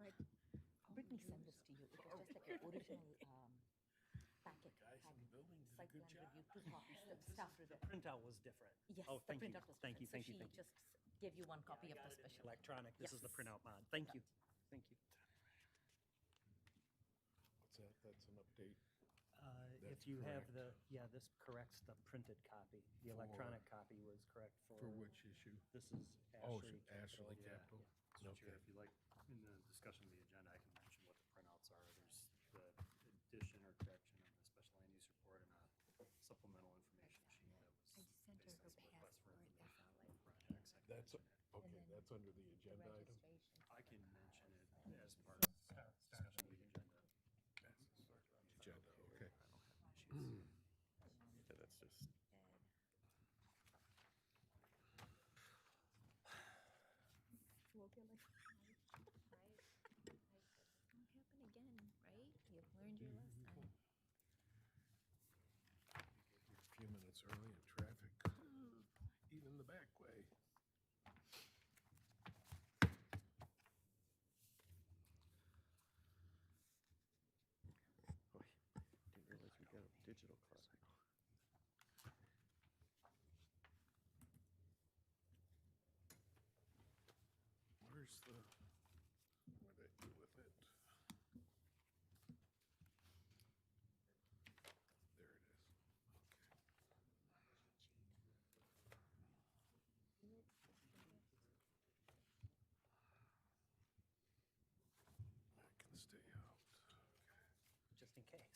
Brittany sent this to you. It was just like an original packet. Guys in the building did a Site good plan job. review, 2 copies, the staff review. Printout was different. Yes, Oh, the thank you. printout was Thank you, different. thank you, So thank you. she just gave you 1 copy of the special. Electronic, this is the Yes. printout mod. Thank you. Thank you. What's that? That's an update. If That's you have correct. this corrects the printed copy. The electronic copy was correct for. For which issue? This is Oh, Ashley. Ashley Yeah, Capital. yeah. Mr. Chair, if you like, in the discussion of the agenda, I can mention what the printouts are. There's the addition or correction of the special land use report and a supplemental information sheet that was I just sent her based her on some requests for passport, that's all I. projects. I can That's, mention it. okay, then that's under the agenda item? Registration. I can mention it as part of the discussion of the agenda. Agenda, okay. I don't have issues. Yeah, that's just, We'll be like, right? Won't happen again, right? You've learned your lesson. You're a few minutes early in traffic, even the back way. oh, didn't realize we got a digital card. Where's the, where'd I do with it? There it is. Okay. I can stay out. Just in case.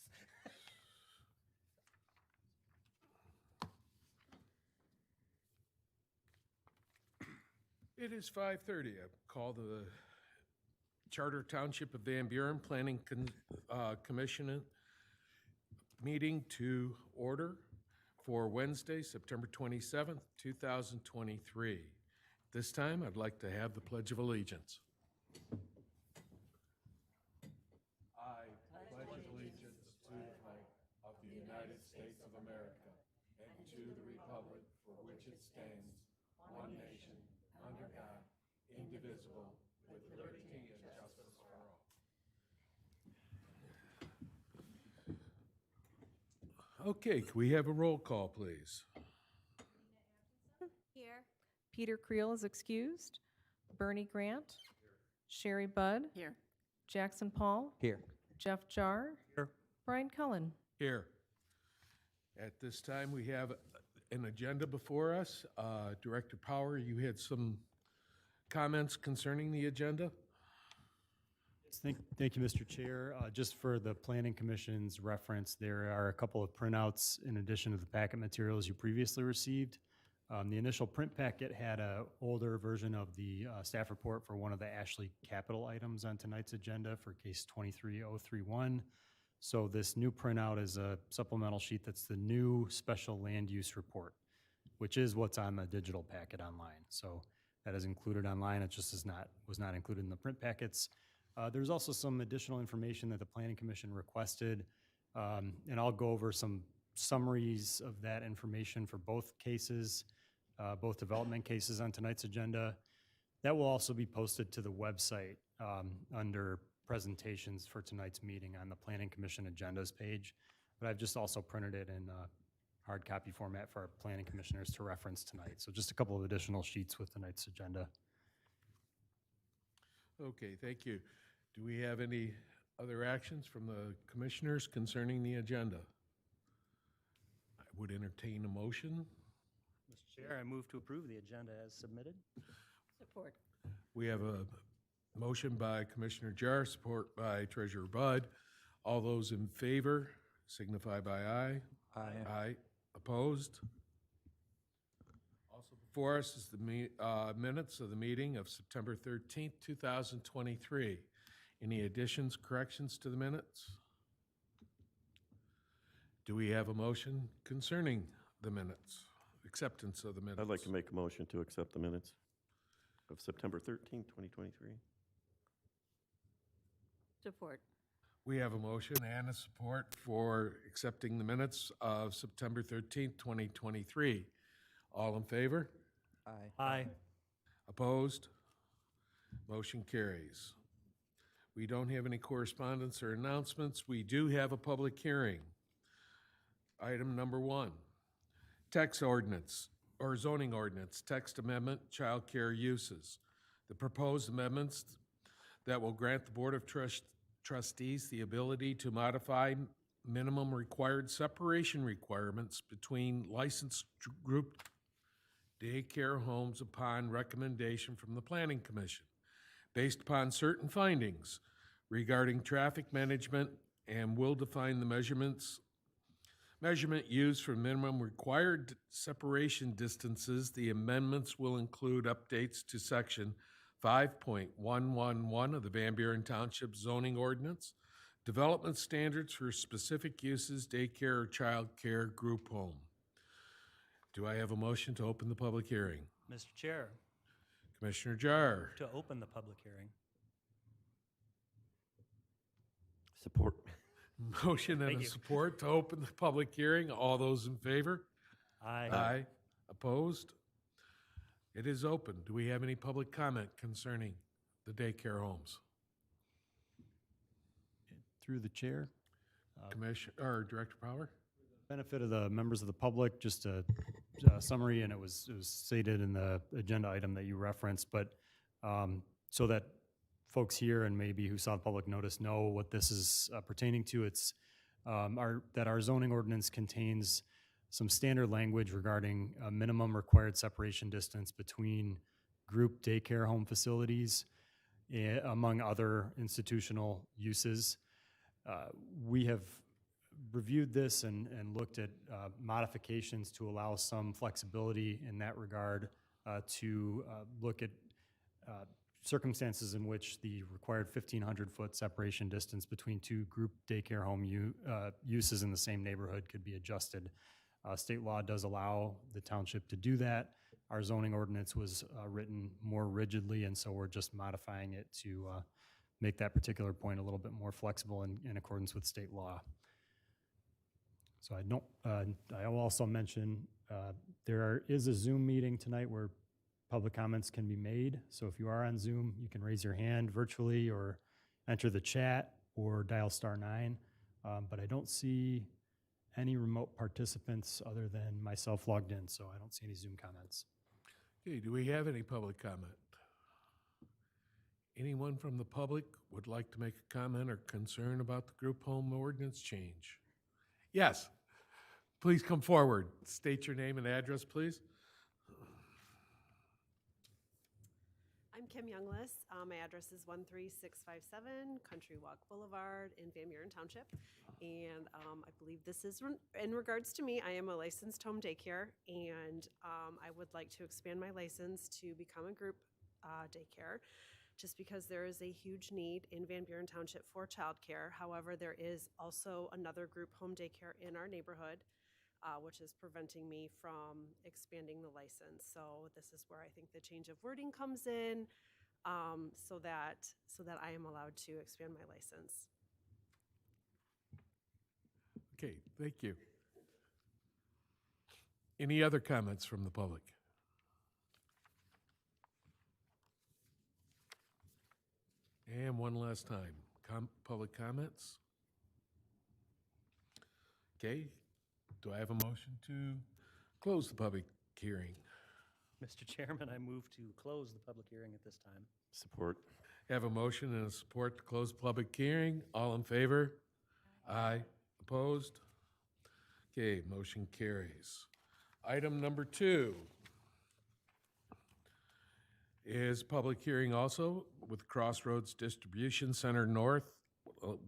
It is 5:30. I call the Charter Township of Van Buren Planning Commission meeting to order for Wednesday, September 27th, 2023. This time, I'd like to have the Pledge of Allegiance. I pledge allegiance to the flag of the United States of America and to the republic for which it stands, one nation, under God, indivisible, with liberty and justice for all. Okay, can we have a roll call, please? Here. Peter Creel is excused. Bernie Grant. Sherry Budd. Here. Jackson Paul. Here. Jeff Jar. Here. Brian Cullen. Here. At this time, we have an agenda before us. Director Power, you had some comments concerning the agenda? Thank you, Mr. Chair. Just for the Planning Commission's reference, there are a couple of printouts in addition to the packet materials you previously received. The initial print packet had an older version of the staff report for one of the Ashley Capital items on tonight's agenda for case 23031. So this new printout is a supplemental sheet that's the new special land use report, which is what's on the digital packet online. So that is included online. It just was not included in the print packets. There's also some additional information that the Planning Commission requested, and I'll go over some summaries of that information for both cases, both development cases on tonight's agenda. That will also be posted to the website under presentations for tonight's meeting on the Planning Commission agendas page. But I've just also printed it in hard copy format for our planning commissioners to reference tonight. So just a couple of additional sheets with tonight's agenda. Okay, thank you. Do we have any other actions from the commissioners concerning the agenda? I would entertain a motion. Mr. Chair, I move to approve the agenda as submitted. Support. We have a motion by Commissioner Jar, support by Treasurer Budd. All those in favor signify by aye. Aye. Aye. Opposed? Also before us is the minutes of the meeting of September 13th, 2023. Any additions, corrections to the minutes? Do we have a motion concerning the minutes, acceptance of the minutes? I'd like to make a motion to accept the minutes of September 13th, 2023. Support. We have a motion and a support for accepting the minutes of September 13th, 2023. All in favor? Aye. Opposed? Motion carries. We don't have any correspondence or announcements. We do have a public hearing. Item number 1, text ordinance or zoning ordinance, text amendment, childcare uses. The proposed amendments that will grant the Board of Trustees the ability to modify minimum required separation requirements between licensed group daycare homes upon recommendation from the Planning Commission, based upon certain findings regarding traffic management, and will define the measurement used for minimum required separation distances. The amendments will include updates to section 5.111 of the Van Buren Township zoning ordinance, development standards for specific uses, daycare or child care group home. Do I have a motion to open the public hearing? Mr. Chair, Commissioner Jar. to open the public hearing. Support. Motion and Thank a you. support to open the public hearing. All those in favor? Aye. Opposed? It is open. Do we have any public comment concerning the daycare homes? Through the chair, Commissioner, or Director Power? benefit of the members of the public, just a summary, and it was stated in the agenda item that you referenced, but so that folks here and maybe who saw the public notice know what this is pertaining to, it's that our zoning ordinance contains some standard language regarding a minimum required separation distance between group daycare home facilities, among other institutional uses. We have reviewed this and looked at modifications to allow some flexibility in that regard, to look at circumstances in which the required 1,500-foot separation distance between two group daycare home uses in the same neighborhood could be adjusted. State law does allow the township to do that. Our zoning ordinance was written more rigidly, and so we're just modifying it to make that particular point a little bit more flexible in accordance with state law. So I will also mention there is a Zoom meeting tonight where public comments can be made. So if you are on Zoom, you can raise your hand virtually or enter the chat or dial *9. But I don't see any remote participants other than myself logged in, so I don't see any Zoom comments. Okay, do we have any public comment? Anyone from the public would like to make a comment or concern about the group home ordinance change? Yes, please come forward. State your name and address, please. I'm Kim Youngless. My address is 13657 Country Walk Boulevard in Van Buren Township. And I believe this is in regards to me. I am a licensed home daycare, and I would like to expand my license to become a group daycare, just because there is a huge need in Van Buren Township for childcare. However, there is also another group home daycare in our neighborhood, which is preventing me from expanding the license. So this is where I think the change of wording comes in, so that I am allowed to expand my license. Okay, thank you. Any other comments from the public? And one last time, public comments? Okay, do I have a motion to close the public hearing? Mr. Chairman, I move to close the public hearing at this time. Support. Have a motion and a support to close the public hearing. All in favor? Aye. Opposed? Okay, motion carries. Item number 2 is public hearing also with Crossroads Distribution Center North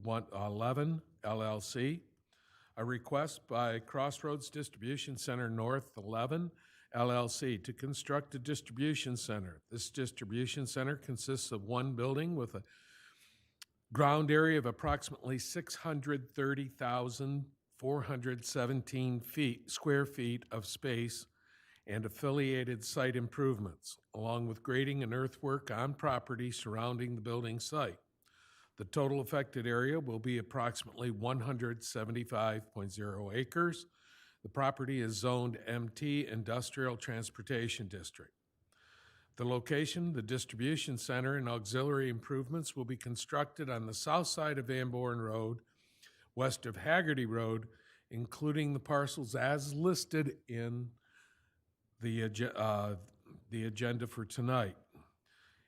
111 LLC. A request by Crossroads Distribution Center North 11 LLC to construct a distribution center. This distribution center consists of one building with a ground area of approximately 630,417 square feet of space and affiliated site improvements, along with grading and earthwork on property surrounding the building site. The total affected area will be approximately 175.0 acres. The property is zoned MT Industrial Transportation District. the location, the distribution center, and auxiliary improvements will be constructed on the south side of Van Buren Road, west of Haggerty Road, including the parcels as listed in the agenda for tonight.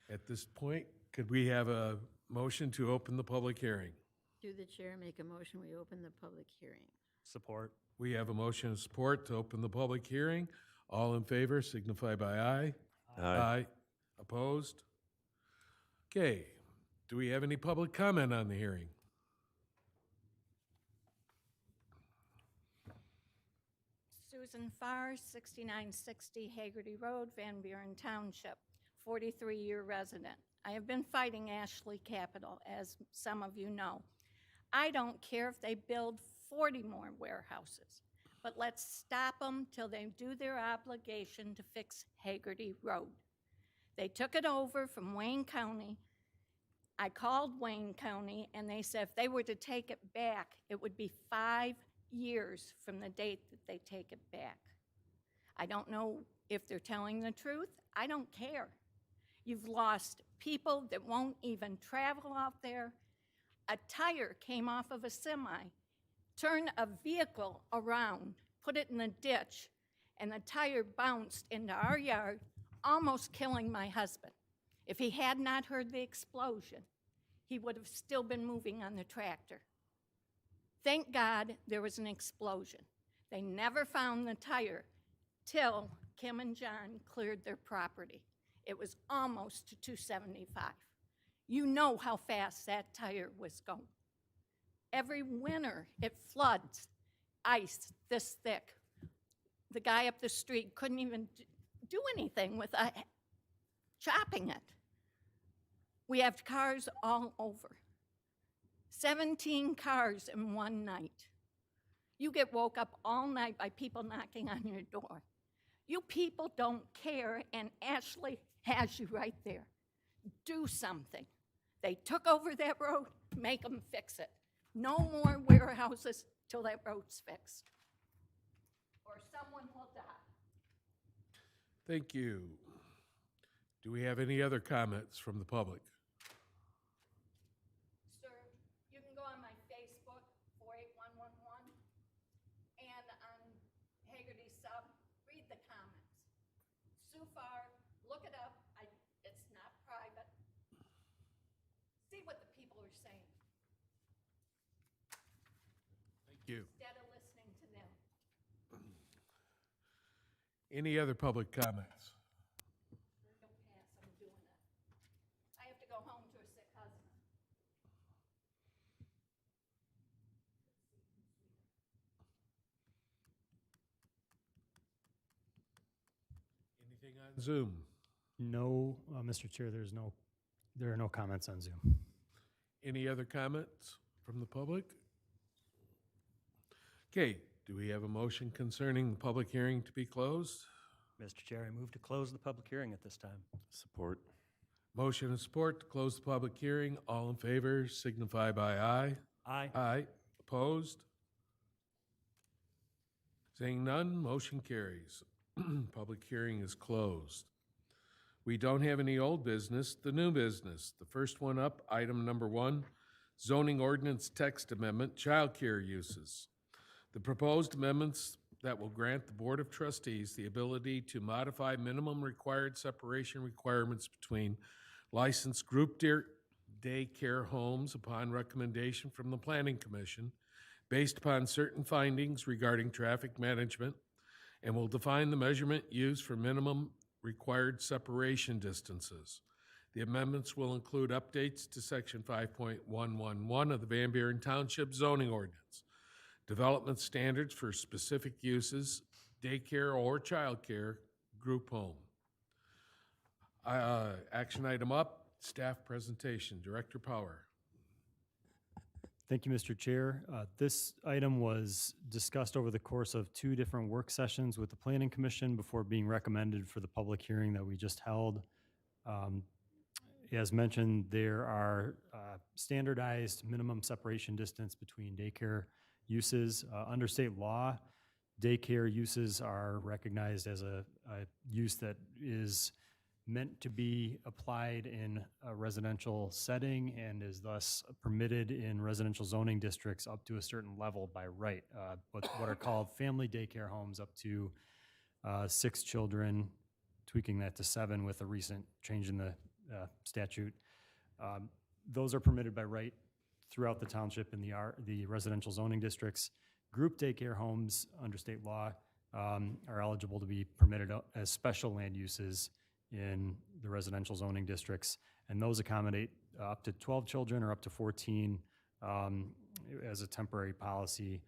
At this point, could we have a motion to open the public hearing? Through the chair, make a motion, we open the public hearing. Support. We have a motion of support to open the public hearing. All in favor signify by aye. Aye. Opposed? Okay. Do we have any public comment on the hearing? Susan Farr, 6960 Haggerty Road, Van Buren Township, 43-year resident. I have been fighting Ashley Capital, as some of you know. I don't care if they build 40 more warehouses, but let's stop them till they do their obligation to fix Haggerty Road. They took it over from Wayne County. I called Wayne County, and they said if they were to take it back, it would be 5 years from the date that they take it back. I don't know if they're telling the truth. I don't care. You've lost people that won't even travel out there. A tire came off of a semi, turned a vehicle around, put it in a ditch, and the tire bounced into our yard, almost killing my husband. If he had not heard the explosion, he would have still been moving on the tractor. Thank God there was an explosion. They never found the tire till Kim and John cleared their property. It was almost to 275. You know how fast that tire was going. Every winter it floods, ice this thick. The guy up the street couldn't even do anything with chopping it. We have cars all over. 17 cars in one night. You get woke up all night by people knocking on your door. You people don't care, and Ashley has you right there. Do something. They took over that road, make them fix it. No more warehouses till that road's fixed. Or someone will die. Thank you. Do we have any other comments from the public? Sir, you can go on my Facebook, 48111, and on Haggerty Sub, read the comments. Sue Farr, look it up. It's not private. See what the people are saying Thank you. instead of listening to them. Any other public comments? Don't pass, I'm doing it. I have to go home to a sick husband. Anything on Zoom? No, Mr. Chair, there are no comments on Zoom. Any other comments from the public? Okay, do we have a motion concerning the public hearing to be closed? Mr. Chair, I move to close the public hearing at this time. Support. Motion and support to close the public hearing. All in favor signify by aye. Aye. Aye. Opposed? Seeing none, motion carries. Public hearing is closed. We don't have any old business, the new business. The first one up, item number 1, zoning ordinance text amendment, childcare uses. The proposed amendments that will grant the Board of Trustees the ability to modify minimum required separation requirements between licensed group daycare homes upon recommendation from the Planning Commission based upon certain findings regarding traffic management, and will define the measurement used for minimum required separation distances. The amendments will include updates to Section 5.111 of the Van Buren Township zoning ordinance, development standards for specific uses, daycare or childcare, group home. Action item up, staff presentation. Director Power. Thank you, Mr. Chair. This item was discussed over the course of 2 different work sessions with the Planning Commission before being recommended for the public hearing that we just held. As mentioned, there are standardized minimum separation distance between daycare uses. Under state law, daycare uses are recognized as a use that is meant to be applied in a residential setting and is thus permitted in residential zoning districts up to a certain level by right. What are called family daycare homes up to 6 children, tweaking that to 7 with a recent change in the statute. Those are permitted by right throughout the township in the residential zoning districts. Group daycare homes under state law are eligible to be permitted as special land uses in the residential zoning districts, and those accommodate up to 12 children or up to 14 as a temporary policy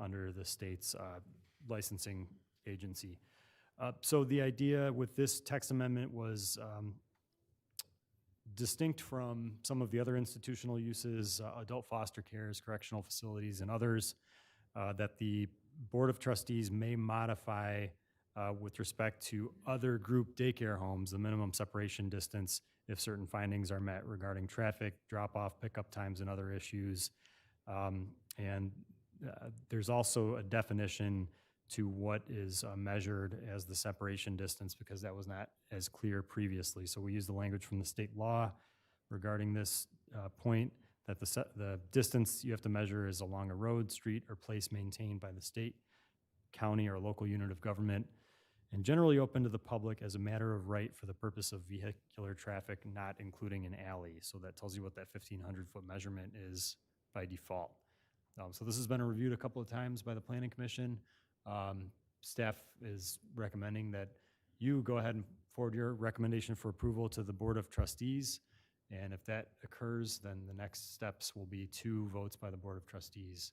under the state's licensing agency. So the idea with this text amendment was distinct from some of the other institutional uses, adult foster cares, correctional facilities, and others, that the Board of Trustees may modify with respect to other group daycare homes, the minimum separation distance, if certain findings are met regarding traffic, drop-off, pickup times, and other issues. There's also a definition to what is measured as the separation distance, because that was not as clear previously. So we use the language from the state law regarding this point, that the distance you have to measure is along a road, street, or place maintained by the state, county, or local unit of government, and generally open to the public as a matter of right for the purpose of vehicular traffic, not including an alley. So that tells you what that 1,500-foot measurement is by default. So this has been reviewed a couple of times by the Planning Commission. Staff is recommending that you go ahead and forward your recommendation for approval to the Board of Trustees. And if that occurs, then the next steps will be 2 votes by the Board of Trustees.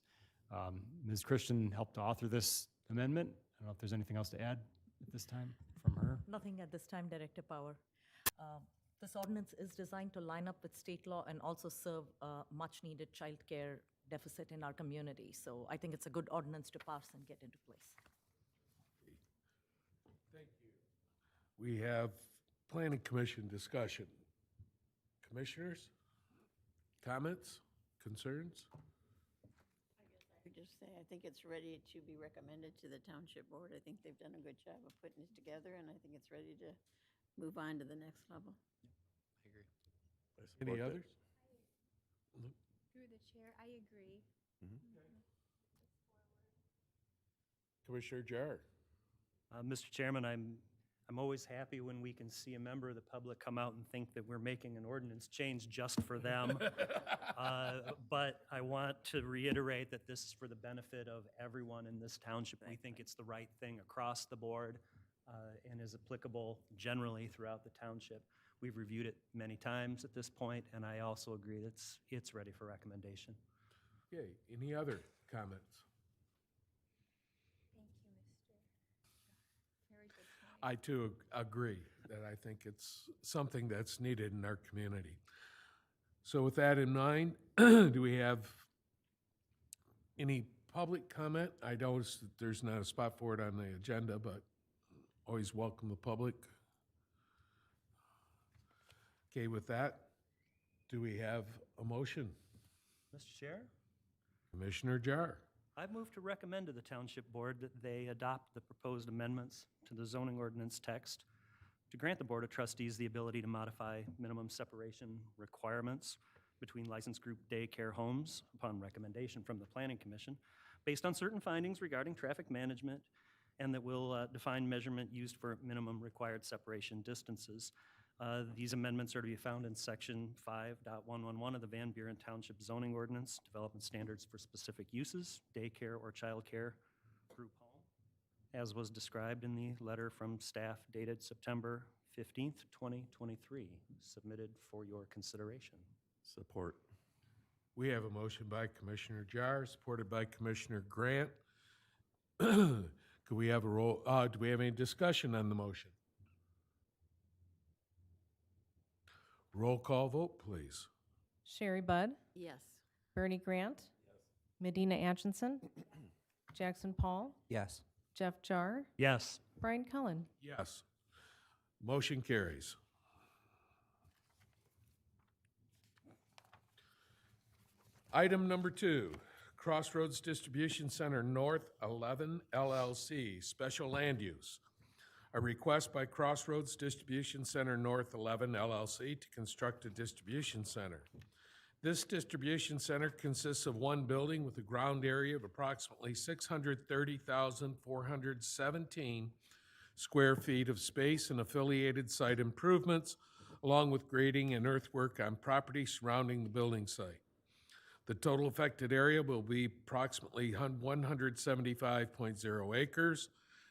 Ms. Christian helped to author this amendment. I don't know if there's anything else to add at this time from her. Nothing at this time, Director Power. This ordinance is designed to line up with state law and also serve a much-needed childcare deficit in our community. So I think it's a good ordinance to pass and get into place. Thank you. We have Planning Commission discussion. Commissioners, comments, concerns? I would just say, I think it's ready to be recommended to the Township Board. I think they've done a good job of putting it together, and I think it's ready to move on to the next level. Any others? Through the chair, I agree. Commissioner Jar. Mr. Chairman, I'm always happy when we can see a member of the public come out and think that we're making an ordinance change just for them. But I want to reiterate that this is for the benefit of everyone in this township. We think it's the right thing across the board and is applicable generally throughout the township. We've reviewed it many times at this point, and I also agree that it's ready for recommendation. Okay, any other comments? Thank you, Mr. Very good point. I too agree that I think it's something that's needed in our community. So with that in mind, do we have any public comment? I noticed that there's not a spot for it on the agenda, but always welcome the public. Okay, with that, do we have a motion? Mr. Chair? Commissioner Jar. I move to recommend to the Township Board that they adopt the proposed amendments to the zoning ordinance text to grant the Board of Trustees the ability to modify minimum separation requirements between licensed group daycare homes upon recommendation from the Planning Commission based on certain findings regarding traffic management, and that will define measurement used for minimum required separation distances. These amendments are to be found in Section 5.111 of the Van Buren Township Zoning Ordinance, Development Standards for Specific Uses, Daycare or Childcare Group Home, as was described in the letter from staff dated September 15th, 2023, submitted for your consideration. Support. We have a motion by Commissioner Jar, supported by Commissioner Grant. Could we have a roll, do we have any discussion on the motion? Roll call vote, please. Sherry Budd, Yes. Bernie Grant, Medina Atchison, Jackson Paul, Yes. Jeff Jar, Yes. Brian Cullen. Yes. Motion carries. Item number 2, Crossroads Distribution Center North 11 LLC, special land use. A request by Crossroads Distribution Center North 11 LLC to construct a distribution center. This distribution center consists of one building with a ground area of approximately 630,417 square feet of space and affiliated site improvements, along with grading and earthwork on property surrounding the building site. The total affected area will be approximately 175.0 acres.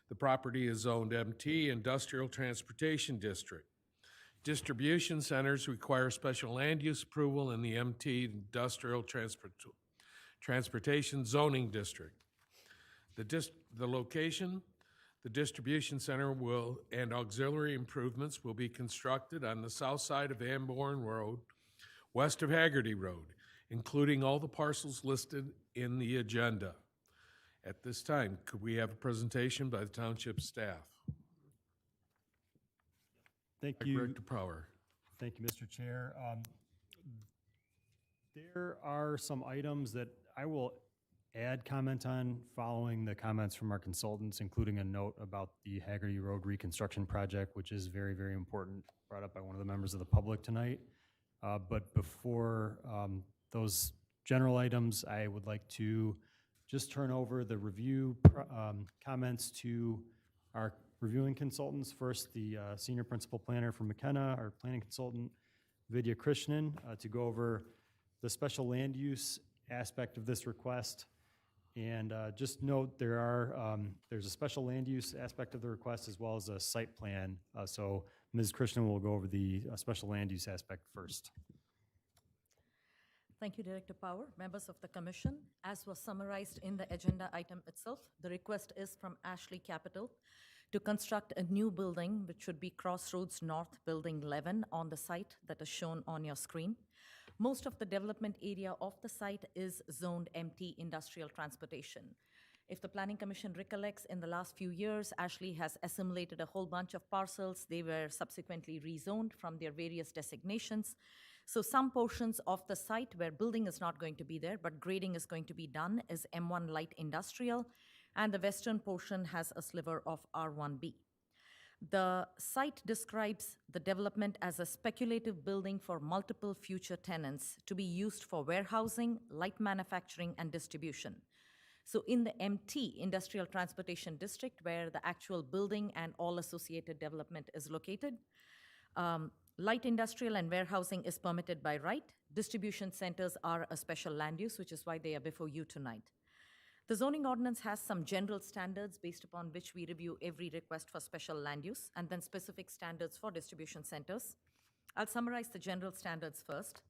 The property is zoned MT, Industrial Transportation District. Distribution centers require special land use approval in the MT Industrial Transportation Zoning District. The location, the distribution center and auxiliary improvements will be constructed on the south side of Van Born Road, west of Haggerty Road, including all the parcels listed in the agenda. At this time, could we have a presentation by the township staff? Thank you. Director Power. Thank you, Mr. Chair. There are some items that I will add comment on following the comments from our consultants, including a note about the Haggerty Road reconstruction project, which is very, very important, brought up by one of the members of the public tonight. But before those general items, I would like to just turn over the review comments to our reviewing consultants. First, the senior principal planner from McKenna, our planning consultant, Vidya Krishnan, to go over the special land use aspect of this request. And just note there's a special land use aspect of the request as well as a site plan. So Ms. Krishnan will go over the special land use aspect first. Thank you, Director Power. Members of the commission, as was summarized in the agenda item itself, the request is from Ashley Capital to construct a new building, which should be Crossroads North Building 11 on the site that is shown on your screen. Most of the development area of the site is zoned MT Industrial Transportation. If the Planning Commission recollects, in the last few years, Ashley has assimilated a whole bunch of parcels. They were subsequently rezoned from their various designations. So some portions of the site where building is not going to be there, but grading is going to be done, is M1 Light Industrial, and the western portion has a sliver of R1B. The site describes the development as a speculative building for multiple future tenants to be used for warehousing, light manufacturing, and distribution. So in the MT, Industrial Transportation District, where the actual building and all associated development is located, light industrial and warehousing is permitted by right. Distribution centers are a special land use, which is why they are before you tonight. The zoning ordinance has some general standards based upon which we review every request for special land use, and then specific standards for distribution centers. I'll summarize the general standards first.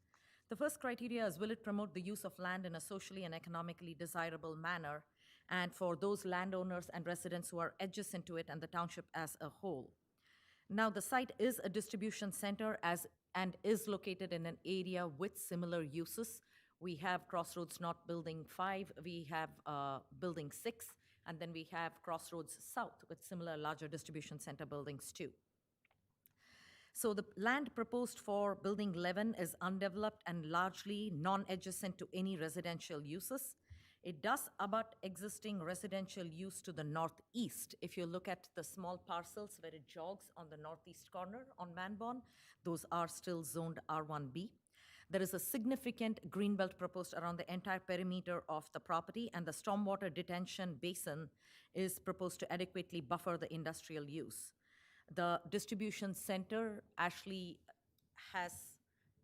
The first criteria is, will it promote the use of land in a socially and economically desirable manner, and for those landowners and residents who are adjacent to it and the township as a whole. Now, the site is a distribution center and is located in an area with similar uses. We have Crossroads North Building 5, we have Building 6, and then we have Crossroads South with similar larger distribution center buildings too. So the land proposed for Building 11 is undeveloped and largely non-adjacent to any residential uses. It does abut existing residential use to the northeast. If you look at the small parcels where it jogs on the northeast corner on Van Born, those are still zoned R1B. There is a significant greenbelt proposed around the entire perimeter of the property, and the stormwater detention basin is proposed to adequately buffer the industrial use. The distribution center actually has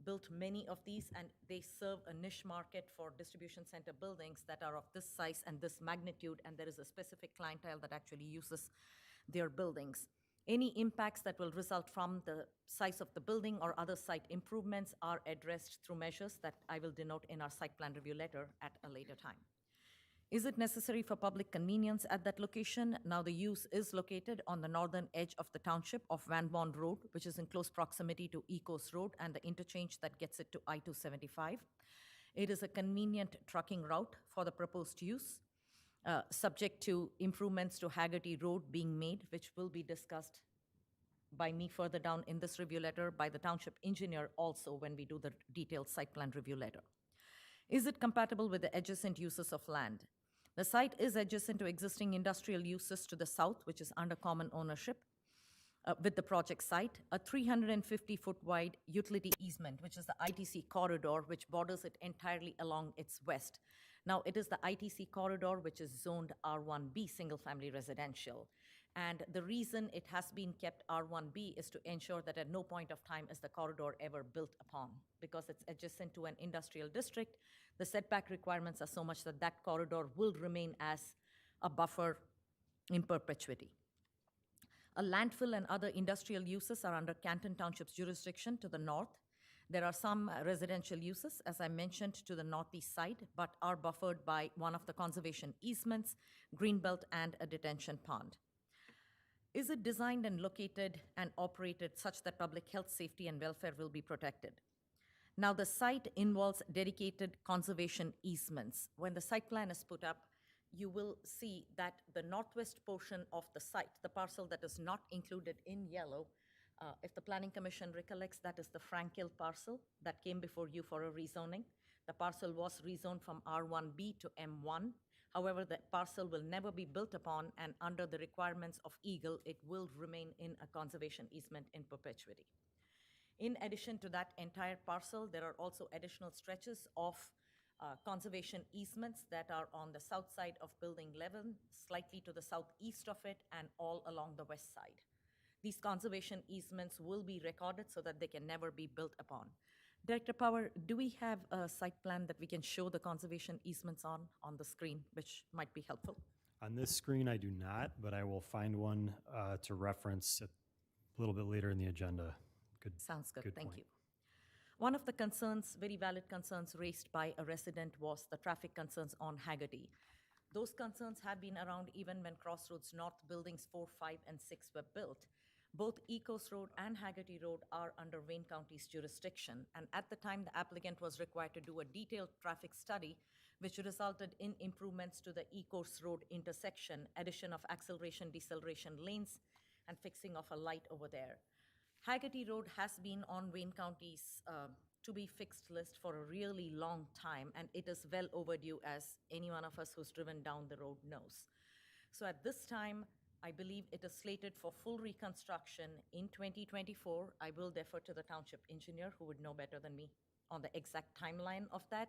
built many of these, and they serve a niche market for distribution center buildings that are of this size and this magnitude, and there is a specific clientele that actually uses their buildings. Any impacts that will result from the size of the building or other site improvements are addressed through measures that I will denote in our site plan review letter at a later time. Is it necessary for public convenience at that location? Now, the use is located on the northern edge of the township of Van Born Road, which is in close proximity to Ecos Road and the interchange that gets it to I-275. It is a convenient trucking route for the proposed use, subject to improvements to Haggerty Road being made, which will be discussed by me further down in this review letter, by the township engineer also when we do the detailed site plan review letter. Is it compatible with the adjacent uses of land? The site is adjacent to existing industrial uses to the south, which is under common ownership. with the project site, a 350-foot wide utility easement, which is the ITC corridor, which borders it entirely along its west. Now, it is the ITC corridor which is zoned R1B, single-family residential. And the reason it has been kept R1B is to ensure that at no point of time is the corridor ever built upon. Because it's adjacent to an industrial district, the setback requirements are so much that that corridor will remain as a buffer in perpetuity. A landfill and other industrial uses are under Canton Township's jurisdiction to the north. There are some residential uses, as I mentioned, to the northeast side, but are buffered by one of the conservation easements, greenbelt, and a detention pond. Is it designed and located and operated such that public health, safety, and welfare will be protected? Now, the site involves dedicated conservation easements. When the site plan is put up, you will see that the northwest portion of the site, the parcel that is not included in yellow, if the Planning Commission recollects, that is the Frankill parcel that came before you for a rezoning. The parcel was rezoned from R1B to M1. However, the parcel will never be built upon, and under the requirements of Eagle, it will remain in a conservation easement in perpetuity. In addition to that entire parcel, there are also additional stretches of conservation easements that are on the south side of Building 11, slightly to the southeast of it, and all along the west side. These conservation easements will be recorded so that they can never be built upon. Director Power, do we have a site plan that we can show the conservation easements on the screen, which might be helpful? On this screen, I do not, but I will find one to reference a little bit later in the agenda. Sounds good, thank point. you. One of the concerns, very valid concerns raised by a resident was the traffic concerns on Haggerty. Those concerns have been around even when Crossroads North Buildings 4, 5, and 6 were built. Both Ecos Road and Haggerty Road are under Wayne County's jurisdiction, and at the time, the applicant was required to do a detailed traffic study, which resulted in improvements to the Ecos Road intersection, addition of acceleration, deceleration lanes, and fixing of a light over there. Haggerty Road has been on Wayne County's to-be-fixed list for a really long time, and it is well overdue, as any one of us who's driven down the road knows. So at this time, I believe it is slated for full reconstruction in 2024. I will defer to the township engineer, who would know better than me on the exact timeline of that.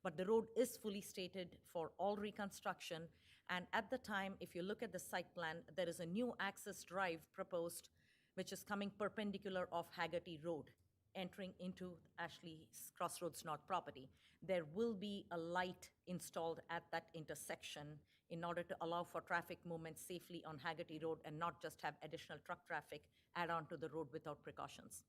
But the road is fully stated for all reconstruction. And at the time, if you look at the site plan, there is a new access drive proposed, which is coming perpendicular of Haggerty Road, entering into Ashley's Crossroads North property. There will be a light installed at that intersection in order to allow for traffic movement safely on Haggerty Road and not just have additional truck traffic add on to the road without precautions.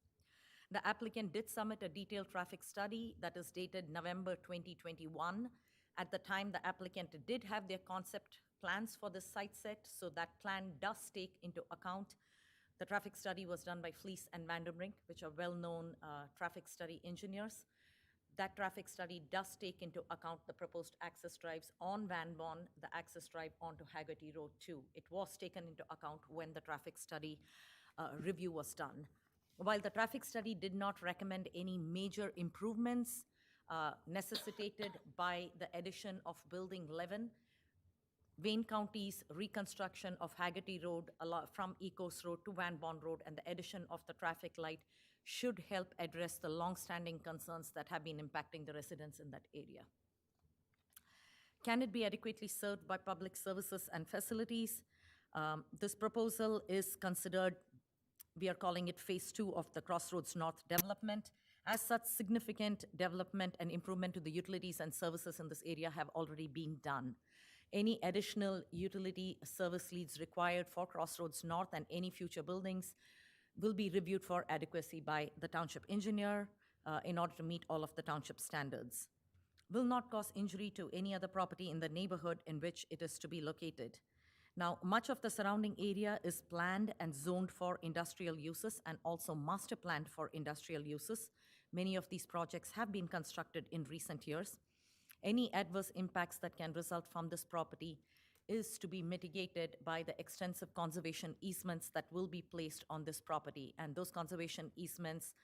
The applicant did submit a detailed traffic study that is dated November 2021. At the time, the applicant did have their concept plans for the site set, so that plan does take into account. The traffic study was done by Fleece and Vanderbrink, which are well-known traffic study engineers. That traffic study does take into account the proposed access drives on Van Born, the access drive onto Haggerty Road too. It was taken into account when the traffic study review was done. While the traffic study did not recommend any major improvements necessitated by the addition of Building 11, Wayne County's reconstruction of Haggerty Road from Ecos Road to Van Born Road and the addition of the traffic light should help address the long-standing concerns that have been impacting the residents in that area. Can it be adequately served by public services and facilities? This proposal is considered, we are calling it Phase 2 of the Crossroads North development. As such, significant development and improvement to the utilities and services in this area have already been done. Any additional utility service leads required for Crossroads North and any future buildings will be reviewed for adequacy by the township engineer in order to meet all of the township standards. Will not cause injury to any other property in the neighborhood in which it is to be located. Now, much of the surrounding area is planned and zoned for industrial uses and also master planned for industrial uses. Many of these projects have been constructed in recent years. Any adverse impacts that can result from this property is to be mitigated by the extensive conservation easements that will be placed on this property. And those conservation easements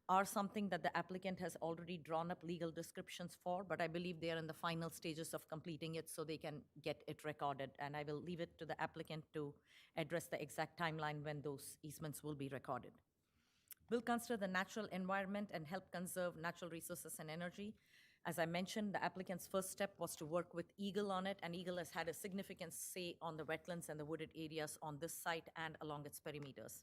are something that the applicant has already drawn up legal descriptions for, but I believe they are in the final stages of completing it so they can get it recorded. And I will leave it to the applicant to address the exact timeline when those easements will be recorded. Will consider the natural environment and help conserve natural resources and energy. As I mentioned, the applicant's first step was to work with Eagle on it, and Eagle has had a significant say on the wetlands and the wooded areas on this site and along its perimeters.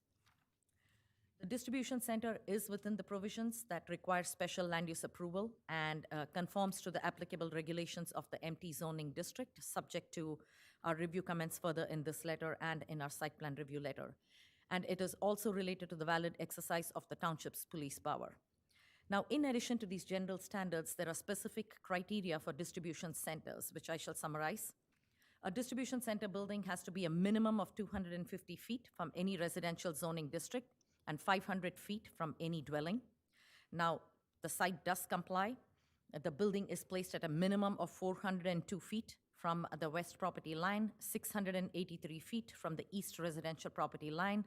The distribution center is within the provisions that require special land use approval and conforms to the applicable regulations of the MT zoning district, subject to our review comments further in this letter and in our site plan review letter. And it is also related to the valid exercise of the township's police power. Now, in addition to these general standards, there are specific criteria for distribution centers, which I shall summarize. A distribution center building has to be a minimum of 250 feet from any residential zoning district and 500 feet from any dwelling. Now, the site does comply. The building is placed at a minimum of 402 feet from the west property line, 683 feet from the east residential property line.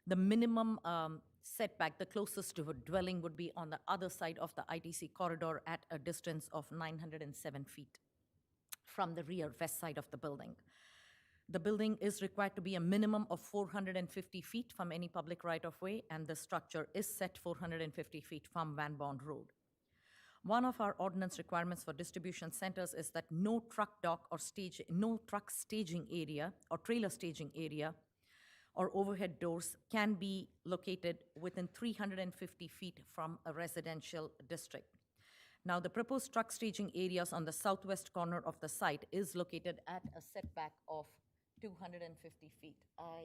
The minimum setback, the closest to a dwelling, would be on the other side of the ITC corridor at a distance of 907 feet from the rear west side of the building. The building is required to be a minimum of 450 feet from any public right-of-way, and the structure is set 450 feet from Van Bond Road. One of our ordinance requirements for distribution centers is that no truck dock or no truck staging area or trailer staging area or overhead doors can be located within 350 feet from a residential district. Now, the proposed truck staging areas on the southwest corner of the site is located at a setback of 250 feet. I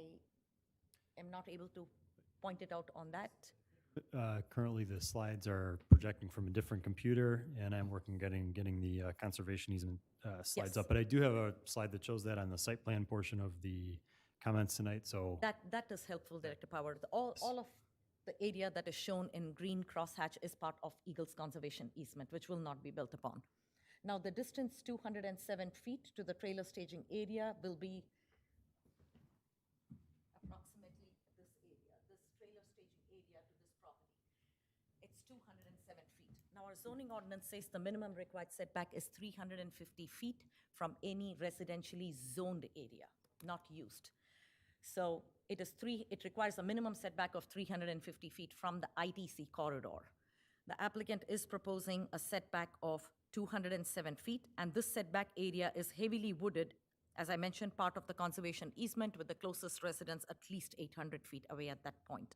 am not able to point it out on that. Currently, the slides are projecting from a different computer, and I'm working getting the conservation easement slides Yes. up. But I do have a slide that shows that on the site plan portion of the comments tonight, so. That is helpful, Director Power. All of the area that is shown in green crosshatch is part of Eagle's conservation easement, which will not be built upon. Now, the distance 207 feet to the trailer staging area will be approximately this area, this trailer staging area to this property. It's 207 feet. Now, our zoning ordinance says the minimum required setback is 350 feet from any residentially zoned area, not used. So it requires a minimum setback of 350 feet from the ITC corridor. The applicant is proposing a setback of 207 feet, and this setback area is heavily wooded, as I mentioned, part of the conservation easement, with the closest residence at least 800 feet away at that point.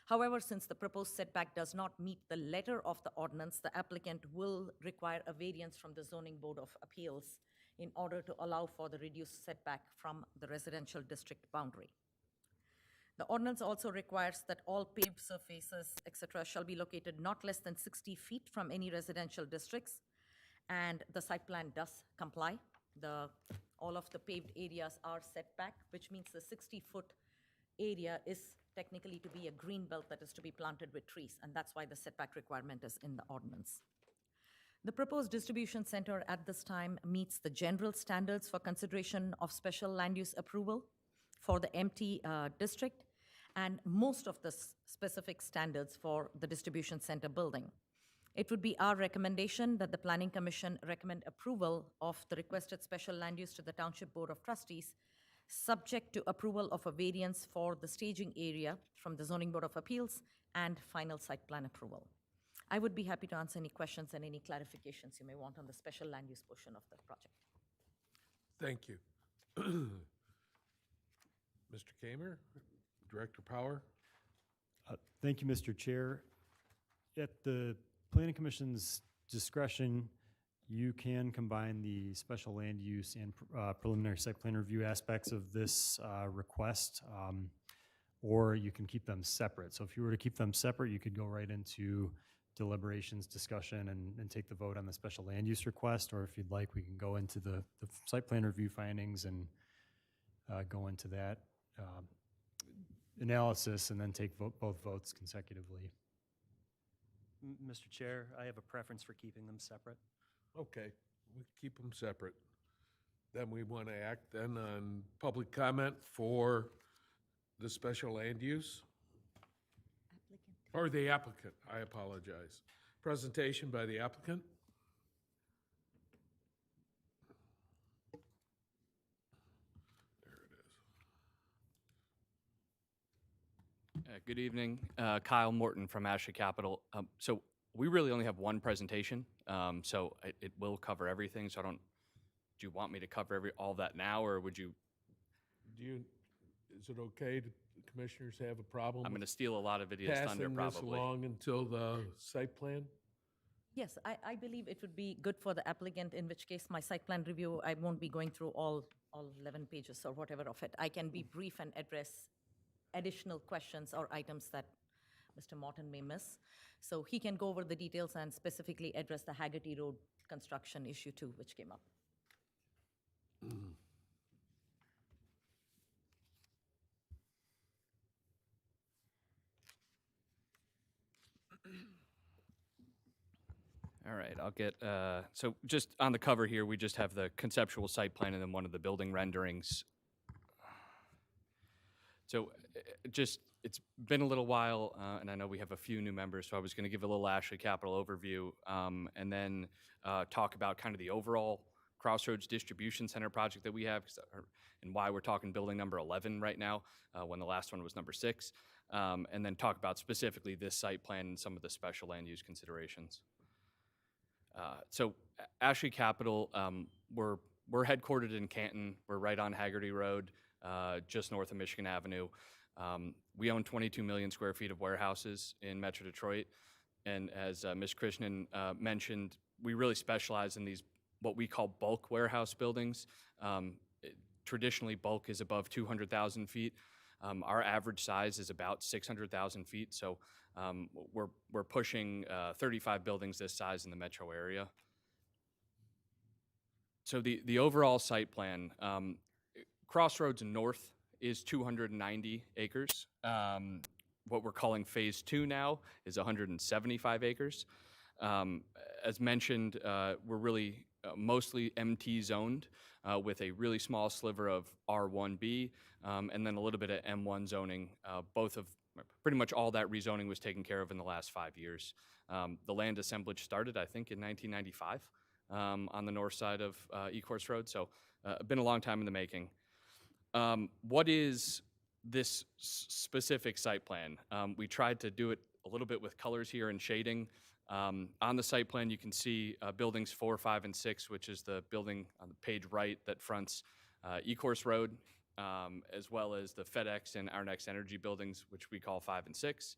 However, since the proposed setback does not meet the letter of the ordinance, the applicant will require a variance from the Zoning Board of Appeals in order to allow for the reduced setback from the residential district boundary. The ordinance also requires that all paved surfaces, etc., shall be located not less than 60 feet from any residential districts, and the site plan does comply. All of the paved areas are set back, which means the 60-foot area is technically to be a green belt that is to be planted with trees, and that's why the setback requirement is in the ordinance. The proposed distribution center at this time meets the general standards for consideration of special land use approval for the MT district and most of the specific standards for the distribution center building. It would be our recommendation that the Planning Commission recommend approval of the requested special land use to the Township Board of Trustees, subject to approval of a variance for the staging area from the Zoning Board of Appeals and final site plan approval. I would be happy to answer any questions and any clarifications you may want on the special land use portion of the project. Thank you. Mr. Kamer, Director Power? Thank you, Mr. Chair. At the Planning Commission's discretion, you can combine the special land use and preliminary site plan review aspects of this request, or you can keep them separate. So if you were to keep them separate, you could go right into deliberations, discussion, and take the vote on the special land use request, or if you'd like, we can go into the site plan review findings and go into that analysis and then take both votes consecutively. Mr. Chair, I have a preference for keeping them separate. Okay, we keep them separate. Then we want to act then on public comment for the special land use. Applicant. Or the applicant, I apologize. Presentation by the applicant. There it is. Good evening. Kyle Morton from Ashley Capital. So we really only have one presentation, so it will cover everything. So do you want me to cover all that now, or would you? Is it okay, do the commissioners have a problem? I'm going to steal a lot of Idiot's thunder, Passing this probably. along until the site plan? Yes, I believe it would be good for the applicant, in which case my site plan review, I won't be going through all 11 pages or whatever of it. I can be brief and address additional questions or items that Mr. Morton may miss. So he can go over the details and specifically address the Haggerty Road construction issue too, which came up. All right, I'll get, so just on the cover here, we just have the conceptual site plan and then one of the building renderings. So it's been a little while, and I know we have a few new members, so I was going to give a little Ashley Capital overview, and then talk about kind of the overall Crossroads Distribution Center project that we have, and why we're talking building number 11 right now, when the last one was number 6, and then talk about specifically this site plan and some of the special land use considerations. So Ashley Capital, we're headquartered in Canton. We're right on Haggerty Road, just north of Michigan Avenue. We own 22 million square feet of warehouses in Metro Detroit. And as Ms. Krishnan mentioned, we really specialize in these, what we call bulk warehouse buildings. Traditionally, bulk is above 200,000 feet. Our average size is about 600,000 feet. So we're pushing 35 buildings this size in the metro area. So the overall site plan, Crossroads North is 290 acres. What we're calling Phase 2 now is 175 acres. As mentioned, we're really mostly MT zoned with a really small sliver of R1B and then a little bit of M1 zoning. Pretty much all that rezoning was taken care of in the last 5 years. The land assemblage started, I think, in 1995 on the north side of Ecorse Road, so been a long time in the making. What is this specific site plan? We tried to do it a little bit with colors here and shading. On the site plan, you can see buildings 4, 5, and 6, which is the building on the page right that fronts Ecorse Road, as well as the FedEx and Our Next Energy buildings, which we call 5 and 6.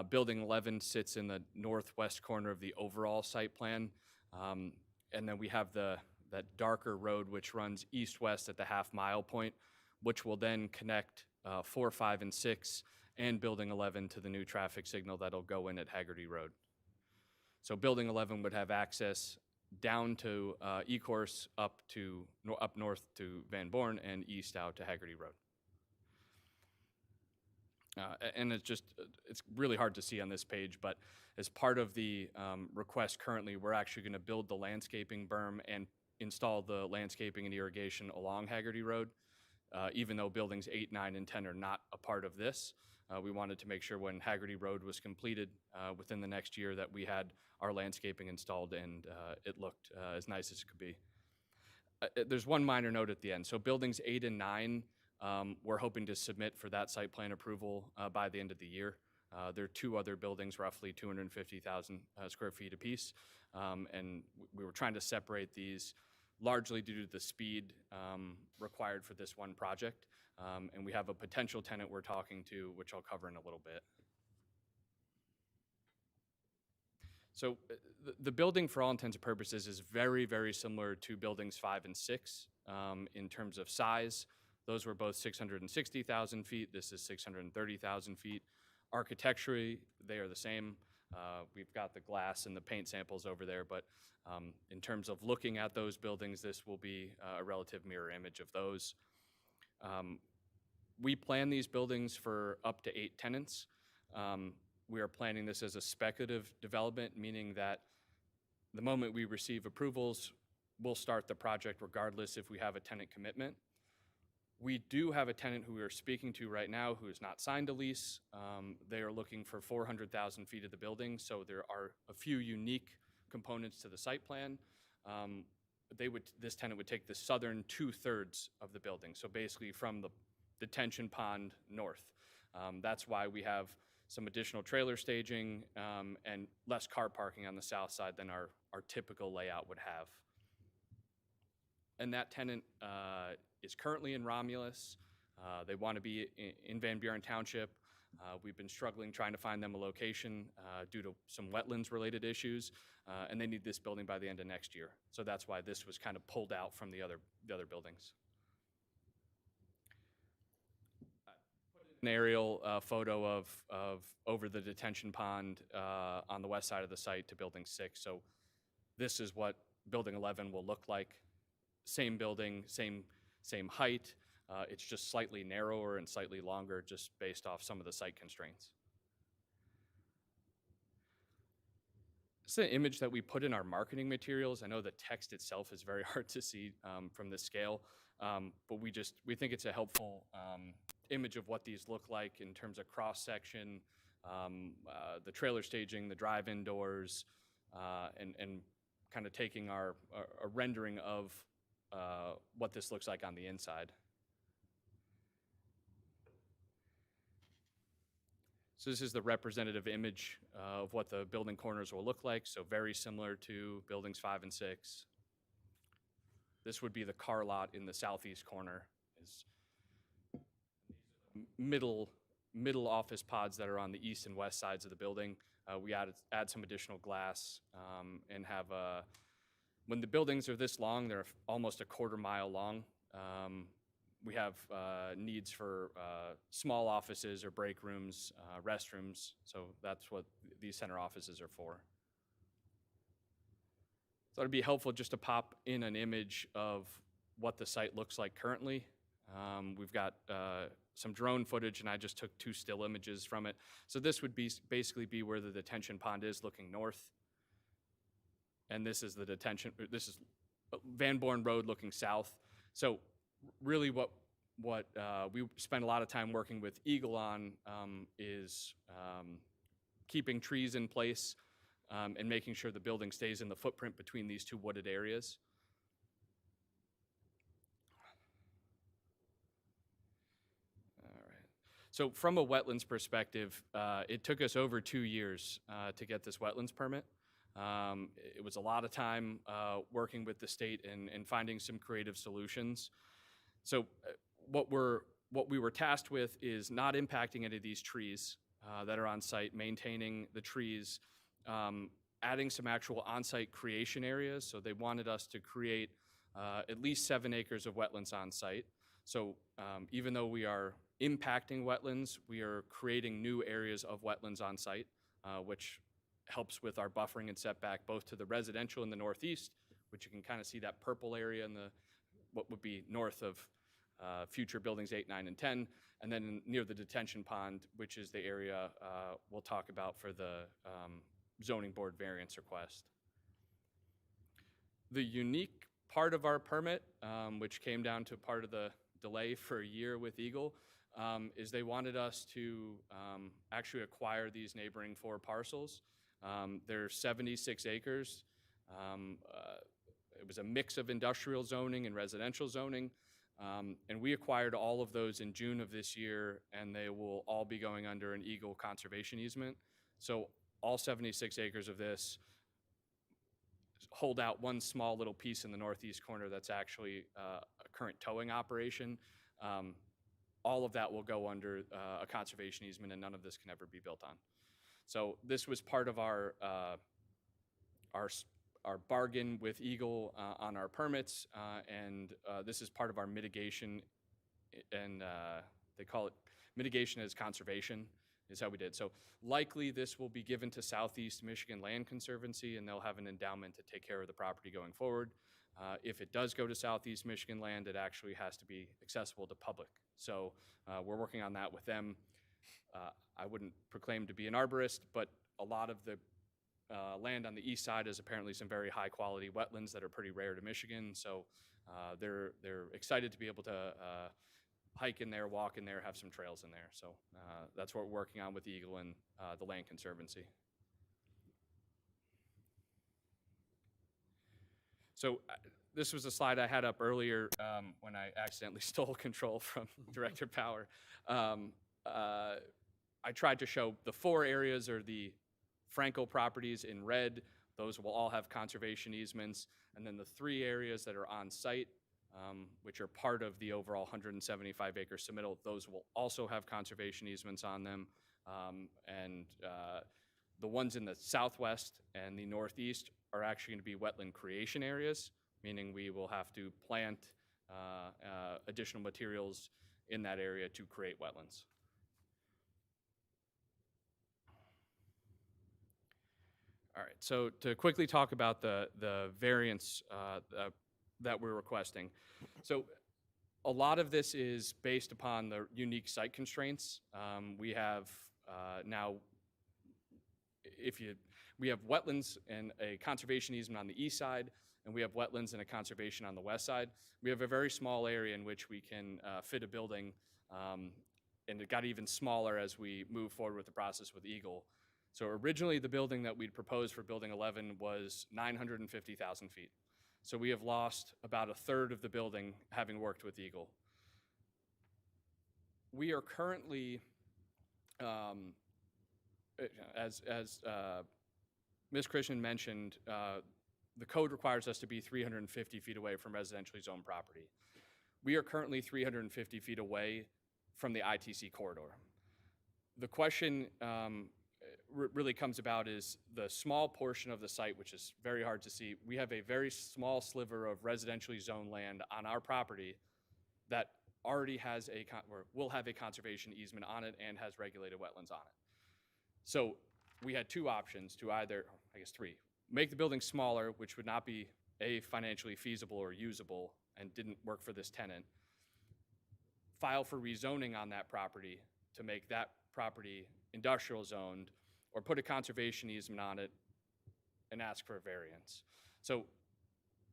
Building 11 sits in the northwest corner of the overall site plan. And then we have that darker road which runs east-west at the half-mile point, which will then connect 4, 5, and 6 and Building 11 to the new traffic signal that'll go in at Haggerty Road. So Building 11 would have access down to Ecorse, up north to Van Born, and east out to Haggerty Road. And it's really hard to see on this page, but as part of the request currently, we're actually going to build the landscaping berm and install the landscaping and irrigation along Haggerty Road. Even though buildings 8, 9, and 10 are not a part of this, we wanted to make sure when Haggerty Road was completed within the next year that we had our landscaping installed and it looked as nice as it could be. There's one minor note at the end. So buildings 8 and 9, we're hoping to submit for that site plan approval by the end of the year. There are 2 other buildings, roughly 250,000 square feet apiece, and we were trying to separate these largely due to the speed required for this one project. And we have a potential tenant we're talking to, which I'll cover in a little bit. So the building, for all intents and purposes, is very, very similar to buildings 5 and 6 in terms of size. Those were both 660,000 feet. This is 630,000 feet. Architecturally, they are the same. We've got the glass and the paint samples over there, but in terms of looking at those buildings, this will be a relative mirror image of those. We plan these buildings for up to 8 tenants. We are planning this as a speculative development, meaning that the moment we receive approvals, we'll start the project regardless if we have a tenant commitment. We do have a tenant who we are speaking to right now who has not signed a lease. They are looking for 400,000 feet of the building, so there are a few unique components to the site plan. This tenant would take the southern 2/3 of the building, so basically from the detention pond north. That's why we have some additional trailer staging and less car parking on the south side than our typical layout would have. And that tenant is currently in Romulus. They want to be in Van Buren Township. We've been struggling trying to find them a location due to some wetlands-related issues, and they need this building by the end of next year. So that's why this was kind of pulled out from the other buildings. An aerial photo of over the detention pond on the west side of the site to Building 6. So this is what Building 11 will look like. Same building, same height. It's just slightly narrower and slightly longer just based off some of the site constraints. It's an image that we put in our marketing materials. I know the text itself is very hard to see from this scale, but we think it's a helpful image of what these look like in terms of cross-section, the trailer staging, the drive-in doors, and kind of taking a rendering of what this looks like on the inside. So this is the representative image of what the building corners will look like, so very similar to buildings 5 and 6. This would be the car lot in the southeast corner. Is middle office pods that are on the east and west sides of the building. We add some additional glass and have when the buildings are this long, they're almost a quarter mile long. We have needs for small offices or break rooms, restrooms, so that's what these center offices are for. So it'd be helpful just to pop in an image of what the site looks like currently. We've got some drone footage, and I just took 2 still images from it. So this would basically be where the detention pond is, looking north. And this is this is Van Born Road looking south. So really what we spend a lot of time working with Eagle on is keeping trees in place and making sure the building stays in the footprint between these 2 wooded areas. So from a wetlands perspective, it took us over 2 years to get this wetlands permit. It was a lot of time working with the state and finding some creative solutions. So what we were tasked with is not impacting any of these trees that are on site, maintaining the trees, adding some actual on-site creation areas. So they wanted us to create at least 7 acres of wetlands on site. So even though we are impacting wetlands, we are creating new areas of wetlands on site, which helps with our buffering and setback both to the residential in the northeast, which you can kind of see that purple area in what would be north of future buildings 8, 9, and 10, and then near the detention pond, which is the area we'll talk about for the zoning board variance request. The unique part of our permit, which came down to part of the delay for a year with Eagle, is they wanted us to actually acquire these neighboring 4 parcels. They're 76 acres. It was a mix of industrial zoning and residential zoning. And we acquired all of those in June of this year, and they will all be going under an Eagle conservation easement. So all 76 acres of this hold out one small little piece in the northeast corner that's actually a current towing operation. All of that will go under a conservation easement, and none of this can ever be built on. So this was part of our bargain with Eagle on our permits, and this is part of our mitigation, and they call it mitigation as conservation, is how we did. So likely this will be given to Southeast Michigan Land Conservancy, and they'll have an endowment to take care of the property going forward. If it does go to Southeast Michigan Land, it actually has to be accessible to public. So we're working on that with them. I wouldn't proclaim to be an arborist, but a lot of the land on the east side is apparently some very high quality wetlands that are pretty rare to Michigan. So they're excited to be able to hike in there, walk in there, have some trails in there. So that's what we're working on with Eagle and the Land Conservancy. So this was a slide I had up earlier when I accidentally stole control from Director Power. I tried to show the 4 areas are the Franco properties in red. Those will all have conservation easements. And then the 3 areas that are on site, which are part of the overall 175-acre submittal, those will also have conservation easements on them. The ones in the southwest and the northeast are actually going to be wetland creation areas, meaning we will have to plant additional materials in that area to create wetlands. All right, so to quickly talk about the variance that we're requesting. So a lot of this is based upon the unique site constraints. We have now, we have wetlands and a conservation easement on the east side, and we have wetlands and a conservation on the west side. We have a very small area in which we can fit a building, and it got even smaller as we move forward with the process with Eagle. So originally, the building that we'd proposed for Building 11 was 950,000 feet. So we have lost about a third of the building having worked with Eagle. We are currently, as Ms. Christian mentioned, the code requires us to be 350 feet away from residentially zoned property. We are currently 350 feet away from the ITC corridor. The question really comes about is the small portion of the site, which is very hard to see. We have a very small sliver of residentially zoned land on our property that already has or will have a conservation easement on it and has regulated wetlands on it. So we had 2 options to either, I guess 3, make the building smaller, which would not be financially feasible or usable and didn't work for this tenant, file for rezoning on that property to make that property industrial zoned, or put a conservation easement on it and ask for a variance. So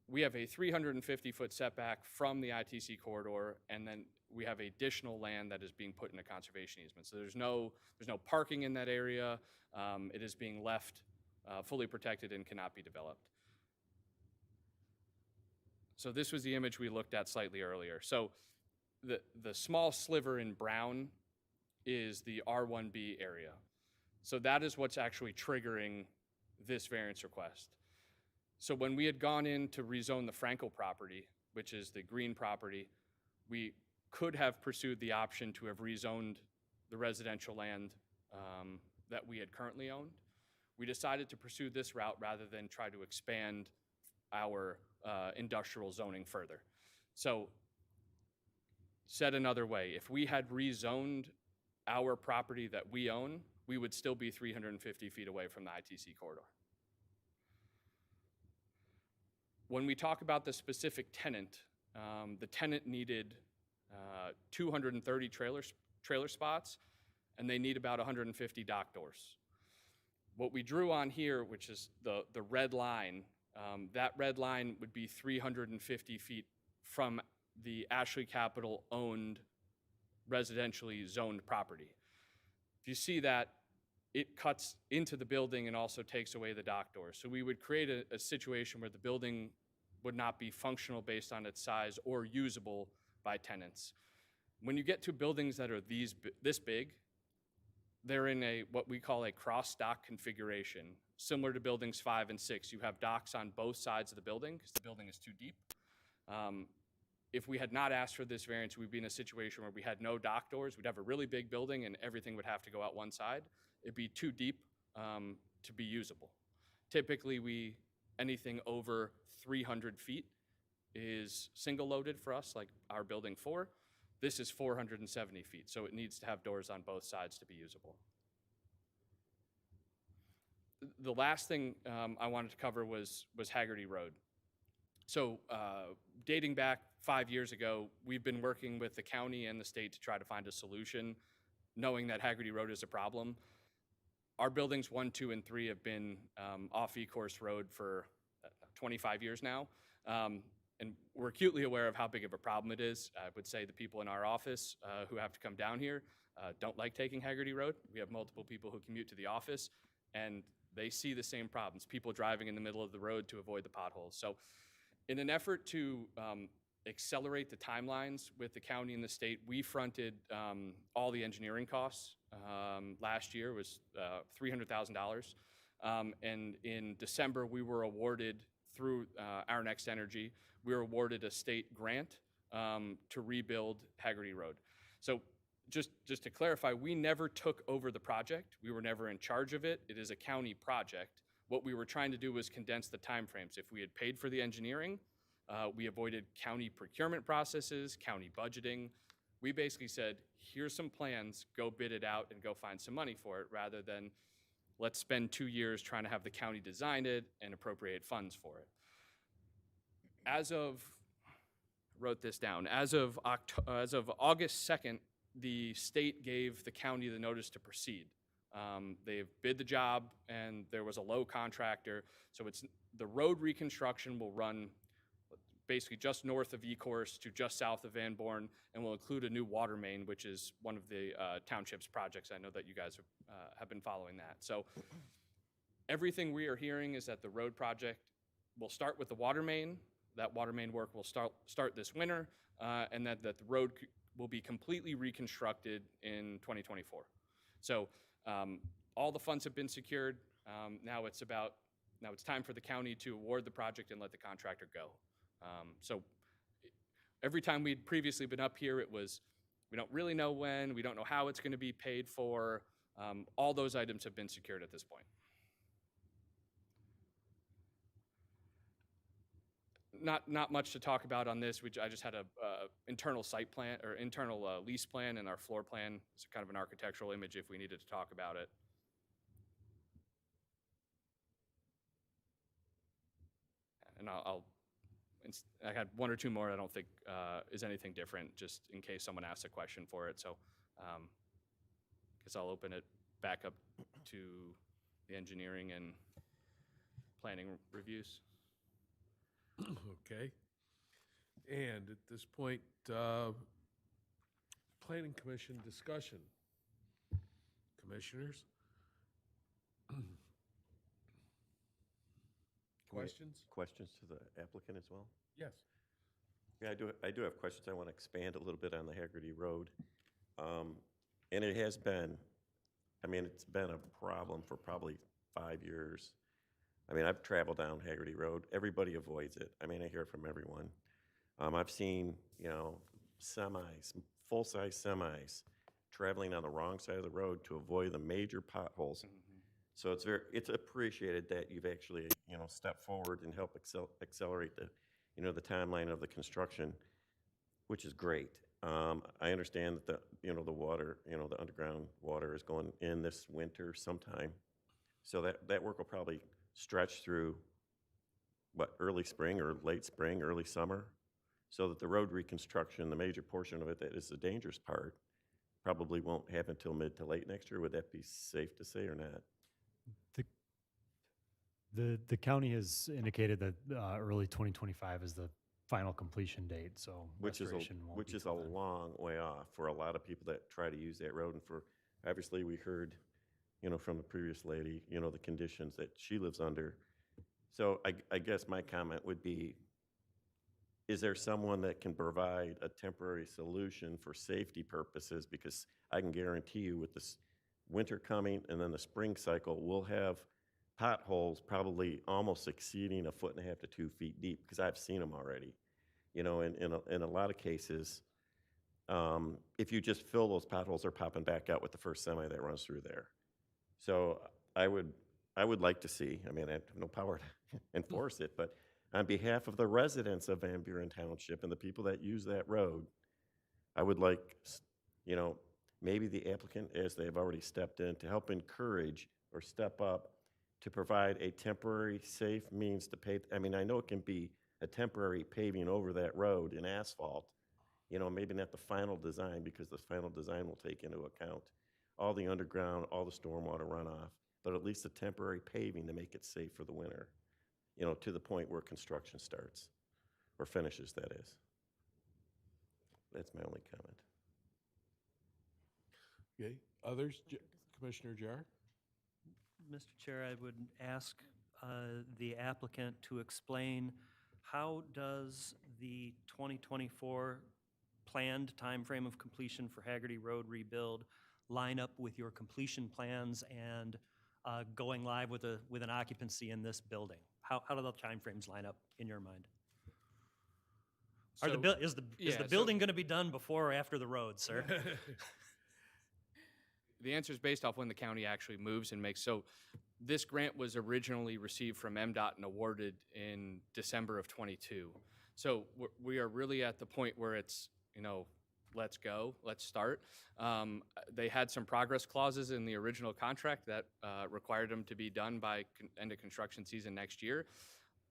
we have a 350-foot setback from the ITC corridor, and then we have additional land that is being put in a conservation easement. So there's no parking in that area. It is being left fully protected and cannot be developed. So this was the image we looked at slightly earlier. So the small sliver in brown is the R1B area. So that is what's actually triggering this variance request. So when we had gone in to rezone the Franco property, which is the green property, we could have pursued the option to have rezoned the residential land that we had currently owned. We decided to pursue this route rather than try to expand our industrial zoning further. So said another way, if we had rezoned our property that we own, we would still be 350 feet away from the ITC corridor. When we talk about the specific tenant, the tenant needed 230 trailer spots, and they need about 150 dock doors. What we drew on here, which is the red line, that red line would be 350 feet from the Ashley Capital owned residentially zoned property. If you see that, it cuts into the building and also takes away the dock doors. So we would create a situation where the building would not be functional based on its size or usable by tenants. When you get to buildings that are this big, they're in what we call a cross-dock configuration. Similar to buildings 5 and 6, you have docks on both sides of the building because the building is too deep. If we had not asked for this variance, we'd be in a situation where we had no dock doors. We'd have a really big building and everything would have to go out one side. It'd be too deep to be usable. Typically, anything over 300 feet is single loaded for us, like our building 4. This is 470 feet, so it needs to have doors on both sides to be usable. The last thing I wanted to cover was Haggerty Road. So dating back 5 years ago, we've been working with the county and the state to try to find a solution, knowing that Haggerty Road is a problem. Our buildings 1, 2, and 3 have been off Ecorse Road for 25 years now. and we're acutely aware of how big of a problem it is. I would say the people in our office who have to come down here don't like taking Haggerty Road. We have multiple people who commute to the office, and they see the same problems, people driving in the middle of the road to avoid the potholes. So in an effort to accelerate the timelines with the county and the state, we fronted all the engineering costs. Last year was $300,000. And in December, we were awarded through Our Next Energy, we were awarded a state grant to rebuild Haggerty Road. So just to clarify, we never took over the project. We were never in charge of it. It is a county project. What we were trying to do was condense the timeframes. If we had paid for the engineering, we avoided county procurement processes, county budgeting. We basically said, here's some plans, go bid it out and go find some money for it, rather than let's spend 2 years trying to have the county design it and appropriate funds for it. As of, wrote this down, as of August 2nd, the state gave the county the notice to proceed. They've bid the job and there was a low contractor. So the road reconstruction will run basically just north of Ecorse to just south of Van Born, and will include a new water main, which is one of the township's projects. I know that you guys have been following that. So everything we are hearing is that the road project will start with the water main. That water main work will start this winter, and that the road will be completely reconstructed in 2024. So all the funds have been secured. Now it's time for the county to award the project and let the contractor go. So every time we'd previously been up here, it was, we don't really know when, we don't know how it's going to be paid for. All those items have been secured at this point. Not much to talk about on this. I just had a internal site plan or internal lease plan and our floor plan. It's kind of an architectural image if we needed to talk about it. And I had one or two more I don't think is anything different, just in case someone asks a question for it. So guess I'll open it back up to the engineering and planning reviews. Okay. And at this point, Planning Commission discussion. Commissioners? Questions? Questions to the applicant as well? Yes. Yeah, I do have questions. I want to expand a little bit on the Haggerty Road. And it has been, it's been a problem for probably 5 years. I've traveled down Haggerty Road. Everybody avoids it. I hear from everyone. I've seen, semis, full-size semis, traveling on the wrong side of the road to avoid the major potholes. So it's appreciated that you've actually, stepped forward and helped accelerate the timeline of the construction, which is great. I understand that the water, the underground water is going in this winter sometime. So that work will probably stretch through, early spring or late spring, early summer, so that the road reconstruction, the major portion of it that is the dangerous part, probably won't happen until mid to late next year. Would that be safe to say or not? The county has indicated that early 2025 is the final completion date, so Which is a till then. long way off for a lot of people that try to use that road. And obviously we heard, from the previous lady, the conditions that she lives under. So I guess my comment would be, is there someone that can provide a temporary solution for safety purposes? Because I can guarantee you with this winter coming and then the spring cycle, we'll have potholes probably almost exceeding 1.5 to 2 feet deep, because I've seen them already. In a lot of cases, if you just fill those potholes, they're popping back out with the first semi that runs through there. So I would like to see, I have no power to enforce it, but on behalf of the residents of Van Buren Township and the people that use that road, I would like, maybe the applicant, as they've already stepped in, to help encourage or step up to provide a temporary safe means to pave. I know it can be a temporary paving over that road in asphalt, maybe not the final design, because the final design will take into account all the underground, all the stormwater runoff, but at least a temporary paving to make it safe for the winter, to the point where construction starts. or finishes, that is. That's my only comment. Okay, others? Commissioner Jar? Mr. Chair, I would ask the applicant to explain how does the 2024 planned timeframe of completion for Haggerty Road rebuild line up with your completion plans and going live with an occupancy in this building? How do the timeframes line up in your mind? Is the building going to be done before or after the road, sir? The answer is based off when the county actually moves and makes. So this grant was originally received from MDOT and awarded in December of '22. So we are really at the point where it's, let's go, let's start. They had some progress clauses in the original contract that required them to be done by end of construction season next year.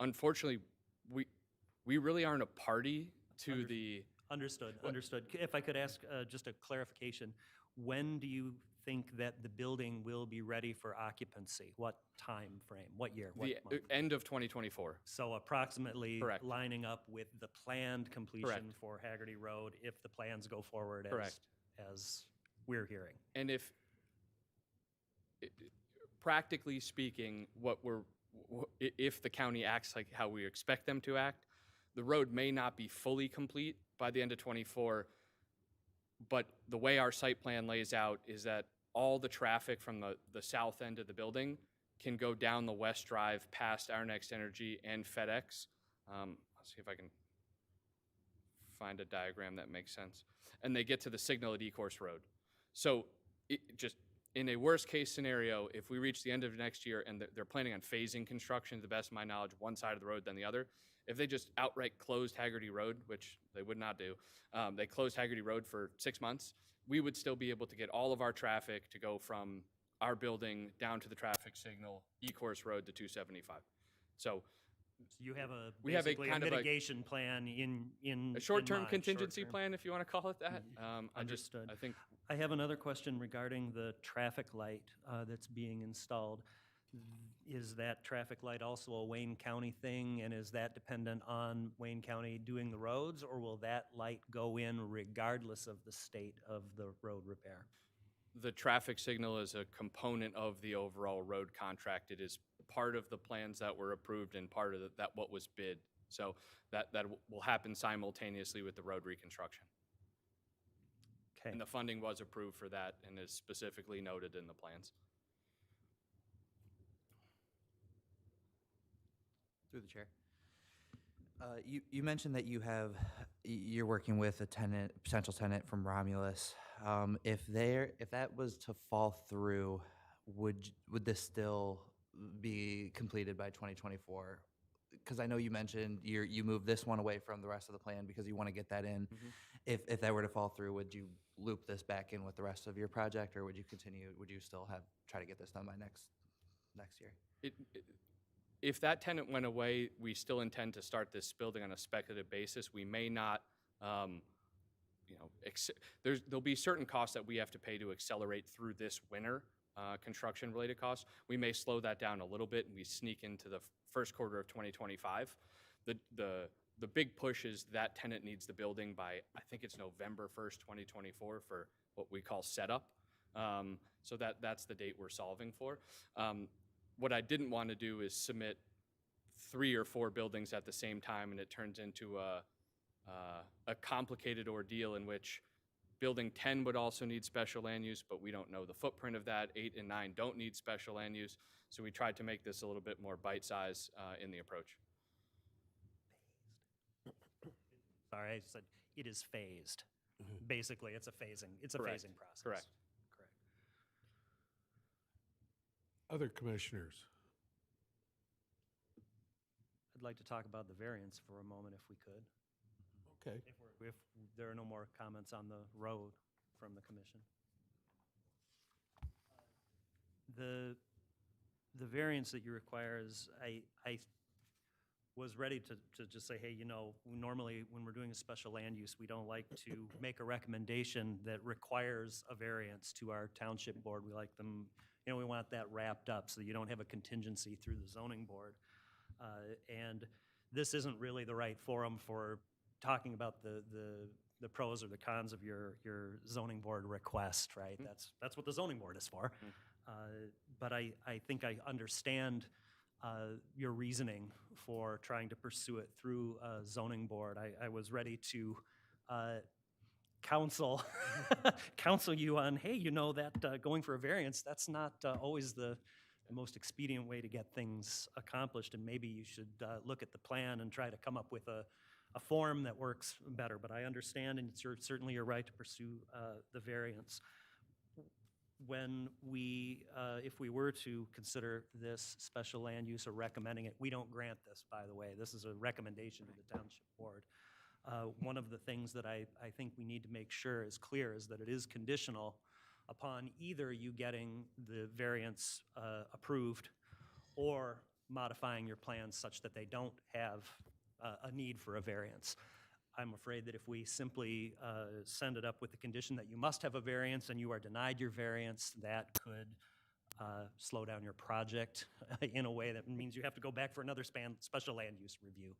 Unfortunately, we really aren't a party to the. Understood. If I could ask just a clarification, when do you think that the building will be ready for occupancy? What time frame? What year? What The month? end of 2024. So approximately Correct. lining up with the planned completion Correct. for Haggerty Road if the plans go forward Correct. as we're hearing. And practically speaking, if the county acts like how we expect them to act, the road may not be fully complete by the end of '24, but the way our site plan lays out is that all the traffic from the south end of the building can go down the west drive past Our Next Energy and FedEx. I'll see if I can find a diagram that makes sense. And they get to the signal at Ecorse Road. So just in a worst case scenario, if we reach the end of next year and they're planning on phasing construction, to the best of my knowledge, one side of the road then the other, if they just outright closed Haggerty Road, which they would not do, they closed Haggerty Road for 6 months, we would still be able to get all of our traffic to go from our building down to the traffic signal, Ecorse Road to 275. So You have We have a basically kind of a- mitigation plan in a short-term mind, contingency short-term. plan, if you want to call it that. Understood. I think I have another question regarding the traffic light that's being installed. Is that traffic light also a Wayne County thing, and is that dependent on Wayne County doing the roads, or will that light go in regardless of the state of the road repair? the traffic signal is a component of the overall road contract. It is part of the plans that were approved and part of that what was bid. So that will happen simultaneously with the road reconstruction. Okay. And the funding was approved for that and is specifically noted in the plans. Through the chair. You mentioned that you're working with a potential tenant from Romulus. If that was to fall through, would this still be completed by 2024? Because I know you mentioned you moved this one away from the rest of the plan because you want to get that in. Mm-hmm. If that were to fall through, would you loop this back in with the rest of your project, or would you continue? Would you still try to get this done by next year? If that tenant went away, we still intend to start this building on a speculative basis. We may not, there'll be certain costs that we have to pay to accelerate through this winter, construction-related costs. We may slow that down a little bit and we sneak into the first quarter of 2025. The big push is that tenant needs the building by, I think it's November 1st, 2024 for what we call setup. So that's the date we're solving for. What I didn't want to do is submit 3 or 4 buildings at the same time, and it turns into a complicated ordeal in which Building 10 would also need special land use, but we don't know the footprint of that. 8 and 9 don't need special land use, so we tried to make this a little bit more bite-sized in the approach. Sorry, I said it is phased. Basically, it's a phasing. It's a Correct. phasing process. Correct. Correct. Other commissioners? I'd like to talk about the variance for a moment, if we could. Okay. If there are no more comments on the road from the commission. The variance that you require is, I was ready to just say, hey, normally when we're doing a special land use, we don't like to make a recommendation that requires a variance to our township board. We like them, we want that wrapped up so that you don't have a contingency through the zoning board. And this isn't really the right forum for talking about the pros or the cons of your zoning board request, right? That's what the zoning board is for. But I think I understand your reasoning for trying to pursue it through a zoning board. I was ready to counsel counsel you on, hey, you know that going for a variance, that's not always the most expedient way to get things accomplished, and maybe you should look at the plan and try to come up with a form that works better. But I understand, and it's certainly your right to pursue the variance. When we, if we were to consider this special land use or recommending it, we don't grant this, by the way. This is a recommendation to the township board. One of the things that I think we need to make sure is clear is that it is conditional upon either you getting the variance approved or modifying your plans such that they don't have a need for a variance. I'm afraid that if we simply send it up with the condition that you must have a variance and you are denied your variance, that could slow down your project in a way that means you have to go back for another special land use review.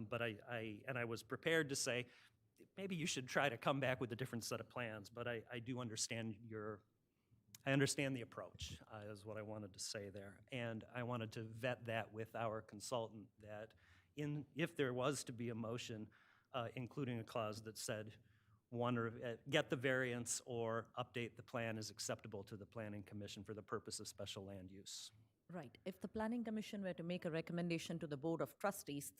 But I was prepared to say, maybe you should try to come back with a different set of plans, but I do understand I understand the approach, is what I wanted to say there. And I wanted to vet that with our consultant, that if there was to be a motion, including a clause that said, get the variance or update the plan is acceptable to the Planning Commission for the purpose of special land use. Right. If the Planning Commission were to make a recommendation to the Board of Trustees,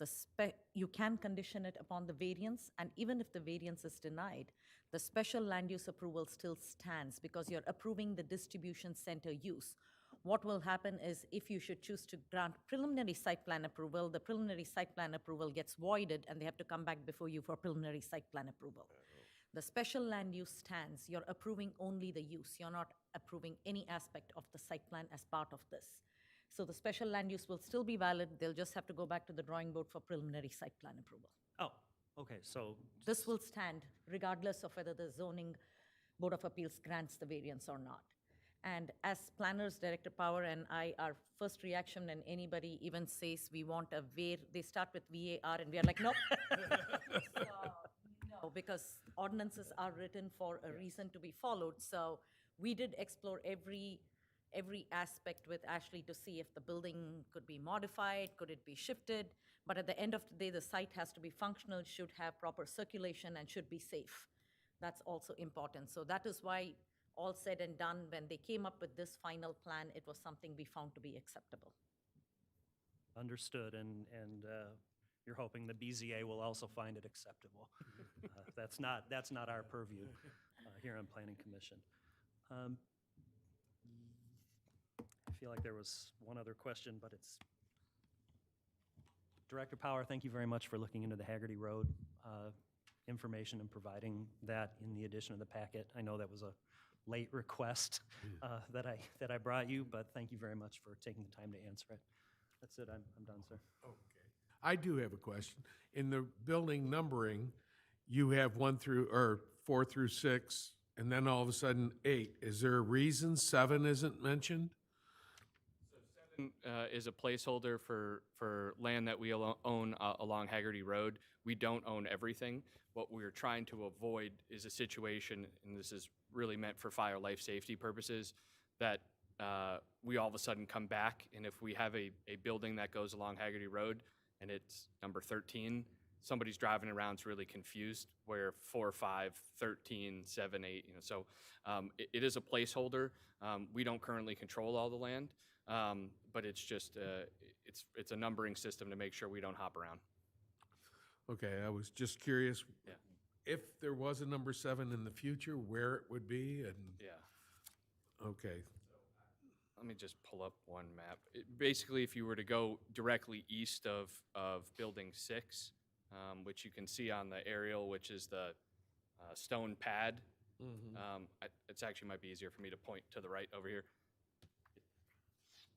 you can condition it upon the variance, and even if the variance is denied, the special land use approval still stands because you're approving the distribution center use. What will happen is if you should choose to grant preliminary site plan approval, the preliminary site plan approval gets voided and they have to come back before you for preliminary site plan approval. The special land use stands. You're approving only the use. You're not approving any aspect of the site plan as part of this. So the special land use will still be valid. They'll just have to go back to the drawing board for preliminary site plan approval. Oh, okay, so. This will stand regardless of whether the zoning board of appeals grants the variance or not. And as planners, Director Power and I, our first reaction when anybody even says we want a they start with VAR and we are like, nope. So, no, because ordinances are written for a reason to be followed. So we did explore every aspect with Ashley to see if the building could be modified, could it be shifted. But at the end of the day, the site has to be functional, should have proper circulation, and should be safe. That's also important. So that is why, all said and done, when they came up with this final plan, it was something we found to be acceptable. Understood, and you're hoping the BZA will also find it acceptable. That's not our purview here on Planning Commission. I feel like there was one other question, but it's Director Power. Thank you very much for looking into the Haggerty Road information and providing that in the addition of the packet. I know that was a late request that I brought you, but thank you very much for taking the time to answer it. That's it. I'm done, sir. Okay. I do have a question. In the building numbering, you have 4 through 6, and then all of a sudden 8. Is there a reason 7 isn't mentioned? Is a placeholder for land that we own along Haggerty Road. We don't own everything. What we're trying to avoid is a situation, and this is really meant for fire life safety purposes, that we all of a sudden come back, and if we have a building that goes along Haggerty Road and it's number 13, somebody's driving around is really confused where 4, 5, 13, 7, 8, so it is a placeholder. We don't currently control all the land. But it's just, it's a numbering system to make sure we don't hop around. Okay, I was just curious. Yeah. If there was a number 7 in the future, where it would be, and, Yeah. okay. Let me just pull up one map. Basically, if you were to go directly east of Building 6, which you can see on the aerial, which is the stone pad, it's actually might be easier for me to point to the right over here.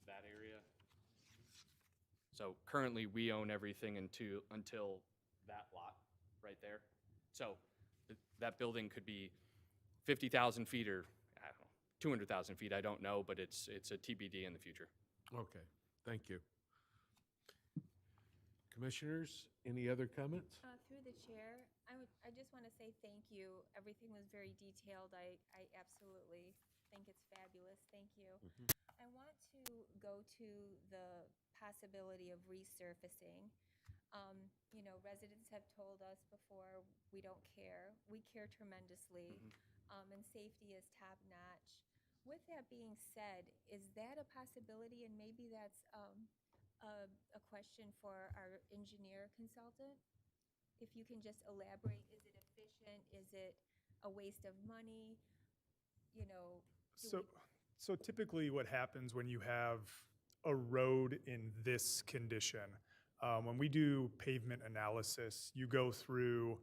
That area. So currently we own everything until that lot right there. So that building could be 50,000 feet or I don't know, 200,000 feet. I don't know, but it's a TBD in the future. Okay, thank you. Commissioners, any other comments? Through the chair, I just want to say thank you. Everything was very detailed. I absolutely think it's fabulous. Thank you. I want to go to the possibility of resurfacing. You know, residents have told us before, we don't care. We care tremendously, and safety is top notch. With that being said, is that a possibility? And maybe that's a question for our engineer consultant? If you can just elaborate, is it efficient? Is it a waste of money? You know, So typically what happens when you have a road in this condition, when we do pavement analysis, you go through,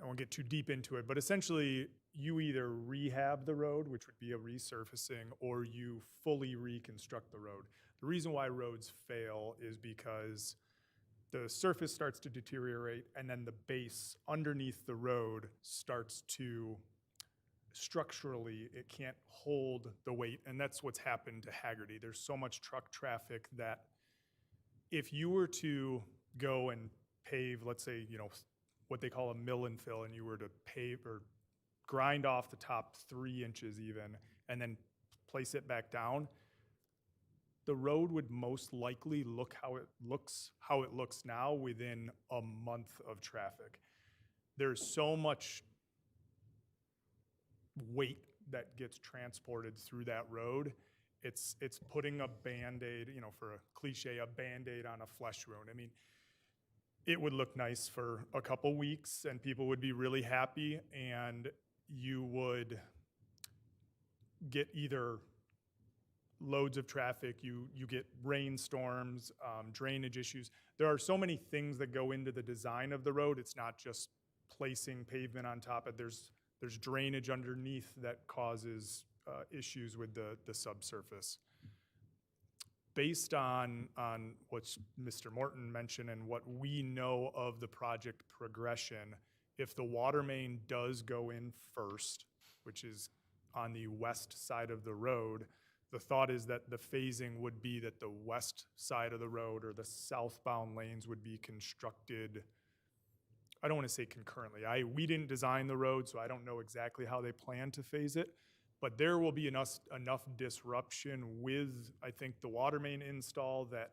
I won't get too deep into it, but essentially you either rehab the road, which would be a resurfacing, or you fully reconstruct the road. The reason why roads fail is because the surface starts to deteriorate and then the base underneath the road starts to structurally, it can't hold the weight. And that's what's happened to Haggerty. There's so much truck traffic that if you were to go and pave, let's say, you know, what they call a mill and fill, and you were to pave or grind off the top 3 inches even, and then place it back down, the road would most likely look how it looks now within a month of traffic. There's so much weight that gets transported through that road. It's putting a Band-Aid, you know, for a cliche, a Band-Aid on a flesh wound. I mean, it would look nice for a couple weeks and people would be really happy, and you would get either loads of traffic, you get rainstorms, drainage issues. There are so many things that go into the design of the road. It's not just placing pavement on top of it. There's drainage underneath that causes issues with the subsurface. Based on what Mr. Morton mentioned and what we know of the project progression, if the water main does go in first, which is on the west side of the road, the thought is that the phasing would be that the west side of the road or the southbound lanes would be constructed, I don't want to say concurrently. We didn't design the road, so I don't know exactly how they plan to phase it, but there will be enough disruption with, I think, the water main install that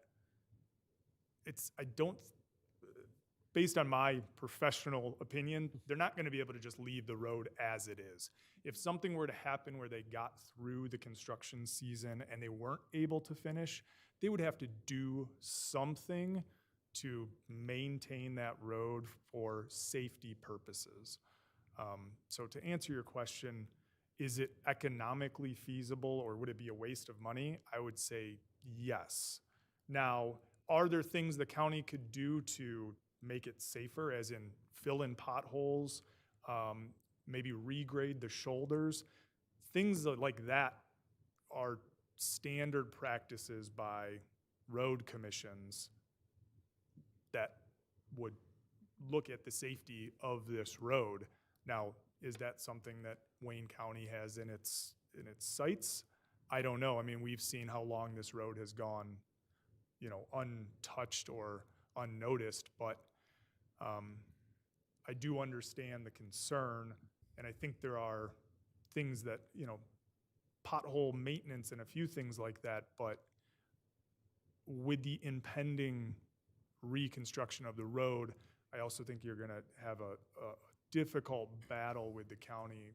based on my professional opinion, they're not going to be able to just leave the road as it is. If something were to happen where they got through the construction season and they weren't able to finish, they would have to do something to maintain that road for safety purposes. So to answer your question, is it economically feasible or would it be a waste of money? I would say yes. Now, are there things the county could do to make it safer, as in fill in potholes, maybe regrade the shoulders? Things like that are standard practices by road commissions that would look at the safety of this road. Now, is that something that Wayne County has in its sights? I don't know. I mean, we've seen how long this road has gone, you know, untouched or unnoticed, but I do understand the concern, and I think there are things that, you know, pothole maintenance and a few things like that, but with the impending reconstruction of the road, I also think you're going to have a difficult battle with the county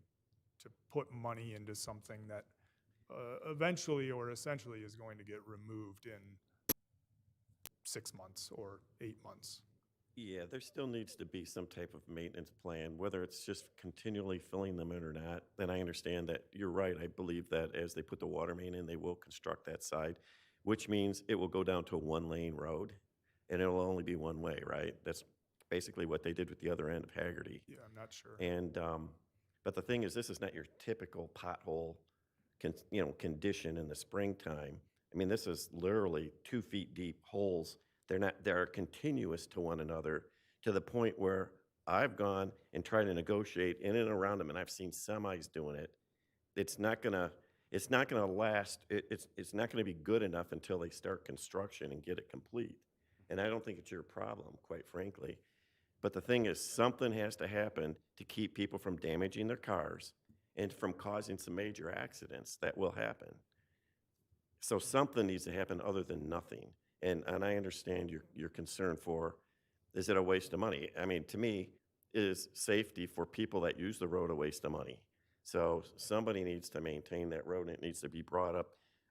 to put money into something that eventually or essentially is going to get removed in 6 months or 8 months. Yeah, there still needs to be some type of maintenance plan, whether it's just continually filling them in or not. Then I understand that you're right. I believe that as they put the water main in, they will construct that side, which means it will go down to a 1-lane road and it'll only be one way, right? That's basically what they did with the other end of Haggerty. Yeah, I'm not sure. And, but the thing is, this is not your typical pothole, condition in the springtime. I mean, this is literally 2 feet deep holes. They're continuous to one another to the point where I've gone and tried to negotiate in and around them, and I've seen semis doing it. It's not gonna last. It's not gonna be good enough until they start construction and get it complete. And I don't think it's your problem, quite frankly. But the thing is, something has to happen to keep people from damaging their cars and from causing some major accidents that will happen. So something needs to happen other than nothing. And I understand your concern for, is it a waste of money? I mean, to me, is safety for people that use the road a waste of money? So somebody needs to maintain that road, and it needs to be brought up.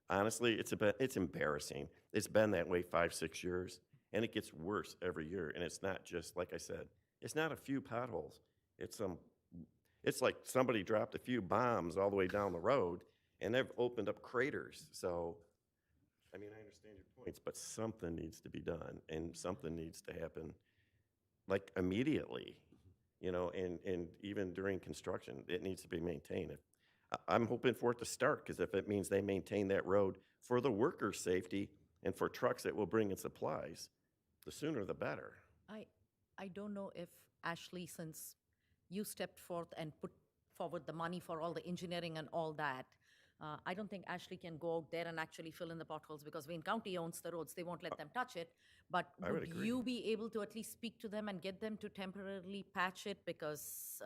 Honestly, it's embarrassing. It's been that way 5, 6 years, and it gets worse every year. And it's not just, like I said, it's not a few potholes. It's like somebody dropped a few bombs all the way down the road, and they've opened up craters. So, I mean, I understand your points, but something needs to be done, and something needs to happen, like, immediately, you know, and even during construction, it needs to be maintained. I'm hoping for it to start, because if it means they maintain that road for the workers' safety and for trucks that will bring in supplies, the sooner the better. I don't know if Ashley, since you stepped forth and put forward the money for all the engineering and all that, I don't think Ashley can go out there and actually fill in the potholes, because Wayne County owns the roads. They won't let them touch it. But I would would agree. you be able to at least speak to them and get them to temporarily patch it? Because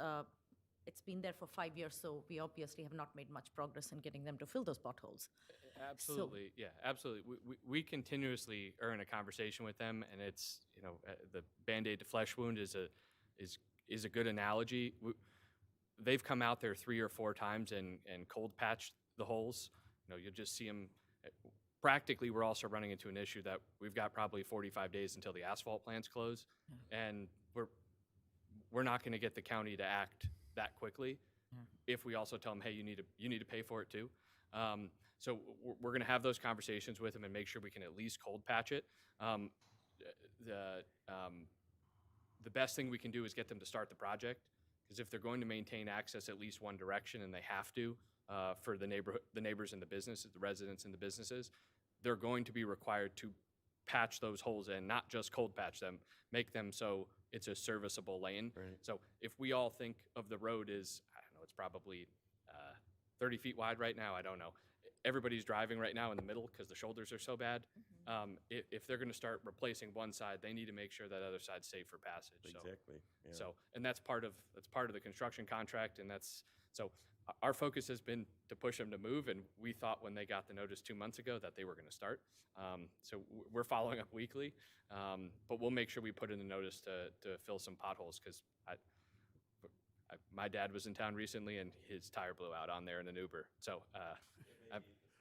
it's been there for 5 years, so we obviously have not made much progress in getting them to fill those potholes. Absolutely, yeah, absolutely. We continuously are in a conversation with them, and it's, you know, the Band-Aid to flesh wound is a good analogy. They've come out there 3 or 4 times and cold patched the holes. You know, you'll just see them. Practically, we're also running into an issue that we've got probably 45 days until the asphalt plants close, and we're not going to get the county to act that quickly if we also tell them, hey, you need to pay for it too. So we're going to have those conversations with them and make sure we can at least cold patch it. The best thing we can do is get them to start the project, because if they're going to maintain access at least one direction, and they have to for the neighbors and the businesses, the residents and the businesses, they're going to be required to patch those holes in, not just cold patch them, make them so it's a serviceable lane. Right. So if we all think of the road as, I don't know, it's probably 30 feet wide right now, I don't know. Everybody's driving right now in the middle because the shoulders are so bad. If they're going to start replacing one side, they need to make sure that other side's safe for passage. Exactly. Yeah. So, and that's part of the construction contract, and so our focus has been to push them to move, and we thought when they got the notice 2 months ago that they were going to start. So we're following up weekly, but we'll make sure we put in the notice to fill some potholes, because my dad was in town recently and his tire blew out on there in an Uber. So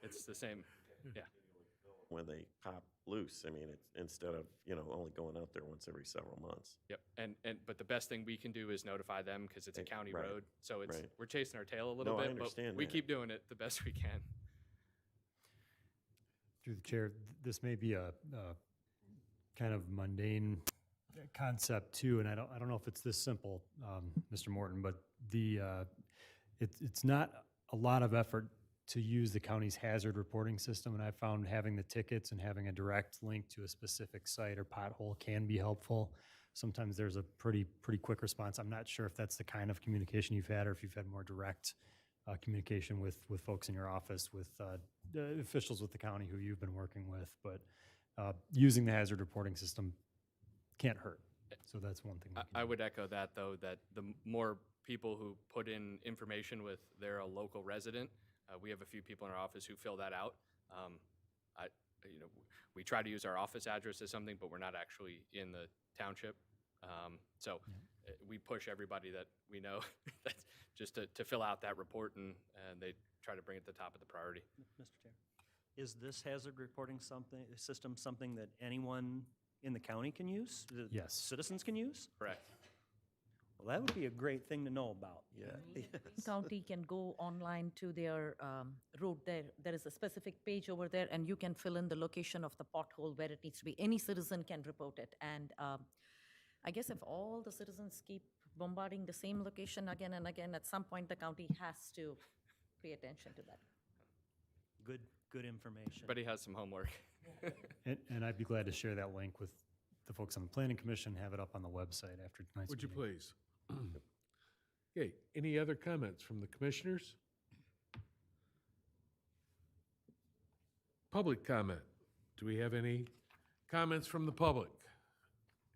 it's the same, yeah. When they pop loose, I mean, it's instead of, you know, only going out there once every several months. Yep, but the best thing we can do is notify them, because it's a county Right. road. So it's Right. we're chasing our tail a little No, I bit, but understand we that. keep doing it the best we can. Through the chair, this may be a kind of mundane concept too, and I don't know if it's this simple, Mr. Morton, but it's not a lot of effort to use the county's hazard reporting system, and I found having the tickets and having a direct link to a specific site or pothole can be helpful. Sometimes there's a pretty quick response. I'm not sure if that's the kind of communication you've had, or if you've had more direct communication with folks in your office, with the officials with the county who you've been working with, but using the hazard reporting system can't hurt. So that's one thing. I would echo that, though, that the more people who put in information with they're a local resident, we have a few people in our office who fill that out. We try to use our office address as something, but we're not actually in the township. We push everybody that we know that's just to fill out that report, and they try to bring it to the top of the priority. Mr. Chair, is this hazard reporting system something that anyone in the county can use? That Yes. Citizens can use? Correct. Well, that would be a great thing to know about. Yeah. County can go online to their road there. There is a specific page over there, and you can fill in the location of the pothole where it needs to be. Any citizen can report it. And I guess if all the citizens keep bombarding the same location again and again, at some point the county has to pay attention to that. Good information. Everybody has some homework. And I'd be glad to share that link with the folks on the Planning Commission, have it up on the website after tonight's Would you meeting. please? Okay, any other comments from the commissioners? Public comment. Do we have any comments from the public?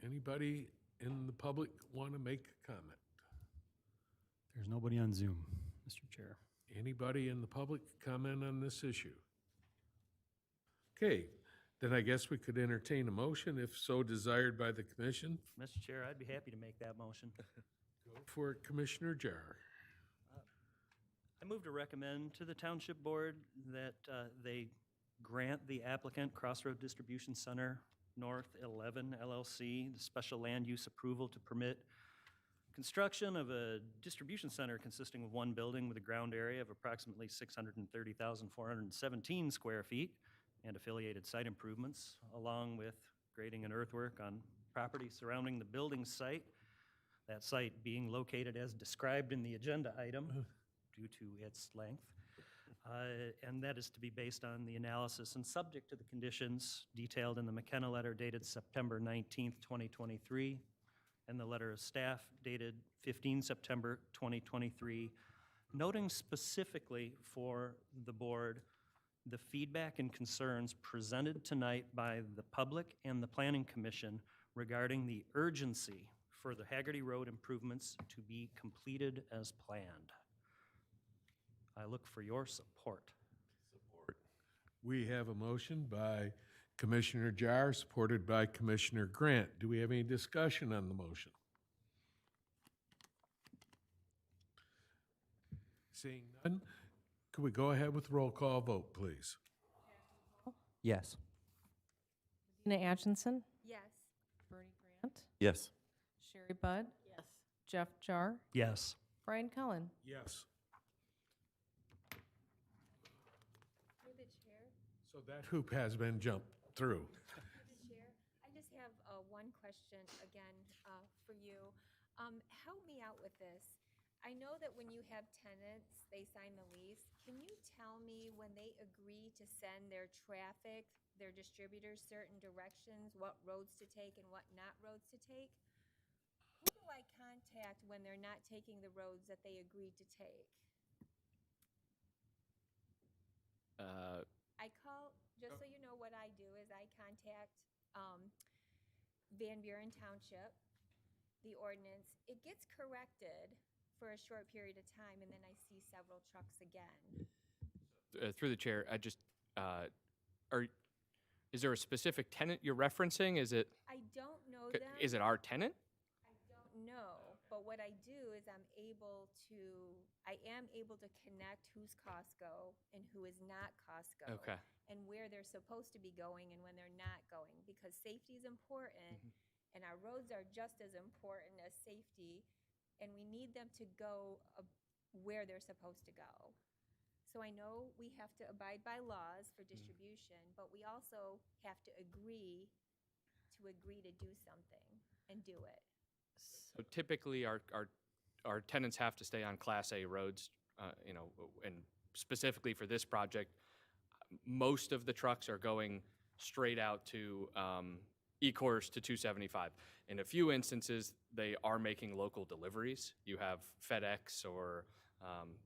Anybody in the public want to make a comment? There's nobody on Zoom, Mr. Chair. Anybody in the public comment on this issue? Okay, then I guess we could entertain a motion if so desired by the commission. Mr. Chair, I'd be happy to make that motion. Go for it, Commissioner Jar. I move to recommend to the Township Board that they grant the applicant Crossroad Distribution Center North 11 LLC the special land use approval to permit construction of a distribution center consisting of one building with a ground area of approximately 630,417 square feet and affiliated site improvements, along with grading and earthwork on property surrounding the building site. That site being located as described in the agenda item due to its length. And that is to be based on the analysis and subject to the conditions detailed in the McKenna letter dated September 19th, 2023, and the letter of staff dated 15 September 2023, noting specifically for the board the feedback and concerns presented tonight by the public and the Planning Commission regarding the urgency for the Haggerty Road improvements to be completed as planned. I look for your support. We have a motion by Commissioner Jar, supported by Commissioner Grant. Do we have any discussion on the motion? Seeing none, could we go ahead with roll call vote, please? Yes. Zena Atchison, Yes. Bernie Grant, Yes. Sherry Budd, Yes. Jeff Jar, Yes. Brian Cullen. Yes. Through the chair. So that hoop has been jumped through. Through the chair. I just have one question again for you. Help me out with this. I know that when you have tenants, they sign the lease. Can you tell me when they agree to send their traffic, their distributors certain directions, what roads to take and what not roads to take? Who do I contact when they're not taking the roads that they agreed to take? I call, just so you know, what I do is I contact Van Buren Township, the ordinance. It gets corrected for a short period of time, and then I see several trucks again. Through the chair, I just, is there a specific tenant you're referencing? Is it, I don't know them. is it our tenant? I don't know, but what I do is I am able to connect who's Costco and who is not Costco. Okay. And where they're supposed to be going and when they're not going, because safety is important, and our roads are just as important as safety, and we need them to go where they're supposed to go. So I know we have to abide by laws for distribution, but we also have to agree to do something and do it. So typically, our tenants have to stay on Class A roads, and specifically for this project, most of the trucks are going straight out to E-course to 275. In a few instances, they are making local deliveries. You have FedEx or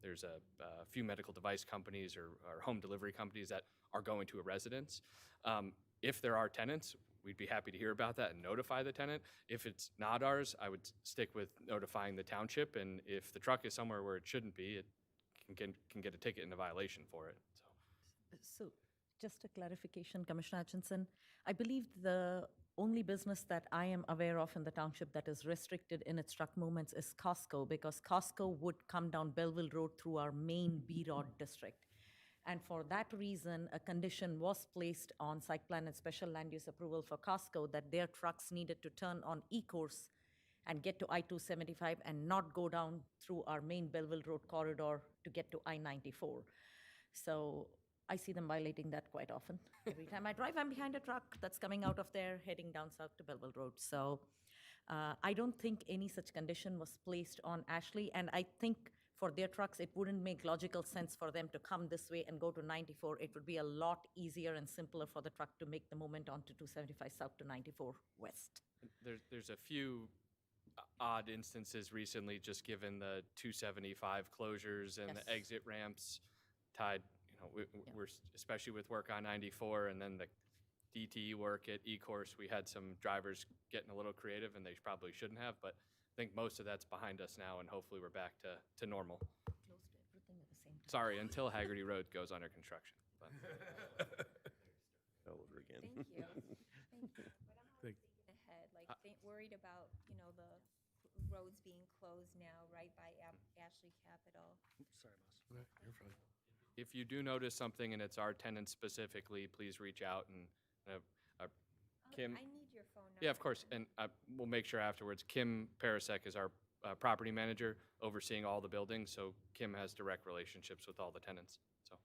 there's a few medical device companies or home delivery companies that are going to a residence. If there are tenants, we'd be happy to hear about that and notify the tenant. If it's not ours, I would stick with notifying the township, and if the truck is somewhere where it shouldn't be, it can get a ticket and a violation for it. So just a clarification, Commissioner Atchison. I believe the only business that I am aware of in the township that is restricted in its truck movements is Costco, because Costco would come down Belleville Road through our main B-Rod district. And for that reason, a condition was placed on site plan and special land use approval for Costco that their trucks needed to turn on E-course and get to I-275 and not go down through our main Belleville Road corridor to get to I-94. So I see them violating that quite often. Every time I drive, I'm behind a truck that's coming out of there, heading down south to Belleville Road. So I don't think any such condition was placed on Ashley, and I think for their trucks, it wouldn't make logical sense for them to come this way and go to 94. It would be a lot easier and simpler for the truck to make the movement onto 275 south to 94 west. There's a few odd instances recently, just given the 275 closures and the exit ramps tied. We're especially with work on 94, and then the DTE work at E-Course, we had some drivers getting a little creative, and they probably shouldn't have, but I think most of that's behind us now, and hopefully we're back to normal. Close to everything at the same time. Sorry, until Haggerty Road goes under construction. But All over again. Thank you. Thank you. But I'm always Thank- thinking ahead, like worried about, you know, the roads being closed now, right by Ashley Capital. Sorry, boss. You're fine. if you do notice something and it's our tenants specifically, please reach out and Kim. I need your phone number. Yeah, of course, and we'll make sure afterwards. Kim Parasek is our property manager overseeing all the buildings, so Kim has direct relationships with all the tenants, so.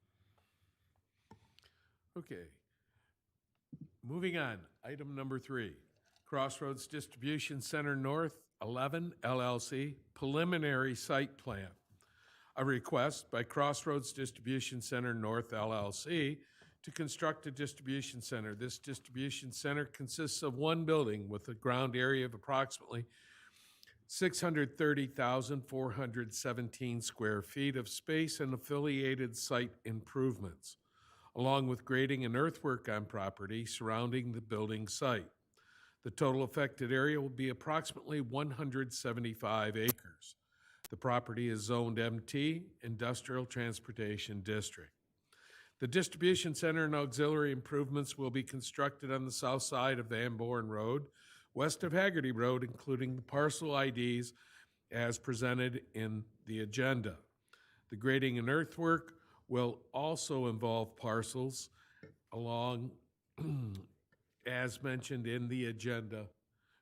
Okay. Moving on, item number 3, Crossroads Distribution Center North 11 LLC preliminary site plan. A request by Crossroads Distribution Center North LLC to construct a distribution center. This distribution center consists of one building with a ground area of approximately 630,417 square feet of space and affiliated site improvements, along with grading and earthwork on property surrounding the building site. The total affected area will be approximately 175 acres. The property is zoned MT, Industrial Transportation District. The distribution center and auxiliary improvements will be constructed on the south side of Van Born Road, west of Haggerty Road, including the parcel IDs as presented in the agenda. The grading and earthwork will also involve parcels along, as mentioned in the agenda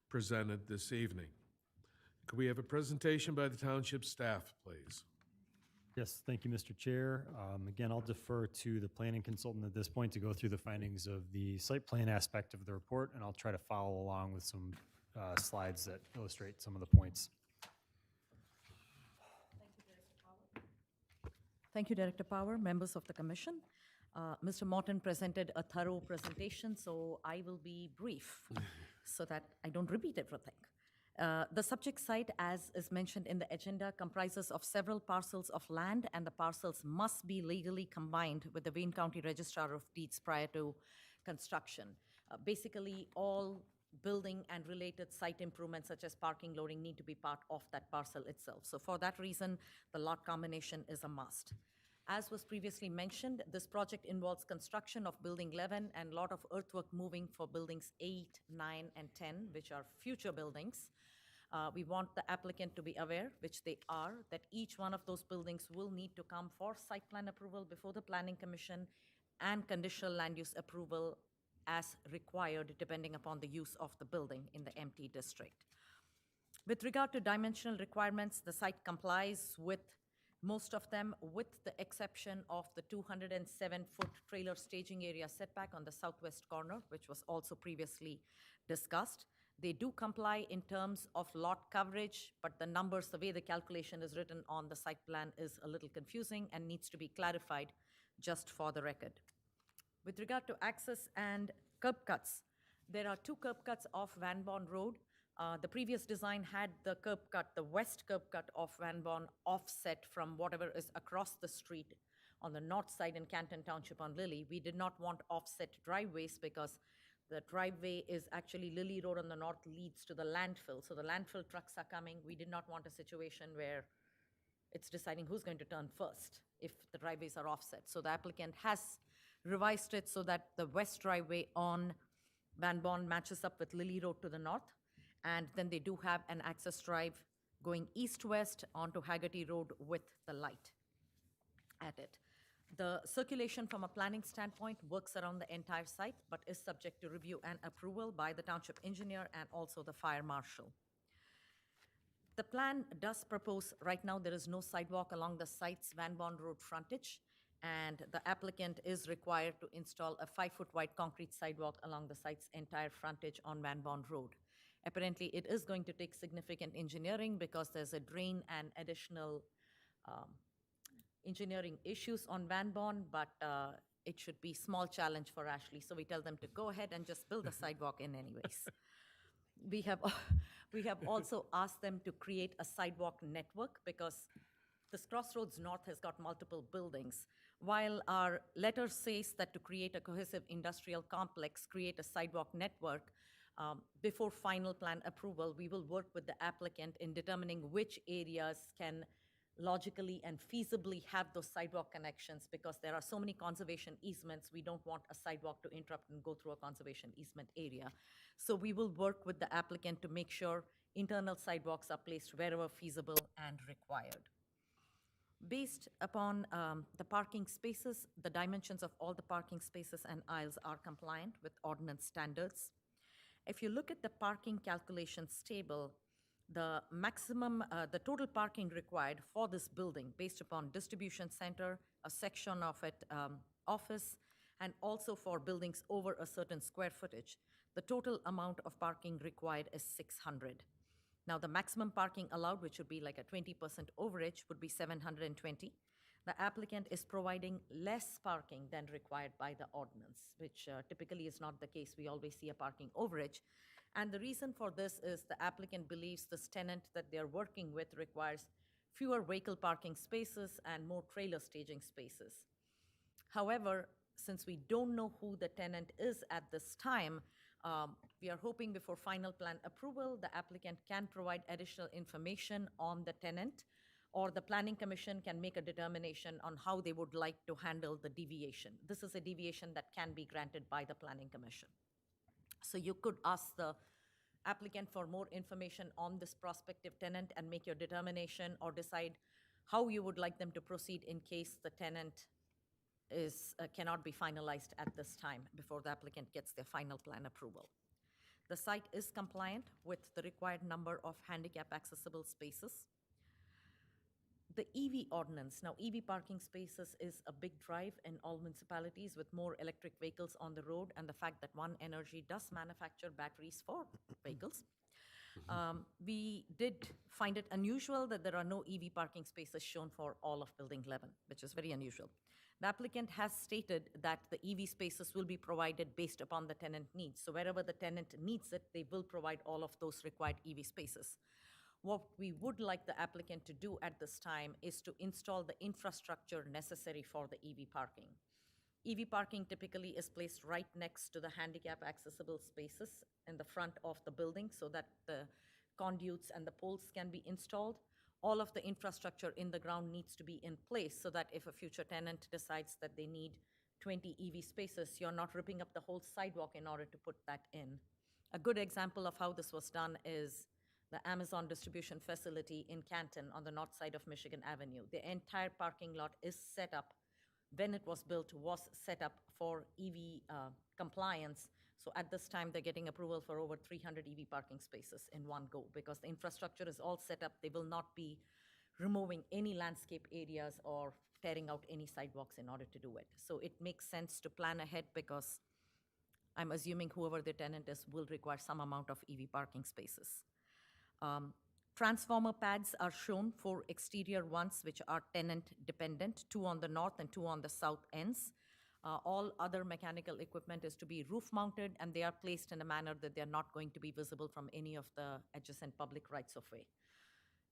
presented this evening. Could we have a presentation by the township staff, please? Yes, thank you, Mr. Chair. Again, I'll defer to the planning consultant at this point to go through the findings of the site plan aspect of the report, and I'll try to follow along with some slides that illustrate some of the points. Thank you, Director Power, members of the commission. Mr. Morton presented a thorough presentation, so I will be brief so that I don't repeat everything. The subject site, as is mentioned in the agenda, comprises of several parcels of land, and the parcels must be legally combined with the Wayne County Registrar of Deeds prior to construction. Basically, all building and related site improvements such as parking, loading need to be part of that parcel itself. So for that reason, the lot combination is a must. As was previously mentioned, this project involves construction of Building 11 and lot of earthwork moving for Buildings 8, 9, and 10, which are future buildings. We want the applicant to be aware, which they are, that each one of those buildings will need to come for site plan approval before the Planning Commission and conditional land use approval as required, depending upon the use of the building in the MT district. With regard to dimensional requirements, the site complies with most of them, with the exception of the 207-foot trailer staging area setback on the southwest corner, which was also previously discussed. They do comply in terms of lot coverage, but the numbers, the way the calculation is written on the site plan is a little confusing and needs to be clarified just for the record. With regard to access and curb cuts, there are 2 curb cuts off Van Born Road. The previous design had the curb cut, the west curb cut of Van Born offset from whatever is across the street on the north side in Canton Township on Lily. We did not want offset driveways because the driveway is actually Lily Road on the north leads to the landfill. So the landfill trucks are coming. We did not want a situation where it's deciding who's going to turn first if the driveways are offset. So the applicant has revised it so that the west driveway on Van Born matches up with Lily Road to the north. And then they do have an access drive going east-west onto Haggerty Road with the light at it. The circulation from a planning standpoint works around the entire site, but is subject to review and approval by the township engineer and also the fire marshal. The plan does propose, right now there is no sidewalk along the site's Van Born Road frontage, and the applicant is required to install a 5-foot wide concrete sidewalk along the site's entire frontage on Van Born Road. Apparently, it is going to take significant engineering because there's a drain and additional engineering issues on Van Born, but it should be small challenge for Ashley. So we tell them to go ahead and just build a sidewalk in anyways. We have also asked them to create a sidewalk network because this Crossroads North has got multiple buildings. While our letter says that to create a cohesive industrial complex, create a sidewalk network, before final plan approval, we will work with the applicant in determining which areas can logically and feasibly have those sidewalk connections, because there are so many conservation easements, we don't want a sidewalk to interrupt and go through a conservation easement area. So we will work with the applicant to make sure internal sidewalks are placed wherever feasible and required. Based upon the parking spaces, the dimensions of all the parking spaces and aisles are compliant with ordinance standards. If you look at the parking calculations table, the maximum, the total parking required for this building based upon distribution center, a section of it, office, and also for buildings over a certain square footage, the total amount of parking required is 600. Now, the maximum parking allowed, which would be like a 20% overage, would be 720. The applicant is providing less parking than required by the ordinance, which typically is not the case. We always see a parking overage. And the reason for this is the applicant believes this tenant that they're working with requires fewer vehicle parking spaces and more trailer staging spaces. However, since we don't know who the tenant is at this time, we are hoping before final plan approval, the applicant can provide additional information on the tenant, or the Planning Commission can make a determination on how they would like to handle the deviation. This is a deviation that can be granted by the Planning Commission. So you could ask the applicant for more information on this prospective tenant and make your determination, or decide how you would like them to proceed in case the tenant cannot be finalized at this time before the applicant gets their final plan approval. The site is compliant with the required number of handicap accessible spaces. The EV ordinance, now EV parking spaces is a big drive in all municipalities with more electric vehicles on the road, and the fact that One Energy does manufacture batteries for vehicles. We did find it unusual that there are no EV parking spaces shown for all of Building 11, which is very unusual. The applicant has stated that the EV spaces will be provided based upon the tenant needs. So wherever the tenant needs it, they will provide all of those required EV spaces. What we would like the applicant to do at this time is to install the infrastructure necessary for the EV parking. EV parking typically is placed right next to the handicap accessible spaces in the front of the building so that the conduits and the poles can be installed. All of the infrastructure in the ground needs to be in place so that if a future tenant decides that they need 20 EV spaces, you're not ripping up the whole sidewalk in order to put that in. A good example of how this was done is the Amazon distribution facility in Canton on the north side of Michigan Avenue. The entire parking lot is set up, when it was built, was set up for EV compliance. So at this time, they're getting approval for over 300 EV parking spaces in one go because the infrastructure is all set up. They will not be removing any landscape areas or tearing out any sidewalks in order to do it. So it makes sense to plan ahead because I'm assuming whoever the tenant is will require some amount of EV parking spaces. Transformer pads are shown for exterior ones, which are tenant dependent, 2 on the north and 2 on the south ends. All other mechanical equipment is to be roof mounted, and they are placed in a manner that they are not going to be visible from any of the adjacent public rights of way.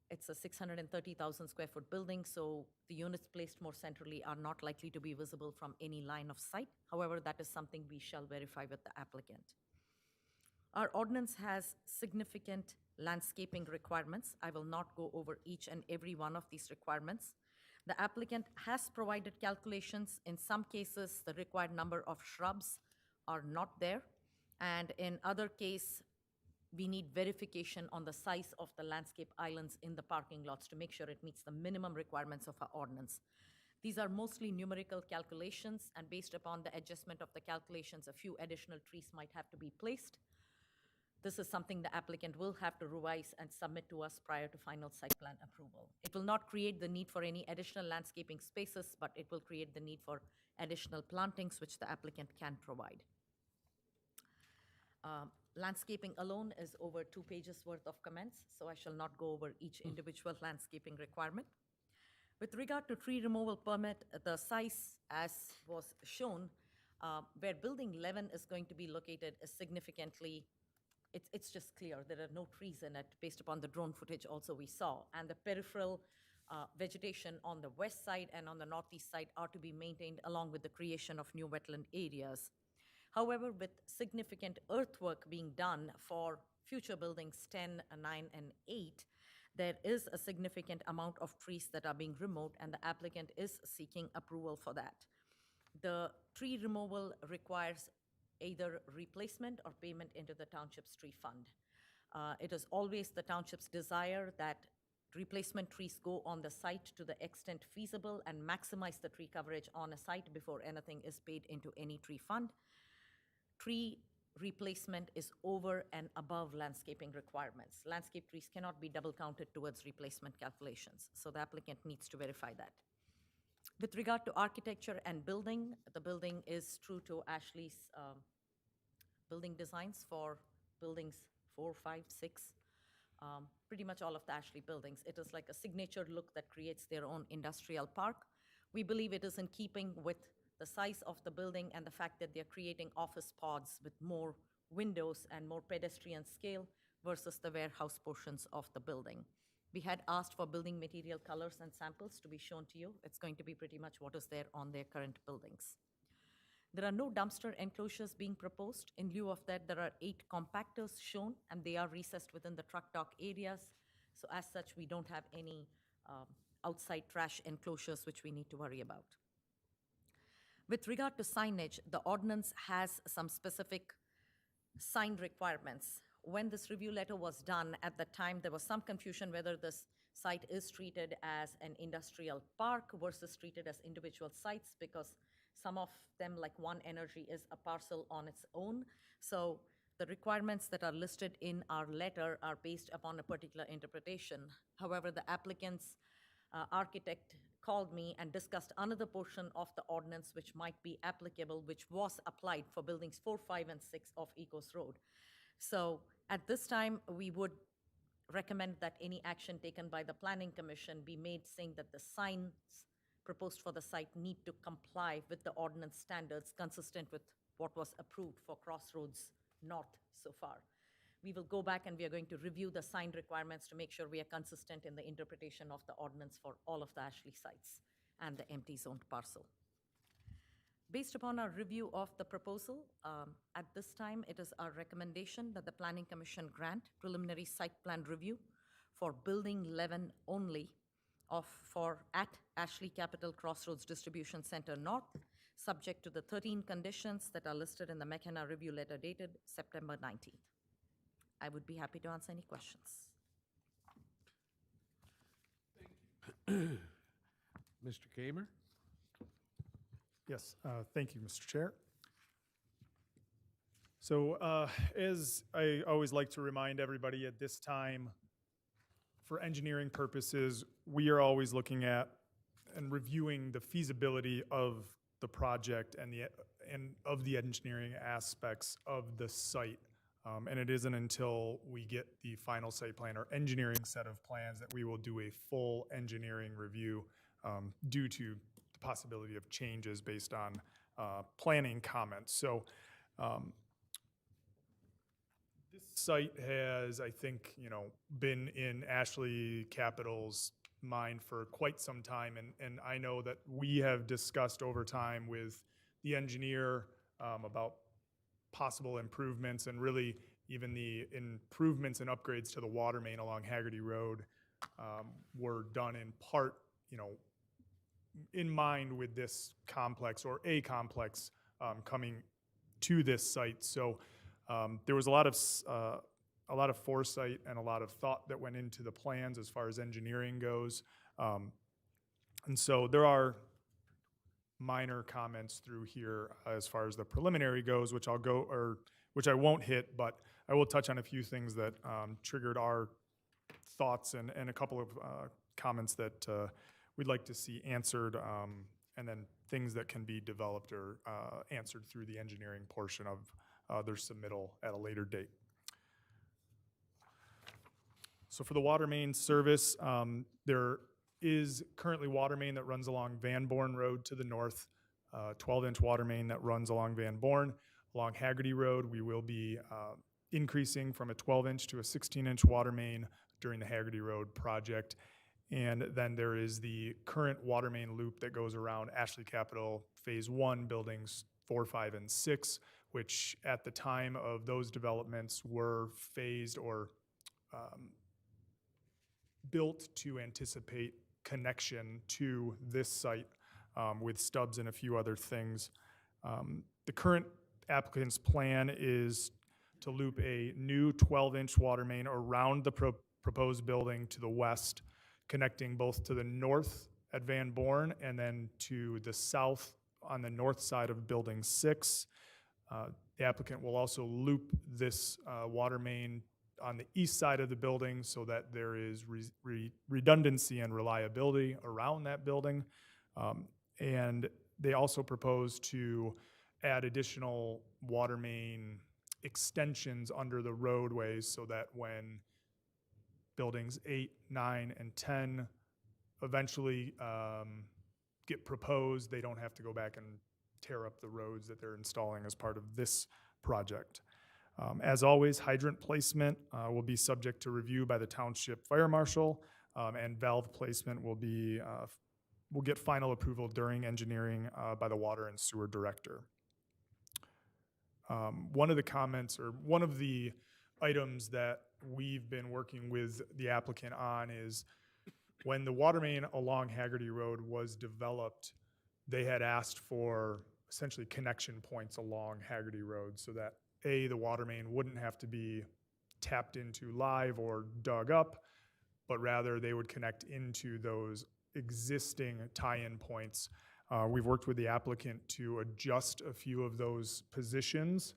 It's a 630,000 square foot building, so the units placed more centrally are not likely to be visible from any line of sight. However, that is something we shall verify with the applicant. Our ordinance has significant landscaping requirements. I will not go over each and every one of these requirements. The applicant has provided calculations. In some cases, the required number of shrubs are not there. And in other case, we need verification on the size of the landscape islands in the parking lots to make sure it meets the minimum requirements of our ordinance. These are mostly numerical calculations, and based upon the adjustment of the calculations, a few additional trees might have to be placed. This is something the applicant will have to revise and submit to us prior to final site plan approval. It will not create the need for any additional landscaping spaces, but it will create the need for additional plantings, which the applicant can provide. Landscaping alone is over 2 pages worth of comments, so I shall not go over each individual landscaping requirement. With regard to tree removal permit, the size as was shown, where building 11 is going to be located is significantly, it's just clear there are no trees in it based upon the drone footage also we saw. And the peripheral Vegetation on the west side and on the northeast side are to be maintained along with the creation of new wetland areas. However, with significant earthwork being done for future buildings 10, 9, and 8, there is a significant amount of trees that are being removed, and the applicant is seeking approval for that. The tree removal requires either replacement or payment into the township's tree fund. It is always the township's desire that replacement trees go on the site to the extent feasible and maximize the tree coverage on a site before anything is paid into any tree fund. Tree replacement is over and above landscaping requirements. Landscape trees cannot be double counted towards replacement calculations, so the applicant needs to verify that. With regard to architecture and building, the building is true to Ashley's building designs for buildings 4, 5, 6, pretty much all of the Ashley buildings. It is like a signature look that creates their own industrial park. We believe it is in keeping with the size of the building and the fact that they're creating office pods with more windows and more pedestrian scale versus the warehouse portions of the building. We had asked for building material colors and samples to be shown to you. It's going to be pretty much what is there on their current buildings. There are no dumpster enclosures being proposed. In lieu of that, there are 8 compactors shown, and they are recessed within the truck dock areas. So as such, we don't have any outside trash enclosures which we need to worry about. With regard to signage, the ordinance has some specific sign requirements. When this review letter was done, at the time, there was some confusion whether this site is treated as an industrial park versus treated as individual sites, because some of them, like One Energy, is a parcel on its own. So the requirements that are listed in our letter are based upon a particular interpretation. However, the applicant's architect called me and discussed another portion of the ordinance which might be applicable, which was applied for buildings 4, 5, and 6 of Ecos Road. So at this time, we would recommend that any action taken by the Planning Commission be made saying that the signs proposed for the site need to comply with the ordinance standards consistent with what was approved for Crossroads North so far. We will go back and we are going to review the sign requirements to make sure we are consistent in the interpretation of the ordinance for all of the Ashley sites and the empty zoned parcel. Based upon our review of the proposal, at this time, it is our recommendation that the Planning Commission grant preliminary site plan review for Building 11 only at Ashley Capital Crossroads Distribution Center North, subject to the 13 conditions that are listed in the McKenna review letter dated September 19th. I would be happy to answer any questions. Mr. Kamer? Yes, thank you, Mr. Chair. So as I always like to remind everybody at this time, for engineering purposes, we are always looking at and reviewing the feasibility of the project and of the engineering aspects of the site. And it isn't until we get the final site plan or engineering set of plans that we will do a full engineering review due to the possibility of changes based on planning comments. So this site has, I think, been in Ashley Capital's mind for quite some time. And I know that we have discussed over time with the engineer about possible improvements, and really even the improvements and upgrades to the water main along Haggerty Road were done in part, in mind with this complex or a complex coming to this site. So there was a lot of foresight and a lot of thought that went into the plans as far as engineering goes. And so there are minor comments through here as far as the preliminary goes, which I won't hit, but I will touch on a few things that triggered our thoughts and a couple of comments that we'd like to see answered, and then things that can be developed or answered through the engineering portion of their submittal at a later date. So for the water main service, there is currently water main that runs along Van Born Road to the north, 12-inch water main that runs along Van Born. Along Haggerty Road, we will be increasing from a 12-inch to a 16-inch water main during the Haggerty Road project. And then there is the current water main loop that goes around Ashley Capital Phase 1, buildings 4, 5, and 6, which at the time of those developments were phased or built to anticipate connection to this site with stubs and a few other things. The current applicant's plan is to loop a new 12-inch water main around the proposed building to the west, connecting both to the north at Van Born and then to the south on the north side of Building 6. The applicant will also loop this water main on the east side of the building so that there is redundancy and reliability around that building. And they also propose to add additional water main extensions under the roadways so that when buildings 8, 9, and 10 eventually get proposed, they don't have to go back and tear up the roads that they're installing as part of this project. As always, hydrant placement will be subject to review by the township fire marshal, and valve placement will get final approval during engineering by the water and sewer director. One of the comments, or one of the items that we've been working with the applicant on is when the water main along Haggerty Road was developed, they had asked for essentially connection points along Haggerty Road so that the water main wouldn't have to be tapped into live or dug up, but rather they would connect into those existing tie-in points. We've worked with the applicant to adjust a few of those positions,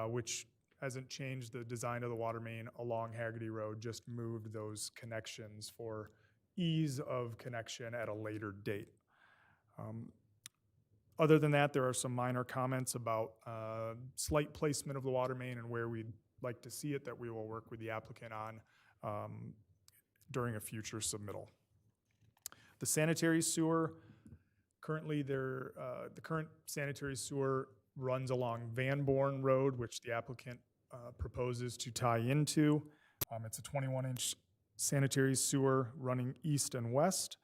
which hasn't changed the design of the water main along Haggerty Road, just moved those connections for ease of connection at a later date. Other than that, there are some minor comments about slight placement of the water main and where we'd like to see it that we will work with the applicant on during a future submittal. The sanitary sewer, currently the current sanitary sewer runs along Van Born Road, which the applicant proposes to tie into. It's a 21-inch sanitary sewer running east and west.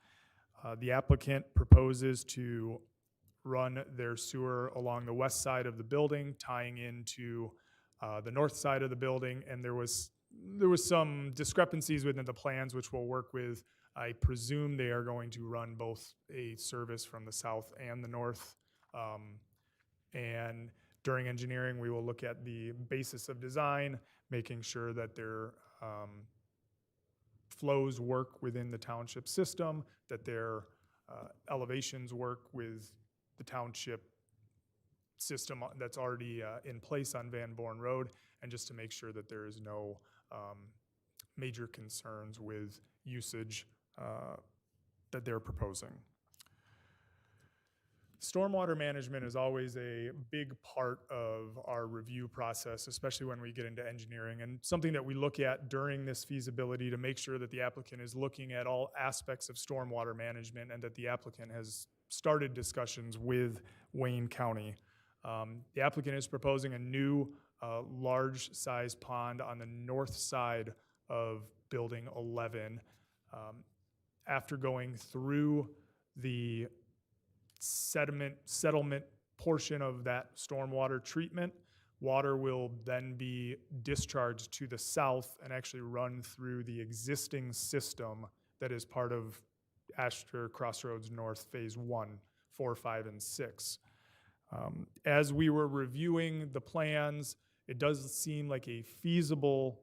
The applicant proposes to run their sewer along the west side of the building, tying into the north side of the building, and there was some discrepancies within the plans, which we'll work with. I presume they are going to run both a service from the south and the north. And during engineering, we will look at the basis of design, making sure that their flows work within the township system, that their elevations work with the township system that's already in place on Van Born Road, and just to make sure that there is no major concerns with usage that they're proposing. Stormwater management is always a big part of our review process, especially when we get into engineering, and something that we look at during this feasibility to make sure that the applicant is looking at all aspects of stormwater management and that the applicant has started discussions with Wayne County. The applicant is proposing a new large-size pond on the north side of Building 11. After going through the settlement portion of that stormwater treatment, water will then be discharged to the south and actually run through the existing system that is part of Astor Crossroads North Phase 1, 4, 5, and 6. As we were reviewing the plans, it does seem like a feasible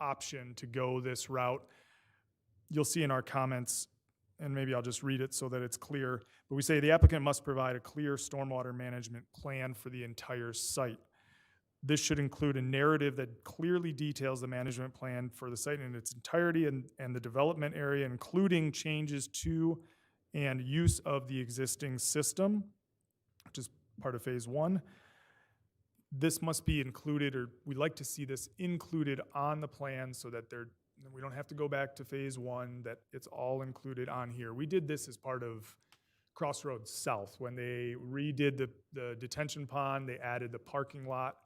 option to go this route. You'll see in our comments, and maybe I'll just read it so that it's clear, but we say the applicant must provide a clear stormwater management plan for the entire site. This should include a narrative that clearly details the management plan for the site in its entirety and the development area, including changes to and use of the existing system, which is part of Phase 1. This must be included, or we'd like to see this included on the plan so that we don't have to go back to Phase 1, that it's all included on here. We did this as part of Crossroads South. When they redid the detention pond, they added the parking lot.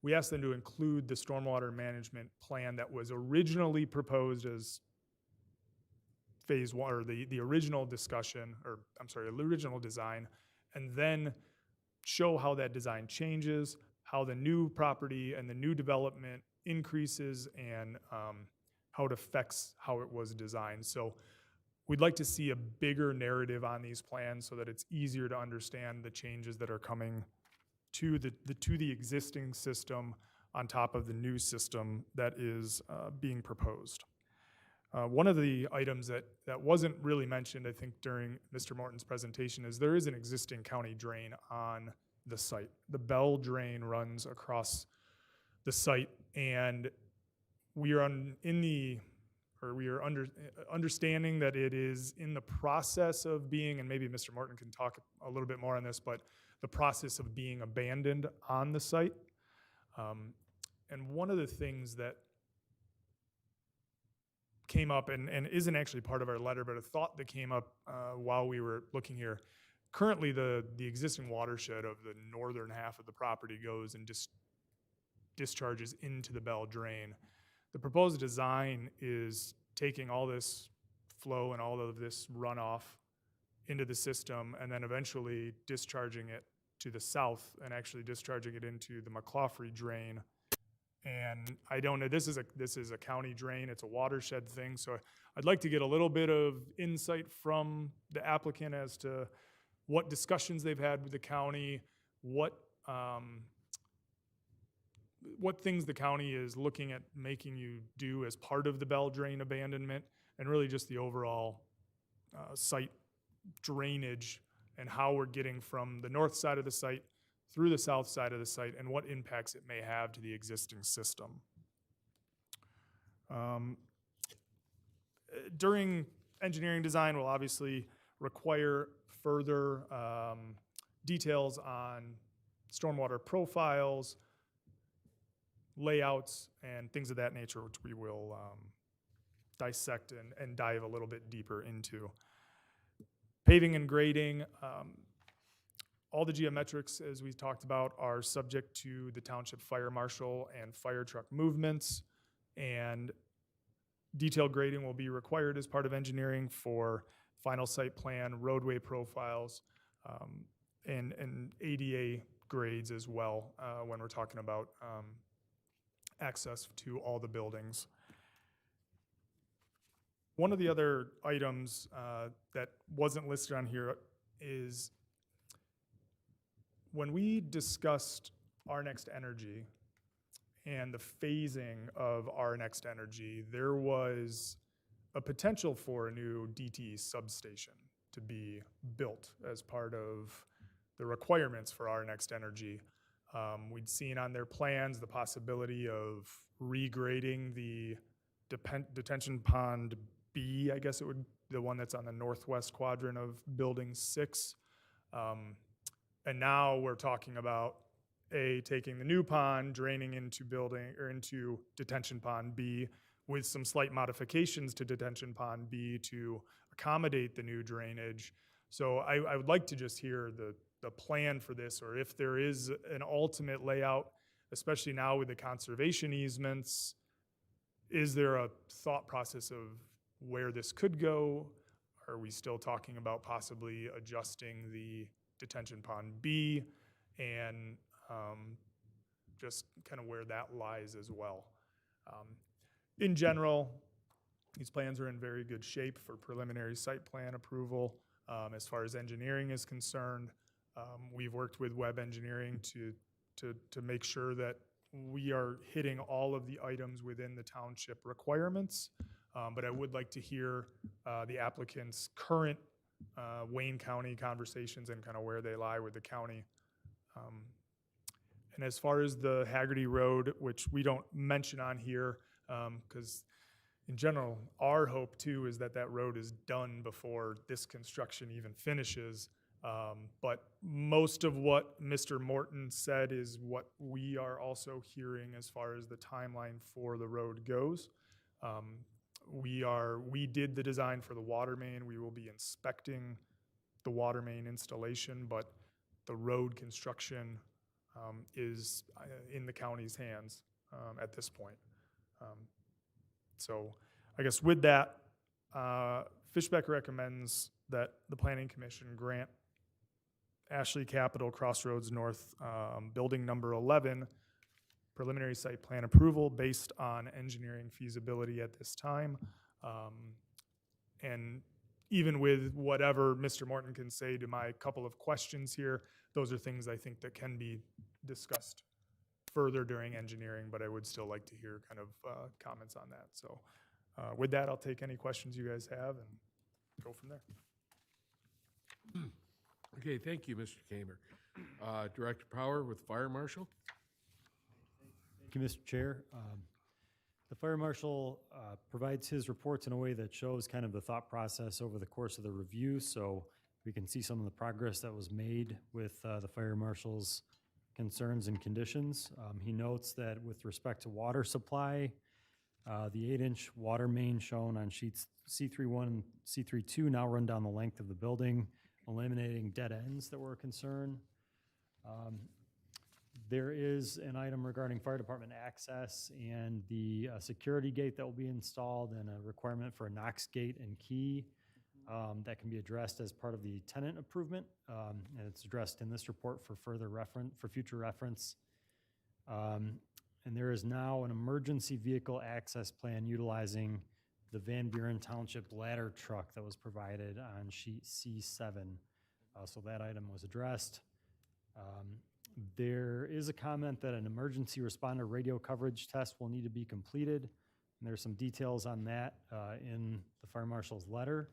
We asked them to include the stormwater management plan that was originally proposed as phase one, or the original discussion, or I'm sorry, the original design, and then show how that design changes, how the new property and the new development increases, and how it affects how it was designed. So we'd like to see a bigger narrative on these plans so that it's easier to understand the changes that are coming to the existing system on top of the new system that is being proposed. One of the items that wasn't really mentioned, I think, during Mr. Morton's presentation is there is an existing county drain on the site. The Bell Drain runs across the site, and we are understanding that it is in the process of being, and maybe Mr. Morton can talk a little bit more on this, but the process of being abandoned on the site. And one of the things that came up, and isn't actually part of our letter, but a thought that came up while we were looking here. Currently, the existing watershed of the northern half of the property goes and discharges into the Bell Drain. The proposed design is taking all this flow and all of this runoff into the system and then eventually discharging it to the south and actually discharging it into the McClaughley Drain. And I don't know, this is a county drain, it's a watershed thing, so I'd like to get a little bit of insight from the applicant as to what discussions they've had with the county, what things the county is looking at making you do as part of the Bell Drain abandonment, and really just the overall site drainage and how we're getting from the north side of the site through the south side of the site and what impacts it may have to the existing system. During engineering design, we'll obviously require further details on stormwater profiles, layouts, and things of that nature, which we will dissect and dive a little bit deeper into. Paving and grading, all the geometrics, as we talked about, are subject to the township fire marshal and fire truck movements, and detailed grading will be required as part of engineering for final site plan, roadway profiles, and ADA grades as well when we're talking about access to all the buildings. One of the other items that wasn't listed on here is when we discussed Our Next Energy and the phasing of Our Next Energy, there was a potential for a new DTE substation to be built as part of the requirements for Our Next Energy. We'd seen on their plans the possibility of regrading the detention pond B, I guess it would, the one that's on the northwest quadrant of Building 6. And now we're talking about taking the new pond, draining into detention pond B with some slight modifications to detention pond B to accommodate the new drainage. So I would like to just hear the plan for this, or if there is an ultimate layout, especially now with the conservation easements, is there a thought process of where this could go? Are we still talking about possibly adjusting the detention pond B, and just kind of where that lies as well. In general, these plans are in very good shape for preliminary site plan approval. As far as engineering is concerned, we've worked with Webb Engineering to make sure that we are hitting all of the items within the township requirements. But I would like to hear the applicant's current Wayne County conversations and kind of where they lie with the county. And as far as the Haggerty Road, which we don't mention on here, because in general, our hope too is that that road is done before this construction even finishes. But most of what Mr. Morton said is what we are also hearing as far as the timeline for the road goes. We did the design for the water main. We will be inspecting the water main installation, but the road construction is in the county's hands at this point. So I guess with that, Fishbeck recommends that the Planning Commission grant Ashley Capital Crossroads North, Building Number 11, preliminary site plan approval based on engineering feasibility at this time. And even with whatever Mr. Morton can say to my couple of questions here, those are things I think that can be discussed further during engineering, but I would still like to hear kind of comments on that. So with that, I'll take any questions you guys have and go from there. Okay, thank you, Mr. Kamer. Director Power with Fire Marshal. Thank you, Mr. Chair. The Fire Marshal provides his reports in a way that shows kind of the thought process over the course of the review, so we can see some of the progress that was made with the Fire Marshal's concerns and conditions. He notes that with respect to water supply, the 8-inch water main shown on sheets C31 and C32 now run down the length of the building, eliminating dead ends that were a concern. There is an item regarding fire department access and the security gate that will be installed and a requirement for a Knox gate and key that can be addressed as part of the tenant improvement. And it's addressed in this report for future reference. And there is now an emergency vehicle access plan utilizing the Van Buren Township ladder truck that was provided on sheet C7. So that item was addressed. There is a comment that an emergency responder radio coverage test will need to be completed. And there's some details on that in the Fire Marshal's letter.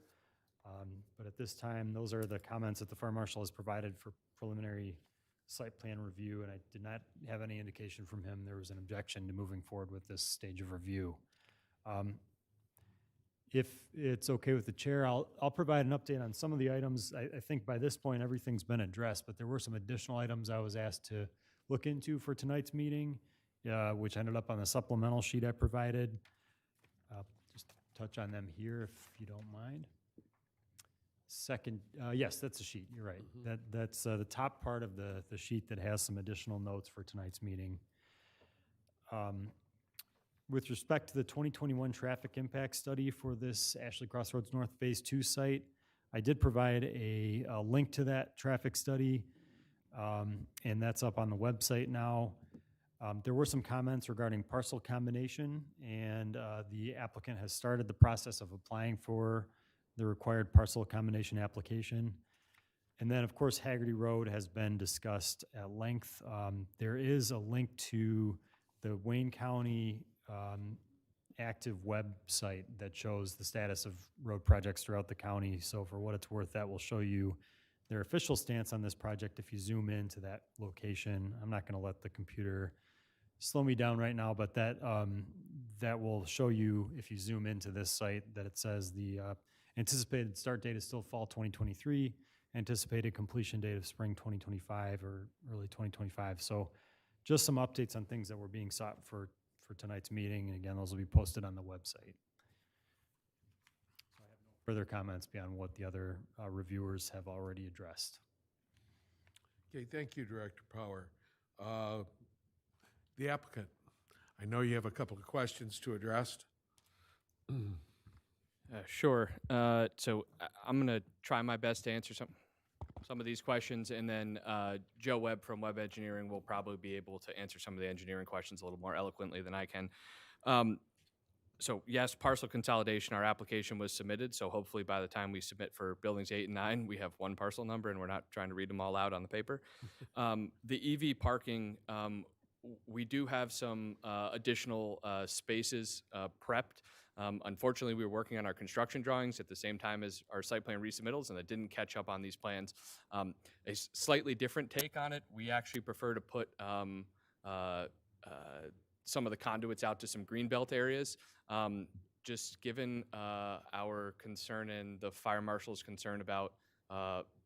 But at this time, those are the comments that the Fire Marshal has provided for preliminary site plan review, and I did not have any indication from him there was an objection to moving forward with this stage of review. If it's okay with the chair, I'll provide an update on some of the items. I think by this point, everything's been addressed, but there were some additional items I was asked to look into for tonight's meeting, which ended up on the supplemental sheet I provided. Just touch on them here if you don't mind. Second, yes, that's a sheet, you're right. That's the top part of the sheet that has some additional notes for tonight's meeting. With respect to the 2021 traffic impact study for this Ashley Crossroads North Phase 2 site, I did provide a link to that traffic study, and that's up on the website now. There were some comments regarding parcel combination, and the applicant has started the process of applying for the required parcel combination application. And then, of course, Haggerty Road has been discussed at length. There is a link to the Wayne County active website that shows the status of road projects throughout the county. So for what it's worth, that will show you their official stance on this project if you zoom into that location. I'm not going to let the computer slow me down right now, but that will show you, if you zoom into this site, that it says the anticipated start date is still fall 2023, anticipated completion date of spring 2025 or early 2025. So just some updates on things that were being sought for tonight's meeting. And again, those will be posted on the website. So I have no further comments beyond what the other reviewers have already addressed. Okay, thank you, Director Power. The applicant, I know you have a couple of questions to address. Sure. So I'm going to try my best to answer some of these questions, and then Joe Webb from Webb Engineering will probably be able to answer some of the engineering questions a little more eloquently than I can. So yes, parcel consolidation, our application was submitted, so hopefully by the time we submit for buildings 8 and 9, we have one parcel number and we're not trying to read them all out on the paper. The EV parking, we do have some additional spaces prepped. Unfortunately, we were working on our construction drawings at the same time as our site plan resubmittals, and that didn't catch up on these plans. A slightly different take on it, we actually prefer to put some of the conduits out to some greenbelt areas. Just given our concern and the fire marshal's concern about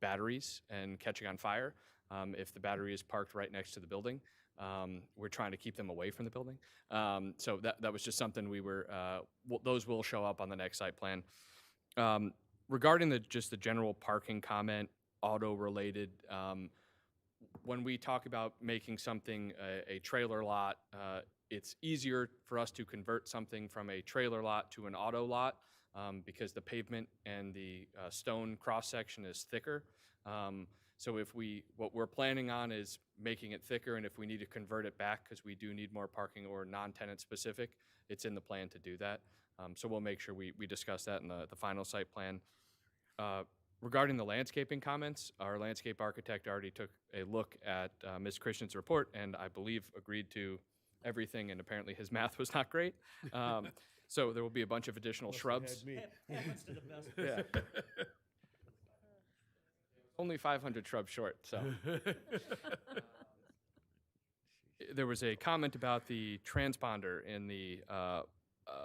batteries and catching on fire, if the battery is parked right next to the building. We're trying to keep them away from the building. So that was just something we were, those will show up on the next site plan. Regarding just the general parking comment, auto-related, when we talk about making something a trailer lot, it's easier for us to convert something from a trailer lot to an auto lot because the pavement and the stone cross-section is thicker. So what we're planning on is making it thicker, and if we need to convert it back, because we do need more parking or non-tenant specific, it's in the plan to do that. So we'll make sure we discuss that in the final site plan. Regarding the landscaping comments, our landscape architect already took a look at Ms. Christian's report, and I believe agreed to everything, and apparently his math was not great. So there will be a bunch of additional shrubs. Happens to the best. Yeah. Only 500 shrubs short, so. There was a comment about the transponder in the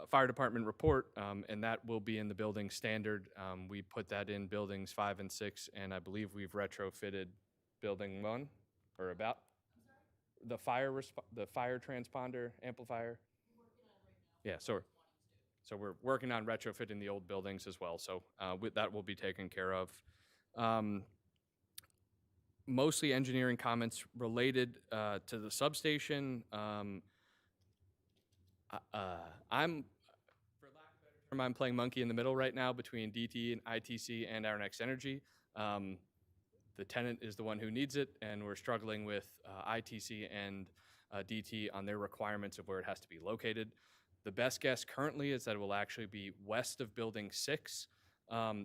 fire department report, and that will be in the building standard. We put that in buildings 5 and 6, and I believe we've retrofitted building 1, or about. The fire transponder amplifier. Yeah, so we're working on retrofitting the old buildings as well, so that will be taken care of. Mostly engineering comments related to the substation. I'm playing monkey in the middle right now between DTE and ITC and Our Next Energy. The tenant is the one who needs it, and we're struggling with ITC and DTE on their requirements of where it has to be located. The best guess currently is that it will actually be west of Building 6,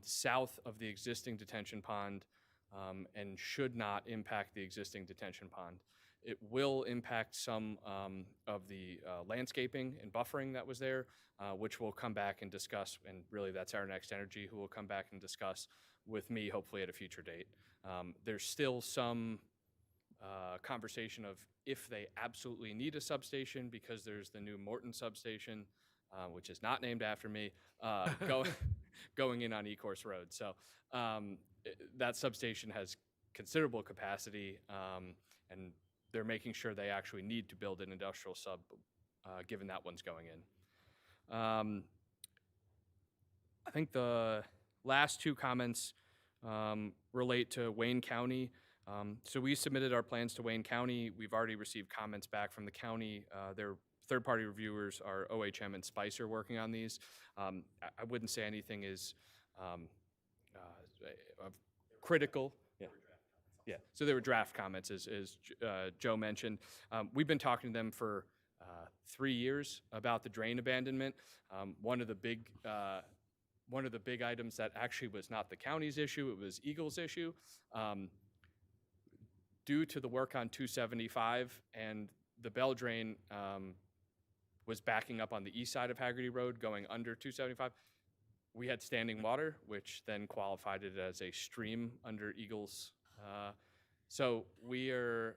south of the existing detention pond, and should not impact the existing detention pond. It will impact some of the landscaping and buffering that was there, which we'll come back and discuss, and really that's Our Next Energy who will come back and discuss with me, hopefully at a future date. There's still some conversation of if they absolutely need a substation, because there's the new Morton substation, which is not named after me, going in on Ecorse Road. So that substation has considerable capacity, and they're making sure they actually need to build an industrial sub, given that one's going in. I think the last two comments relate to Wayne County. So we submitted our plans to Wayne County. We've already received comments back from the county. Their third-party reviewers are OHM and Spicer working on these. I wouldn't say anything is critical. Yeah, so there were draft comments, as Joe mentioned. We've been talking to them for 3 years about the drain abandonment. One of the big items that actually was not the county's issue, it was Eagle's issue. Due to the work on 275 and the bell drain was backing up on the east side of Haggerty Road going under 275, we had standing water, which then qualified it as a stream under Eagle's. So we are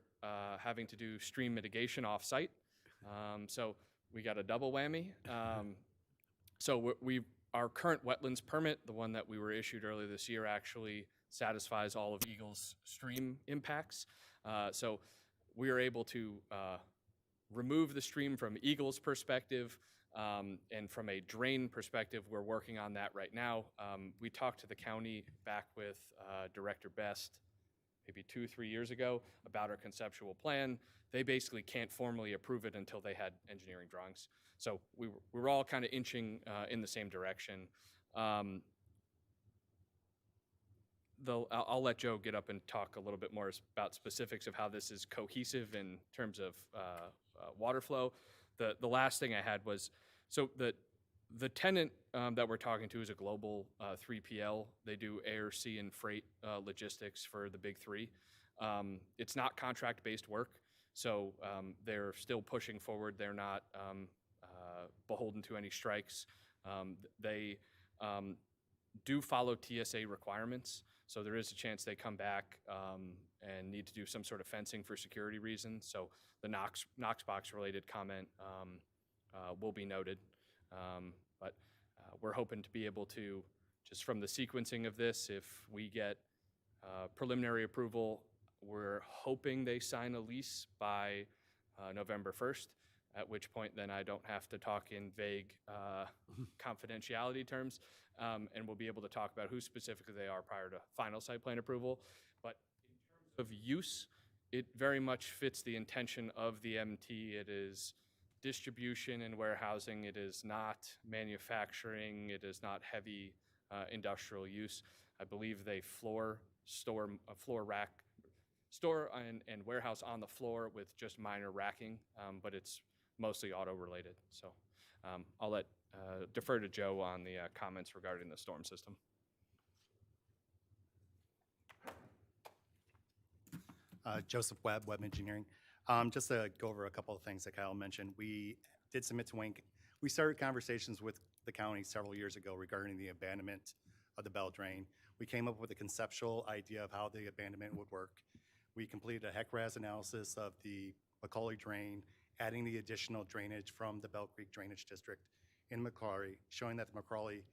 having to do stream mitigation off-site. So we got a double whammy. So our current wetlands permit, the one that we were issued earlier this year, actually satisfies all of Eagle's stream impacts. So we are able to remove the stream from Eagle's perspective, and from a drain perspective, we're working on that right now. We talked to the county back with Director Best maybe 2-3 years ago about our conceptual plan. They basically can't formally approve it until they had engineering drawings. So we were all kind of inching in the same direction. I'll let Joe get up and talk a little bit more about specifics of how this is cohesive in terms of water flow. The last thing I had was, so the tenant that we're talking to is a global 3PL. They do air, sea, and freight logistics for the big three. It's not contract-based work, so they're still pushing forward. They're not beholden to any strikes. They do follow TSA requirements, so there is a chance they come back and need to do some sort of fencing for security reasons. So the Knox box related comment will be noted. But we're hoping to be able to, just from the sequencing of this, if we get preliminary approval, we're hoping they sign a lease by November 1st, at which point then I don't have to talk in vague confidentiality terms, and we'll be able to talk about who specifically they are prior to final site plan approval. But in terms of use, it very much fits the intention of the MT. It is distribution and warehousing. It is not manufacturing. It is not heavy industrial use. I believe they store and warehouse on the floor with just minor racking, but it's mostly auto-related. So I'll defer to Joe on the comments regarding the storm system. Joseph Webb, Webb Engineering. Just to go over a couple of things that Kyle mentioned, we did submit to Wayne. We started conversations with the county several years ago regarding the abandonment of the Bell Drain. We came up with a conceptual idea of how the abandonment would work. We completed a HEC-RAS analysis of the Macaulay Drain, adding the additional drainage from the Bell Creek Drainage District in Macaulay, showing that the Macaulay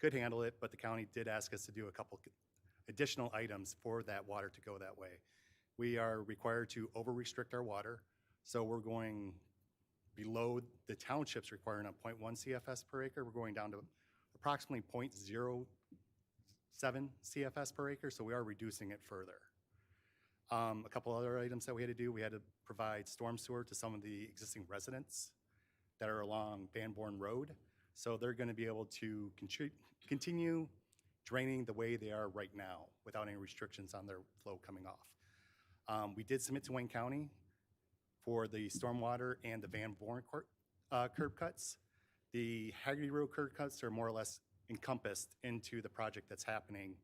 could handle it, but the county did ask us to do a couple additional items for that water to go that way. We are required to over-restrict our water, so we're going below the township's requirement of 0.1 CFS per acre. We're going down to approximately 0.07 CFS per acre, so we are reducing it further. A couple other items that we had to do, we had to provide storm sewer to some of the existing residents that are along Van Born Road, so they're going to be able to continue draining the way they are right now without any restrictions on their flow coming off. We did submit to Wayne County for the stormwater and the Van Born curb cuts. The Haggerty Road curb cuts are more or less encompassed into the project that's happening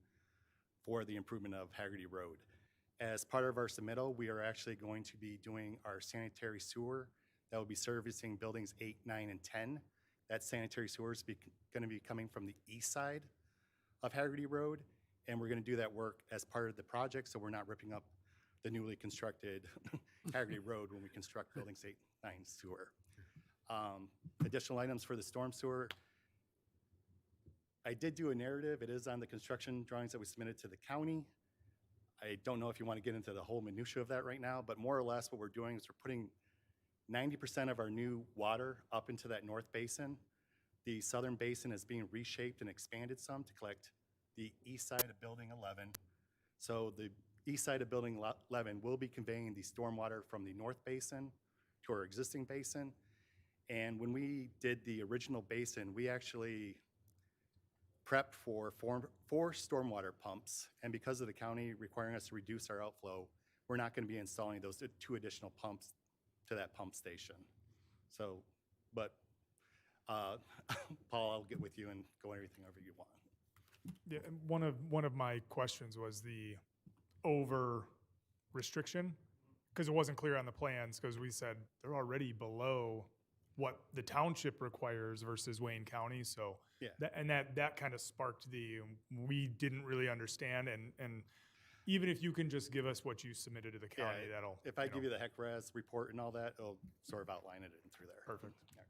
for the improvement of Haggerty Road. As part of our submittal, we are actually going to be doing our sanitary sewer that will be servicing buildings 8, 9, and 10. That sanitary sewer is going to be coming from the east side of Haggerty Road, and we're going to do that work as part of the project, so we're not ripping up the newly constructed Haggerty Road when we construct buildings 8, 9 sewer. Additional items for the storm sewer. I did do a narrative. It is on the construction drawings that we submitted to the county. I don't know if you want to get into the whole minutia of that right now, but more or less what we're doing is we're putting 90% of our new water up into that north basin. The southern basin is being reshaped and expanded some to collect the east side of Building 11. So the east side of Building 11 will be conveying the stormwater from the north basin to our existing basin. And when we did the original basin, we actually prepped for 4 stormwater pumps. And because of the county requiring us to reduce our outflow, we're not going to be installing those 2 additional pumps to that pump station. So, but Paul, I'll get with you and go everything over you want. Yeah, and one of my questions was the over restriction, because it wasn't clear on the plans, because we said they're already below what the township requires versus Wayne County. So yeah, that kind of sparked we didn't really understand, and even if you can just give us what you submitted to the county, yeah, that'll. If I give you the HEC-RAS report and all that, it'll sort of outline it in through there. Perfect. Yeah.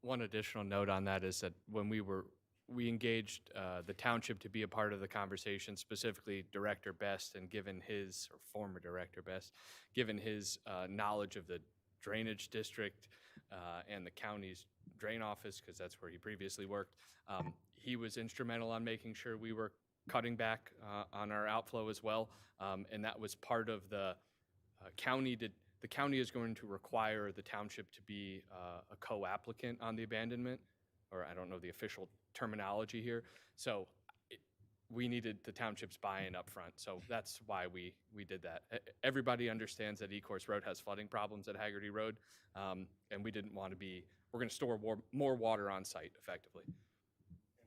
One additional note on that is that when we engaged the township to be a part of the conversation, specifically Director Best, and given his, or former Director Best, given his knowledge of the drainage district and the county's drain office, because that's where he previously worked, he was instrumental on making sure we were cutting back on our outflow as well. And that was part of the county did. The county is going to require the township to be a co-applicant on the abandonment, or I don't know the official terminology here. So we needed the township's buy-in up front. So that's why we did that. Everybody understands that Ecorse Road has flooding problems at Haggerty Road, and we didn't want to be, we're going to store more water on site effectively. And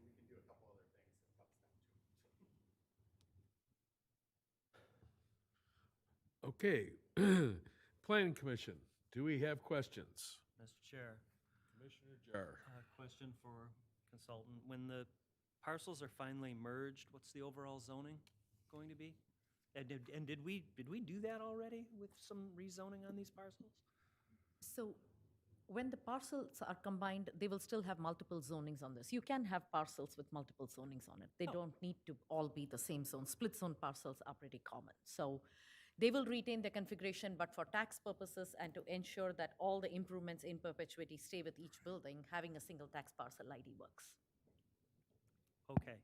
we can do a couple other things that helps them too. Okay. Planning Commission, do we have questions? Mr. Chair, Commissioner Jar. question for consultant. When the parcels are finally merged, what's the overall zoning going to be? And did we do that already with some rezoning on these parcels? So when the parcels are combined, they will still have multiple zonings on this. You can have parcels with multiple zonings on it. They don't need to all be the same zone. Split zone parcels are pretty common. So they will retain the configuration, but for tax purposes and to ensure that all the improvements in perpetuity stay with each building, having a single tax parcel ID works. Okay.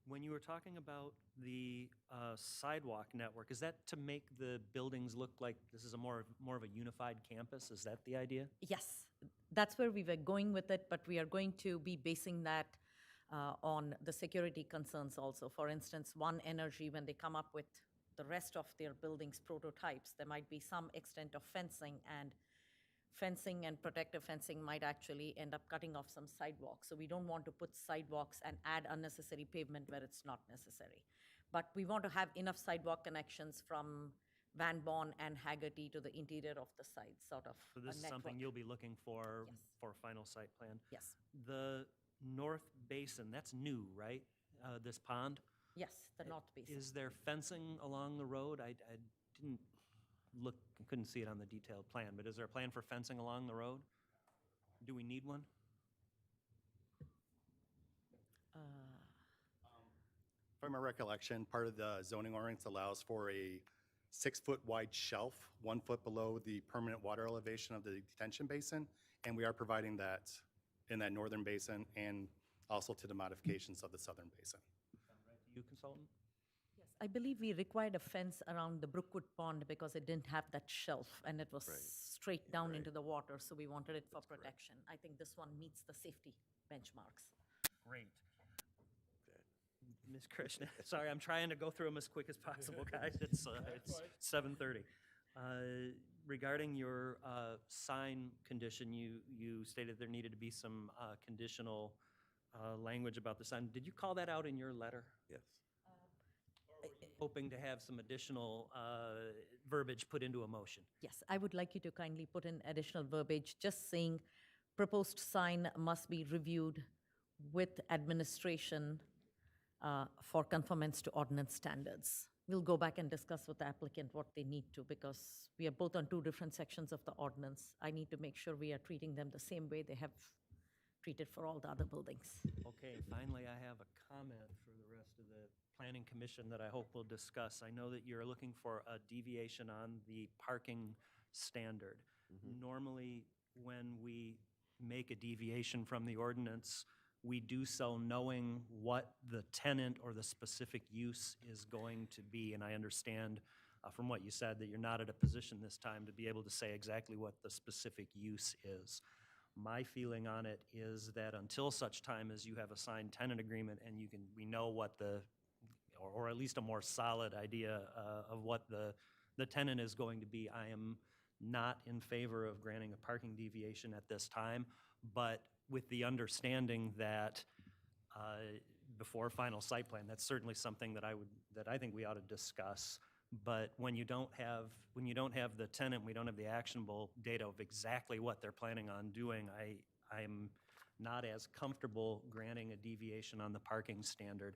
When you were talking about the sidewalk network, is that to make the buildings look like this is a more of a unified campus? Is that the idea? Yes, that's where we were going with it, but we are going to be basing that on the security concerns also. For instance, One Energy, when they come up with the rest of their buildings prototypes, there might be some extent of fencing and protective fencing might actually end up cutting off some sidewalks. So we don't want to put sidewalks and add unnecessary pavement where it's not necessary. But we want to have enough sidewalk connections from Van Born and Haggerty to the interior of the site, sort of So a this is something network. you'll be looking for Yes. for final site plan? Yes, The North Basin, that's new, right? This pond? yes, the North Basin. Is there fencing along the road? I didn't look, I couldn't see it on the detailed plan, but is there a plan for fencing along the road? Do we need one? From my recollection, part of the zoning ordinance allows for a 6-foot wide shelf, 1 foot below the permanent water elevation of the detention basin, and we are providing that in that northern basin and also to the modifications of the southern basin. You consultant? Yes, I believe we required a fence around the Brookwood Pond because it didn't have that shelf and it was straight down into the water, so we wanted it for protection. I think this one meets the safety benchmarks. Great. Ms. Krishna, sorry, I'm trying to go through them as quick as possible, guys. It's 7:30. Regarding your sign condition, you stated there needed to be some conditional language about the sign. Did you call that out in your letter? Yes. Hoping to have some additional verbiage put into a motion. Yes, I would like you to kindly put in additional verbiage, just saying proposed sign must be reviewed with administration for conformance to ordinance standards. We'll go back and discuss with the applicant what they need to, because we are both on two different sections of the ordinance. I need to make sure we are treating them the same way they have treated for all the other buildings. Okay, finally, I have a comment for the rest of the planning commission that I hope we'll discuss. I know that you're looking for a deviation on the parking standard. Normally, when we make a deviation from the ordinance, we do so knowing what the tenant or the specific use is going to be. And I understand from what you said that you're not at a position this time to be able to say exactly what the specific use is. My feeling on it is that until such time as you have a signed tenant agreement and we know what or at least a more solid idea of what the tenant is going to be, I am not in favor of granting a parking deviation at this time, but with the understanding that before final site plan, that's certainly something that I think we ought to discuss. But when you don't have the tenant, we don't have the actionable data of exactly what they're planning on doing, I'm not as comfortable granting a deviation on the parking standard.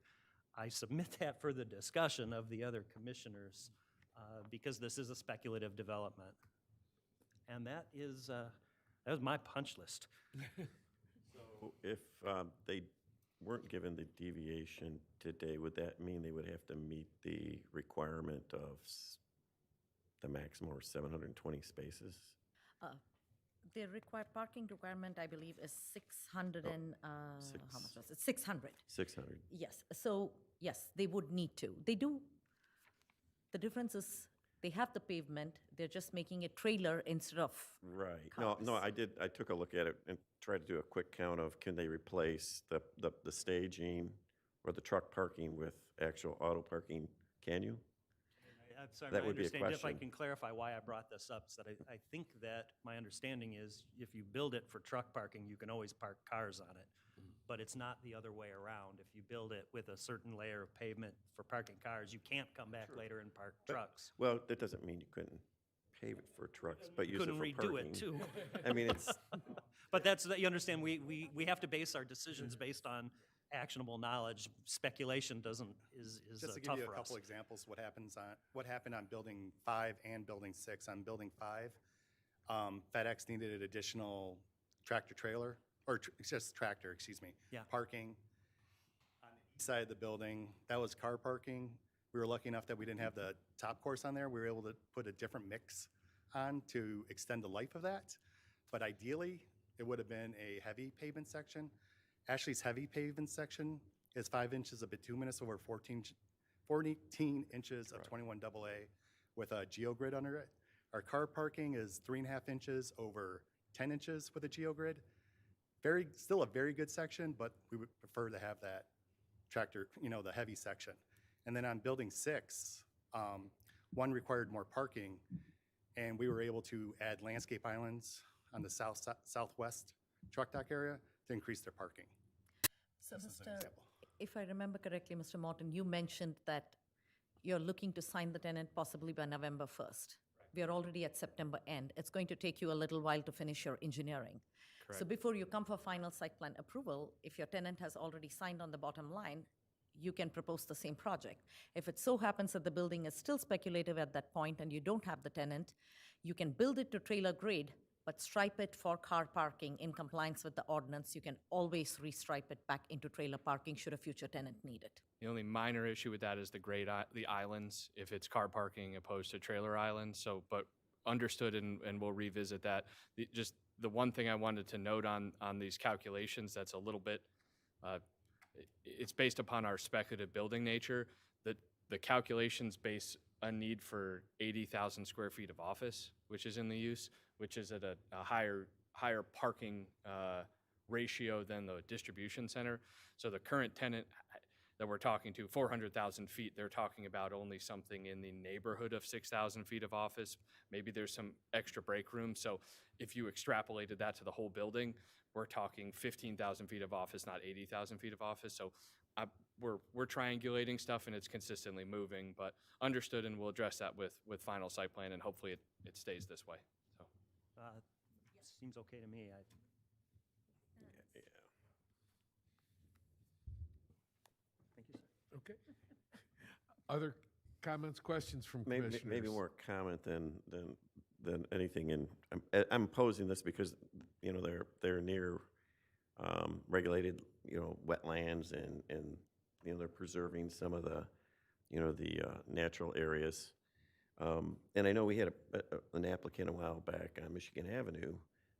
I submit that for the discussion of the other commissioners, because this is a speculative development. And that was my punch list. So if they weren't given the deviation today, would that mean they would have to meet the requirement of the maximum or 720 spaces? The required parking requirement, I believe, is 600 and, how much was it? 600. 600. Yes, so, yes, they would need to. They do. The difference is they have the pavement, they're just making a trailer instead of. Right. No, cars. I took a look at it and tried to do a quick count of can they replace the staging or the truck parking with actual auto parking? Can you? I'm sorry, That I would be a understand. If I question. can clarify why I brought this up, so that I think that my understanding is if you build it for truck parking, you can always park cars on it. But it's not the other way around. If you build it with a certain layer of pavement for parking cars, you can't come back later and park trucks. Well, that doesn't mean you couldn't pave it for trucks, but use it for Couldn't parking. redo it, too. I mean, it's, But that's, you understand, we have to base our decisions based on actionable knowledge. Speculation is Just to tough give you a for us. couple examples, what happened on Building 5 and Building 6. On Building 5, FedEx needed an additional tractor trailer, or it's just tractor, excuse me. Yeah. Parking on the east side of the building. That was car parking. We were lucky enough that we didn't have the top course on there. We were able to put a different mix on to extend the life of that. But ideally, it would have been a heavy pavement section. Ashley's heavy pavement section is 5 inches of bituminous over 14 inches of 21 AA with a geogrid under it. Our car parking is 3.5 inches over 10 inches with a geogrid. Still a very good section, but we would prefer to have that tractor, the heavy section. And then on building 6, one required more parking, and we were able to add landscape islands on the southwest truck dock area to increase their parking. So, This is an Mr., example. if I remember correctly, Mr. Morton, you mentioned that you're looking to sign the tenant possibly by November 1st. We are already at September end. It's going to take you a little while to finish your engineering. So Correct. before you come for final site plan approval, if your tenant has already signed on the bottom line, you can propose the same project. If it so happens that the building is still speculative at that point and you don't have the tenant, you can build it to trailer grade, but stripe it for car parking in compliance with the ordinance. You can always restripe it back into trailer parking should a future tenant need it. The only minor issue with that is the islands, if it's car parking opposed to trailer islands. So, but understood, and we'll revisit that. Just the one thing I wanted to note on these calculations that's a little bit, it's based upon our speculative building nature, that the calculations base a need for 80,000 square feet of office, which is in the use, which is at a higher parking ratio than the distribution center. So the current tenant that we're talking to, 400,000 feet, they're talking about only something in the neighborhood of 6,000 feet of office. Maybe there's some extra break room. So if you extrapolated that to the whole building, we're talking 15,000 feet of office, not 80,000 feet of office. So we're triangulating stuff and it's consistently moving, but understood, and we'll address that with final site plan, and hopefully it stays this way. So. Seems okay to me. Thank you, sir. Okay. Other comments, questions from Maybe commissioners? more comment than anything. And I'm posing this because, they're near regulated, wetlands and they're preserving some of the, the natural areas. And I know we had an applicant a while back on Michigan Avenue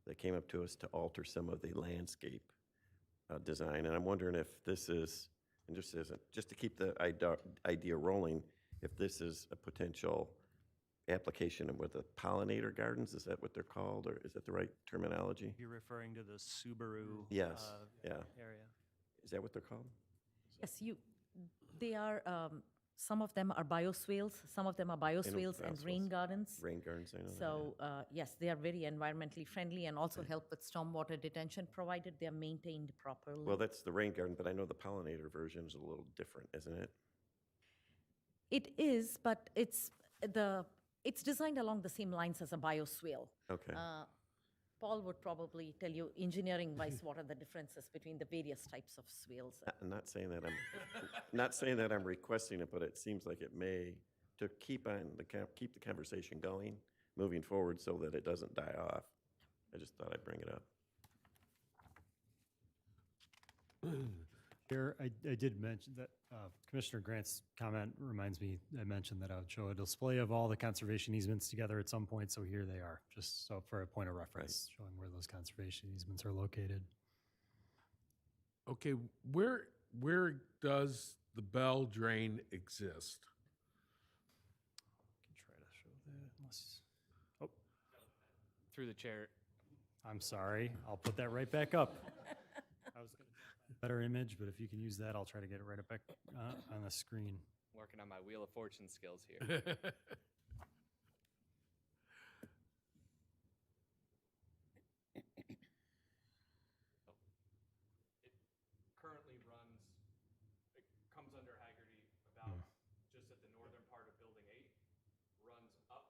that came up to us to alter some of the landscape design. And I'm wondering if this is, and just to keep the idea rolling, if this is a potential application with the pollinator gardens, is that what they're called, or is that the right terminology? You're referring to the Subaru Yes, yeah. area. Is that what they're called? Yes, they are, some of them are bioswales, some of them are bioswales and rain gardens. Rain gardens, I know that, So, yes, they are very environmentally friendly and also help with stormwater detention, provided they are maintained properly. Well, that's the rain garden, but I know the pollinator version is a little different, isn't it? It is, but it's designed along the same lines as a bioswale. Okay. Paul would probably tell you, engineering-wise, what are the differences between the various types of swales. I'm not saying that not saying that I'm requesting it, but it seems like it may, to keep the conversation going, moving forward so that it doesn't die off. I just thought I'd bring it up. Chair, I did mention that Commissioner Grant's comment reminds me, I mentioned that I would show a display of all the conservation easements together at some point, so here they are, just so for a point of reference, showing where those conservation easements are located. Okay, where does the Bell drain exist? I can try to show that unless, oh, Through the chair, I'm sorry, I'll put that right back up. I was gonna better image, but if you can use that, I'll try to get it right up back on the screen. working on my Wheel of Fortune skills here. Currently runs, it comes under Haggerty about just at the northern part of Building 8, runs up,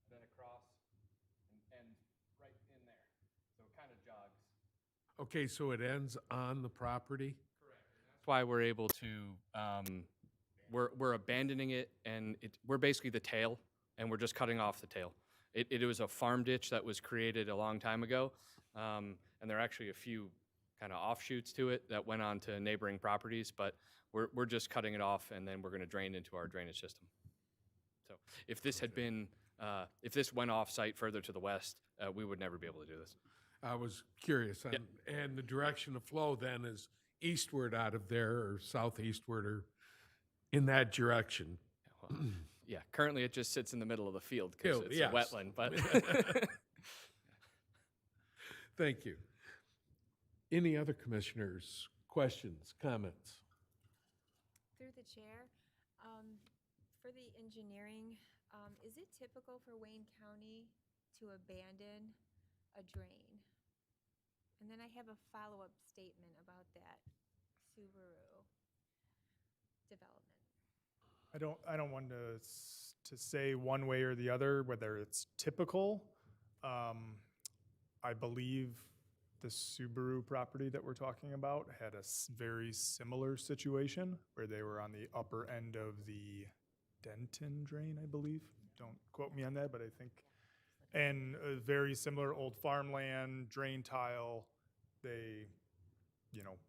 then across, and ends right in there. So it kind of jogs. Okay, so it ends on the property? That's why we're able to, we're abandoning it, and we're basically the tail, and we're just cutting off the tail. It was a farm ditch that was created a long time ago, and there are actually a few kind of offshoots to it that went on to neighboring properties, but we're just cutting it off, and then we're going to drain into our drainage system. So if this had been, if this went off-site further to the west, we would never be able to do this. I was curious. And the direction of flow then is eastward out of there or southeastward or in that direction. Well, yeah, currently it just sits in the middle of the field because Field, it's yes. a wetland, but Thank you. Any other commissioners, questions, comments? Through the chair, for the engineering, is it typical for Wayne County to abandon a drain? And then I have a follow-up statement about that Subaru development. I don't want to say one way or the other, whether it's typical. I believe the Subaru property that we're talking about had a very similar situation where they were on the upper end of the Denton drain, I believe. Don't quote me on that, but I think. And a very similar old farmland, drain tile. They,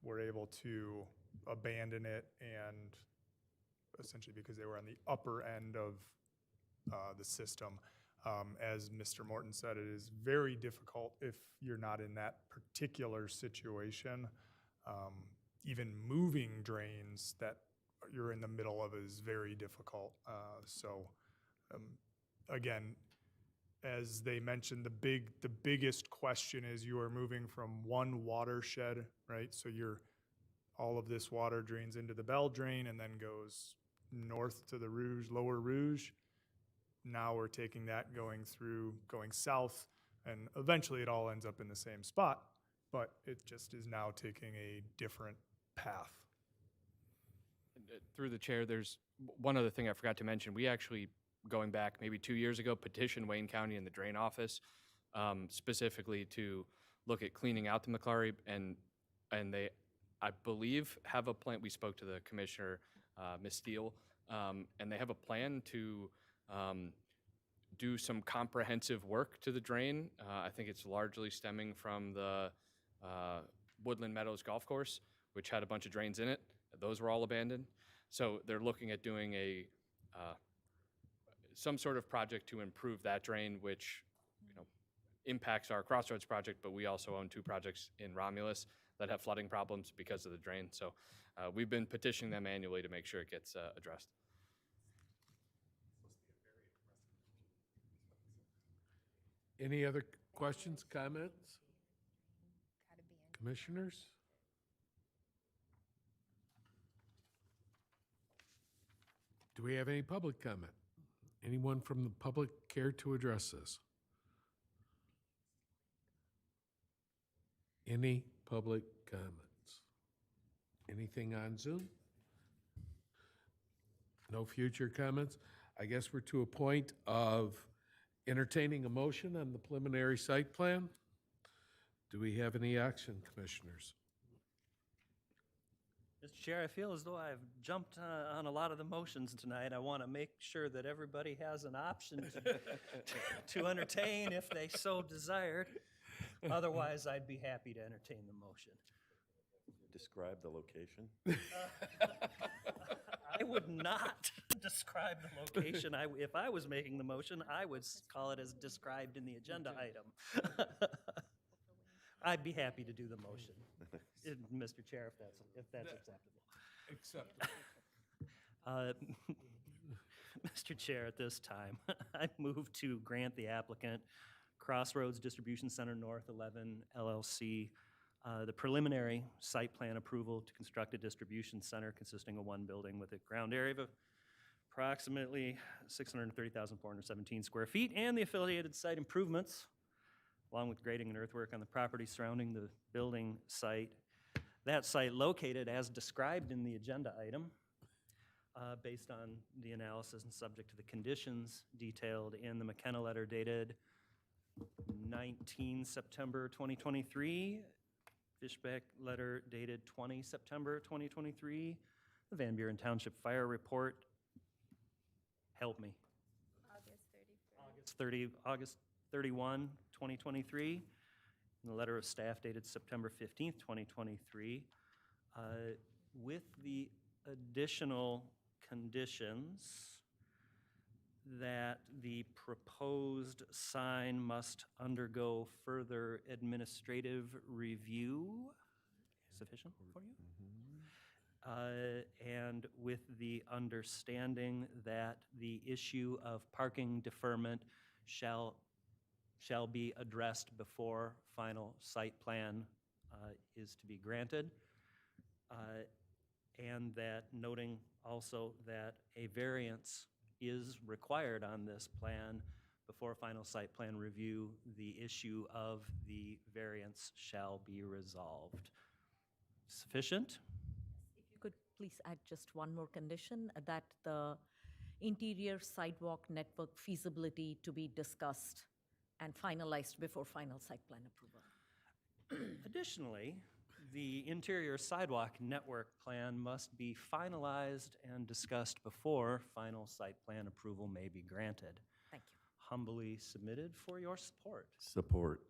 were able to abandon it, and essentially because they were on the upper end of the system. As Mr. Morton said, it is very difficult if you're not in that particular situation. Even moving drains that you're in the middle of is very difficult. Again, as they mentioned, the biggest question is you are moving from one watershed, right? So all of this water drains into the Bell Drain and then goes north to the Rouge, Lower Rouge. Now we're taking that going south, and eventually it all ends up in the same spot, but it just is now taking a different path. through the chair, there's one other thing I forgot to mention. We actually, going back maybe 2 years ago, petitioned Wayne County and the Drain Office specifically to look at cleaning out the McClary, and they, I believe, have a plan. We spoke to the commissioner, Ms. Steele, and they have a plan to do some comprehensive work to the drain. I think it's largely stemming from the Woodland Meadows Golf Course, which had a bunch of drains in it. Those were all abandoned. So they're looking at doing some sort of project to improve that drain, which impacts our Crossroads project, but we also own 2 projects in Romulus that have flooding problems because of the drain. So we've been petitioning them annually to make sure it gets addressed. Any other questions, comments? Commissioners? Do we have any public comment? Anyone from the public care to address this? Any public comments? Anything on Zoom? No future comments? I guess we're to a point of entertaining a motion on the preliminary site plan. Do we have any action, commissioners? Mr. Chair, I feel as though I've jumped on a lot of the motions tonight. I want to make sure that everybody has an option to entertain if they so desired. Otherwise, I'd be happy to entertain the motion. Describe the location. I would not describe the location. If I was making the motion, I would call it as described in the agenda item. I'd be happy to do the motion, Mr. Chair, if that's acceptable. Acceptable. Mr. Chair, at this time, I move to grant the applicant Crossroads Distribution Center North 11 LLC the preliminary site plan approval to construct a distribution center consisting of 1 building with a ground area of approximately 630,417 square feet and the affiliated site improvements, along with grading and earthwork on the property surrounding the building site. That site located as described in the agenda item, based on the analysis and subject to the conditions detailed in the McKenna letter dated 19 September 2023, Fishback letter dated 20 September 2023, the Van Buren Township Fire Report, help me, August 31, 2023, and the letter of staff dated September 15th, 2023, with the additional conditions that the proposed sign must undergo further administrative review. sufficient for you? And with the understanding that the issue of parking deferment shall be addressed before final site plan is to be granted. And that noting also that a variance is required on this plan before final site plan review, the issue of the variance shall be resolved. Sufficient? If you could please add just one more condition, that the interior sidewalk network feasibility to be discussed and finalized before final site plan approval. Additionally, the interior sidewalk network plan must be finalized and discussed before final site plan approval may be granted. Thank you. Humbly submitted for your support. Support.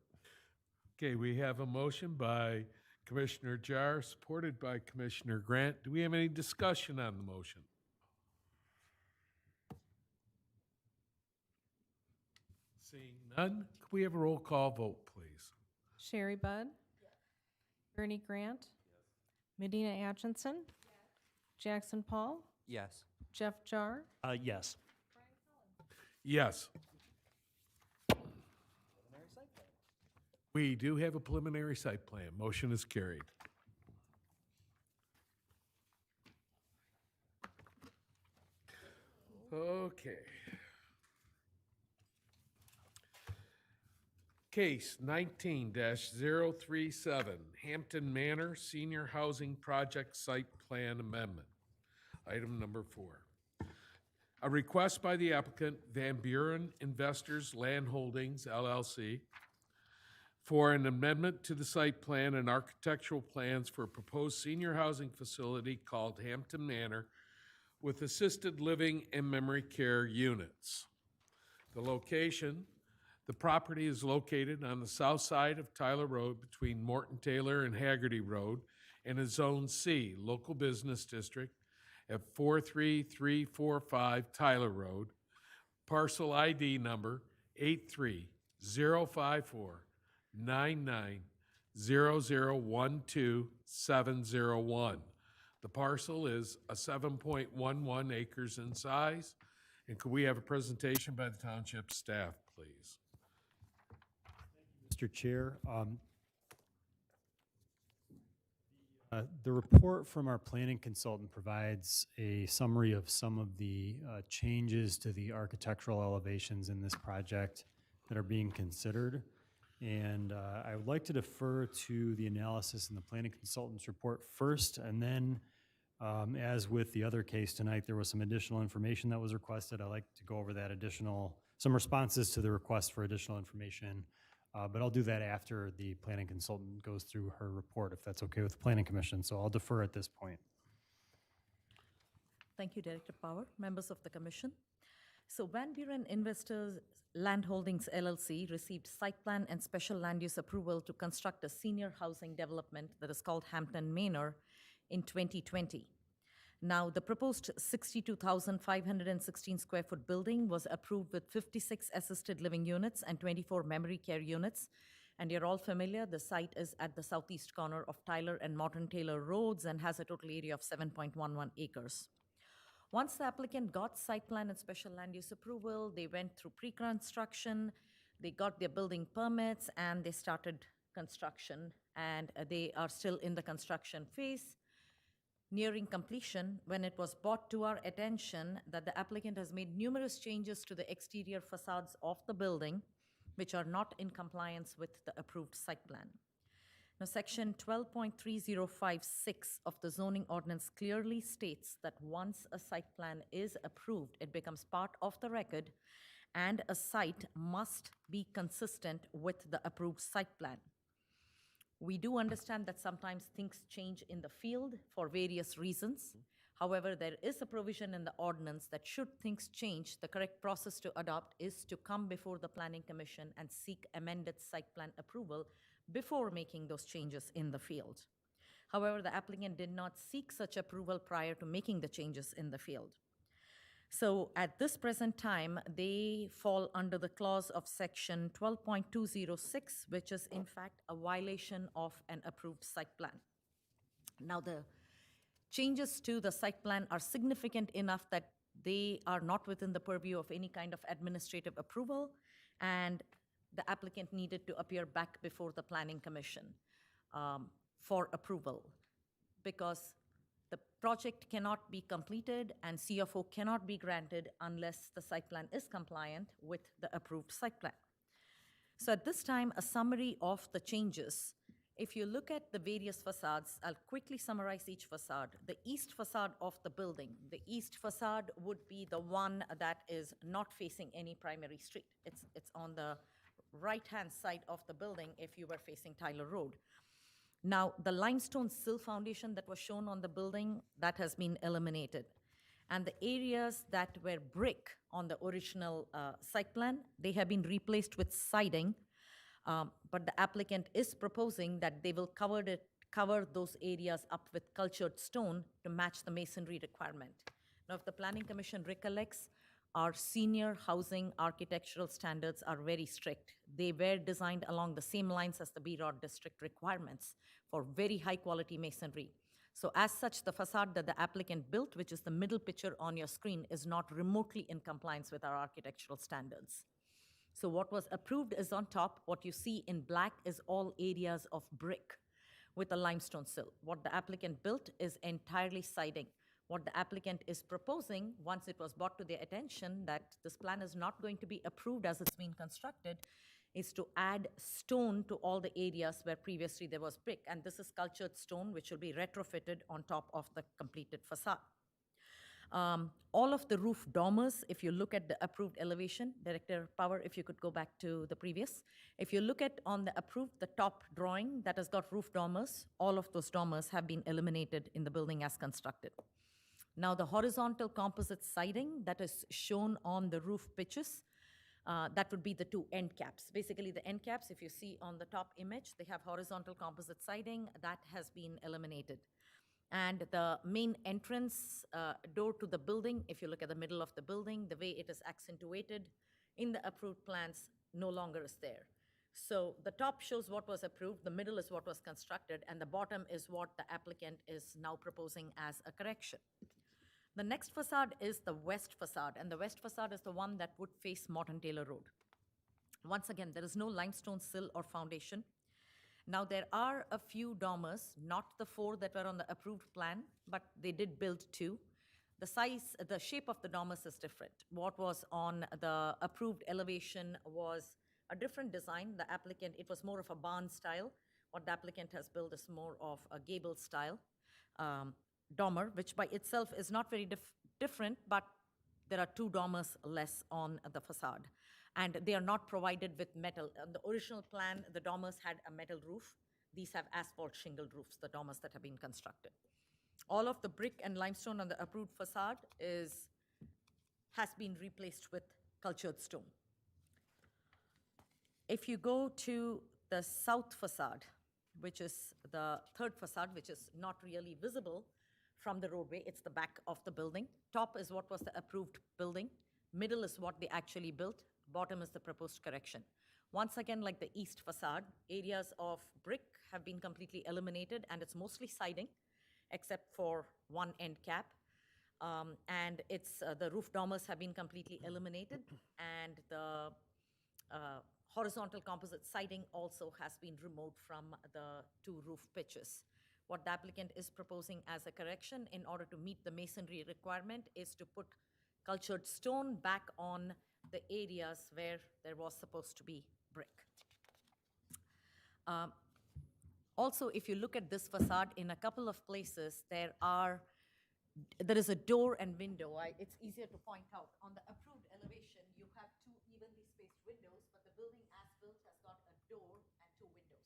Okay, we have a motion by Commissioner Jar, supported by Commissioner Grant. Do we have any discussion on the motion? Seeing none, could we have a roll call vote, please? Sherry Budd? Bernie Grant? Medina Atchison? Jackson Paul? Yes. Jeff Jar? Yes. Yes. We do have a preliminary site plan. Motion is carried. Okay. Case 19-037, Hampton Manor Senior Housing Project Site Plan Amendment. Item number 4. A request by the applicant, Van Buren Investors Land Holdings, LLC, for an amendment to the site plan and architectural plans for a proposed senior housing facility called Hampton Manor with assisted living and memory care units. The location, the property is located on the south side of Tyler Road between Morton Taylor and Haggerty Road and is Zone C, Local Business District, at 43345 Tyler Road, parcel ID number 830549900127001. The parcel is a 7.11 acres in size. And could we have a presentation by the township staff, please? Mr. Chair, the report from our planning consultant provides a summary of some of the changes to the architectural elevations in this project that are being considered. And I would like to defer to the analysis in the planning consultant's report first, and then, as with the other case tonight, there was some additional information that was requested. I'd like to go over that some responses to the request for additional information. But I'll do that after the planning consultant goes through her report, if that's okay with the planning commission. So I'll defer at this point. Thank you, Director Power, members of the commission. So Van Buren Investors Land Holdings LLC received site plan and special land use approval to construct a senior housing development that is called Hampton Manor in 2020. Now, the proposed 62,516 square foot building was approved with 56 assisted living units and 24 memory care units. And you're all familiar, the site is at the southeast corner of Tyler and Morton Taylor Roads and has a total area of 7.11 acres. Once the applicant got site plan and special land use approval, they went through pre-construction, they got their building permits, and they started construction. And they are still in the construction phase, nearing completion, when it was brought to our attention that the applicant has made numerous changes to the exterior facades of the building, which are not in compliance with the approved site plan. Now, section 12.3056 of the zoning ordinance clearly states that once a site plan is approved, it becomes part of the record, and a site must be consistent with the approved site plan. We do understand that sometimes things change in the field for various reasons. However, there is a provision in the ordinance that should things change, the correct process to adopt is to come before the Planning Commission and seek amended site plan approval before making those changes in the field. However, the applicant did not seek such approval prior to making the changes in the field. So at this present time, they fall under the clause of section 12.206, which is in fact a violation of an approved site plan. Now, the changes to the site plan are significant enough that they are not within the purview of any kind of administrative approval, and the applicant needed to appear back before the Planning Commission for approval, because the project cannot be completed and CFO cannot be granted unless the site plan is compliant with the approved site plan. So at this time, a summary of the changes. If you look at the various facades, I'll quickly summarize each facade. The east facade of the building, the east facade would be the one that is not facing any primary street. It's on the right-hand side of the building if you were facing Tyler Road. Now, the limestone sill foundation that was shown on the building, that has been eliminated. And the areas that were brick on the original site plan, they have been replaced with siding. But the applicant is proposing that they will cover those areas up with cultured stone to match the masonry requirement. Now, if the Planning Commission recollects, our senior housing architectural standards are very strict. They were designed along the same lines as the BROD district requirements for very high quality masonry. So as such, the facade that the applicant built, which is the middle picture on your screen, is not remotely in compliance with our architectural standards. So what was approved is on top. What you see in black is all areas of brick with a limestone sill. What the applicant built is entirely siding. What the applicant is proposing, once it was brought to their attention that this plan is not going to be approved as it's been constructed, is to add stone to all the areas where previously there was brick. And this is cultured stone, which will be retrofitted on top of the completed facade. All of the roof dormers, if you look at the approved elevation, Director Power, if you could go back to the previous. If you look at on the approved, the top drawing that has got roof dormers, all of those dormers have been eliminated in the building as constructed. Now, the horizontal composite siding that is shown on the roof pitches, that would be the two end caps. Basically, the end caps, if you see on the top image, they have horizontal composite siding. That has been eliminated. And the main entrance door to the building, if you look at the middle of the building, the way it is accentuated in the approved plans no longer is there. So the top shows what was approved, the middle is what was constructed, and the bottom is what the applicant is now proposing as a correction. The next facade is the west facade, and the west facade is the one that would face Morton Taylor Road. Once again, there is no limestone sill or foundation. Now, there are a few dormers, not the 4 that were on the approved plan, but they did build 2. The size, the shape of the dormers is different. What was on the approved elevation was a different design. The applicant, it was more of a barn style. What the applicant has built is more of a gable style dormer, which by itself is not very different, but there are 2 dormers less on the facade. And they are not provided with metal. On the original plan, the dormers had a metal roof. These have asphalt shingled roofs, the dormers that have been constructed. All of the brick and limestone on the approved facade has been replaced with cultured stone. If you go to the south facade, which is the third facade, which is not really visible from the roadway, it's the back of the building. Top is what was the approved building. Middle is what they actually built. Bottom is the proposed correction. Once again, like the east facade, areas of brick have been completely eliminated, and it's mostly siding, except for one end cap. And it's the roof dormers have been completely eliminated, and the horizontal composite siding also has been removed from the 2 roof pitches. What the applicant is proposing as a correction in order to meet the masonry requirement is to put cultured stone back on the areas where there was supposed to be brick. Also, if you look at this facade, in a couple of places, there is a door and window. It's easier to point out. On the approved elevation, you have 2 evenly spaced windows, but the building as built has got a door and 2 windows.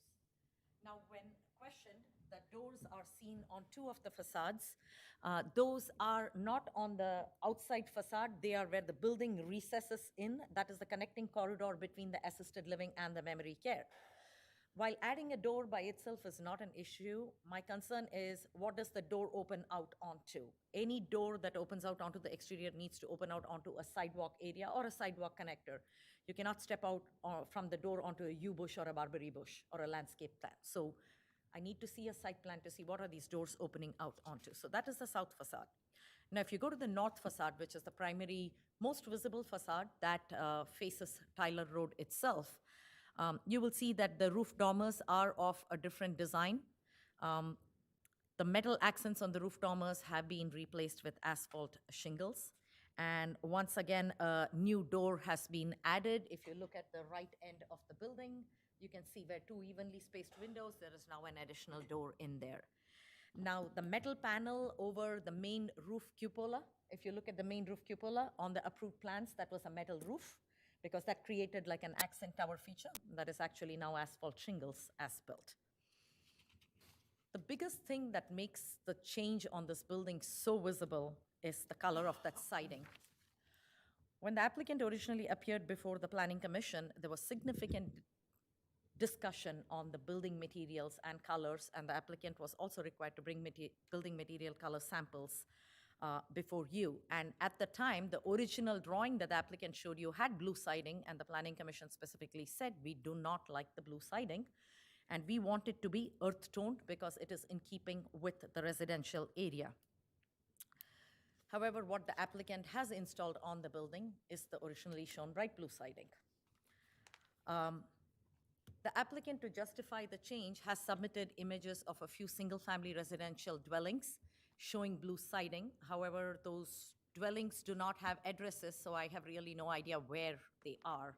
Now, when questioned, the doors are seen on 2 of the facades. Those are not on the outside facade. They are where the building recesses in. That is the connecting corridor between the assisted living and the memory care. While adding a door by itself is not an issue, my concern is what does the door open out onto? Any door that opens out onto the exterior needs to open out onto a sidewalk area or a sidewalk connector. You cannot step out from the door onto a yew bush or a barberry bush or a landscape plant. So I need to see a site plan to see what are these doors opening out onto. So that is the south facade. Now, if you go to the north facade, which is the primary, most visible facade that faces Tyler Road itself, you will see that the roof dormers are of a different design. The metal accents on the roof dormers have been replaced with asphalt shingles. And once again, a new door has been added. If you look at the right end of the building, you can see where two evenly spaced windows, there is now an additional door in there. Now, the metal panel over the main roof cupola, if you look at the main roof cupola on the approved plans, that was a metal roof because that created like an accent tower feature. That is actually now asphalt shingles as built. The biggest thing that makes the change on this building so visible is the color of that siding. When the applicant originally appeared before the Planning Commission, there was significant discussion on the building materials and colors, and the applicant was also required to bring building material color samples before you. And at the time, the original drawing that the applicant showed you had blue siding, and the Planning Commission specifically said, we do not like the blue siding, and we want it to be earth-toned because it is in keeping with the residential area. However, what the applicant has installed on the building is the originally shown bright blue siding. The applicant, to justify the change, has submitted images of a few single-family residential dwellings showing blue siding. However, those dwellings do not have addresses, so I have really no idea where they are.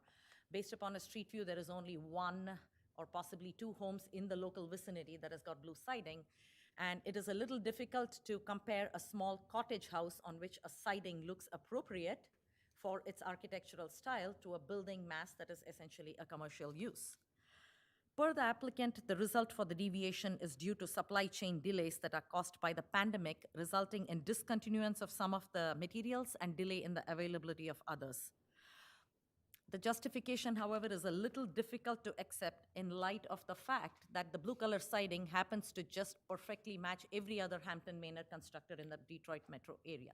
Based upon a street view, there is only one or possibly two homes in the local vicinity that has got blue siding, and it is a little difficult to compare a small cottage house on which a siding looks appropriate for its architectural style to a building mass that is essentially a commercial use. Per the applicant, the result for the deviation is due to supply chain delays that are caused by the pandemic, resulting in discontinuance of some of the materials and delay in the availability of others. The justification, however, is a little difficult to accept in light of the fact that the blue color siding happens to just perfectly match every other Hampton Manor constructed in the Detroit metro area.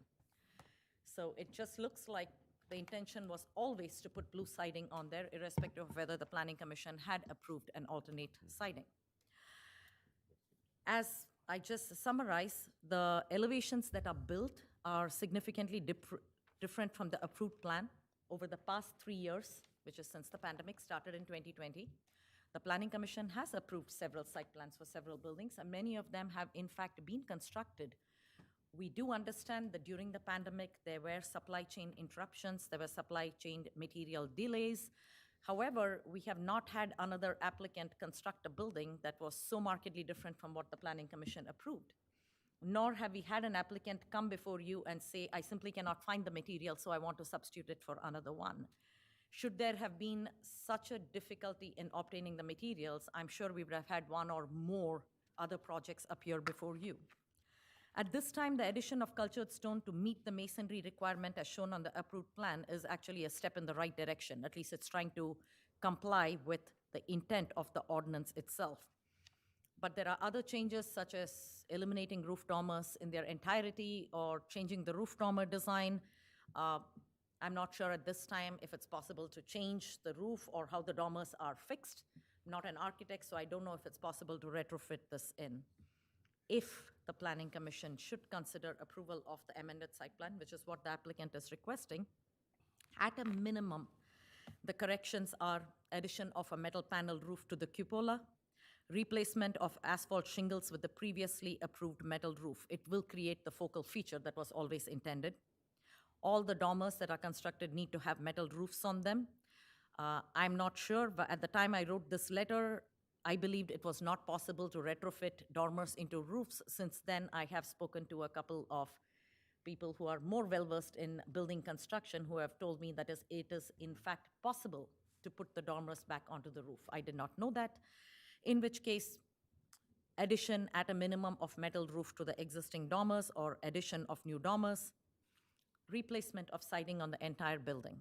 So it just looks like the intention was always to put blue siding on there, irrespective of whether the Planning Commission had approved an alternate siding. As I just summarize, the elevations that are built are significantly different from the approved plan. Over the past 3 years, which is since the pandemic started in 2020, the Planning Commission has approved several site plans for several buildings, and many of them have in fact been constructed. We do understand that during the pandemic, there were supply chain interruptions, there were supply chain material delays. However, we have not had another applicant construct a building that was so markedly different from what the Planning Commission approved. Nor have we had an applicant come before you and say, I simply cannot find the material, so I want to substitute it for another one. Should there have been such a difficulty in obtaining the materials, I'm sure we would have had one or more other projects appear before you. At this time, the addition of cultured stone to meet the masonry requirement as shown on the approved plan is actually a step in the right direction. At least it's trying to comply with the intent of the ordinance itself. But there are other changes such as eliminating roof dormers in their entirety or changing the roof dormer design. I'm not sure at this time if it's possible to change the roof or how the dormers are fixed. I'm not an architect, so I don't know if it's possible to retrofit this in. If the Planning Commission should consider approval of the amended site plan, which is what the applicant is requesting, at a minimum, the corrections are addition of a metal panel roof to the cupola, replacement of asphalt shingles with the previously approved metal roof. It will create the focal feature that was always intended. All the dormers that are constructed need to have metal roofs on them. I'm not sure, but at the time I wrote this letter, I believed it was not possible to retrofit dormers into roofs. Since then, I have spoken to a couple of people who are more well-versed in building construction who have told me that it is in fact possible to put the dormers back onto the roof. I did not know that, in which case, addition at a minimum of metal roof to the existing dormers or addition of new dormers, replacement of siding on the entire building.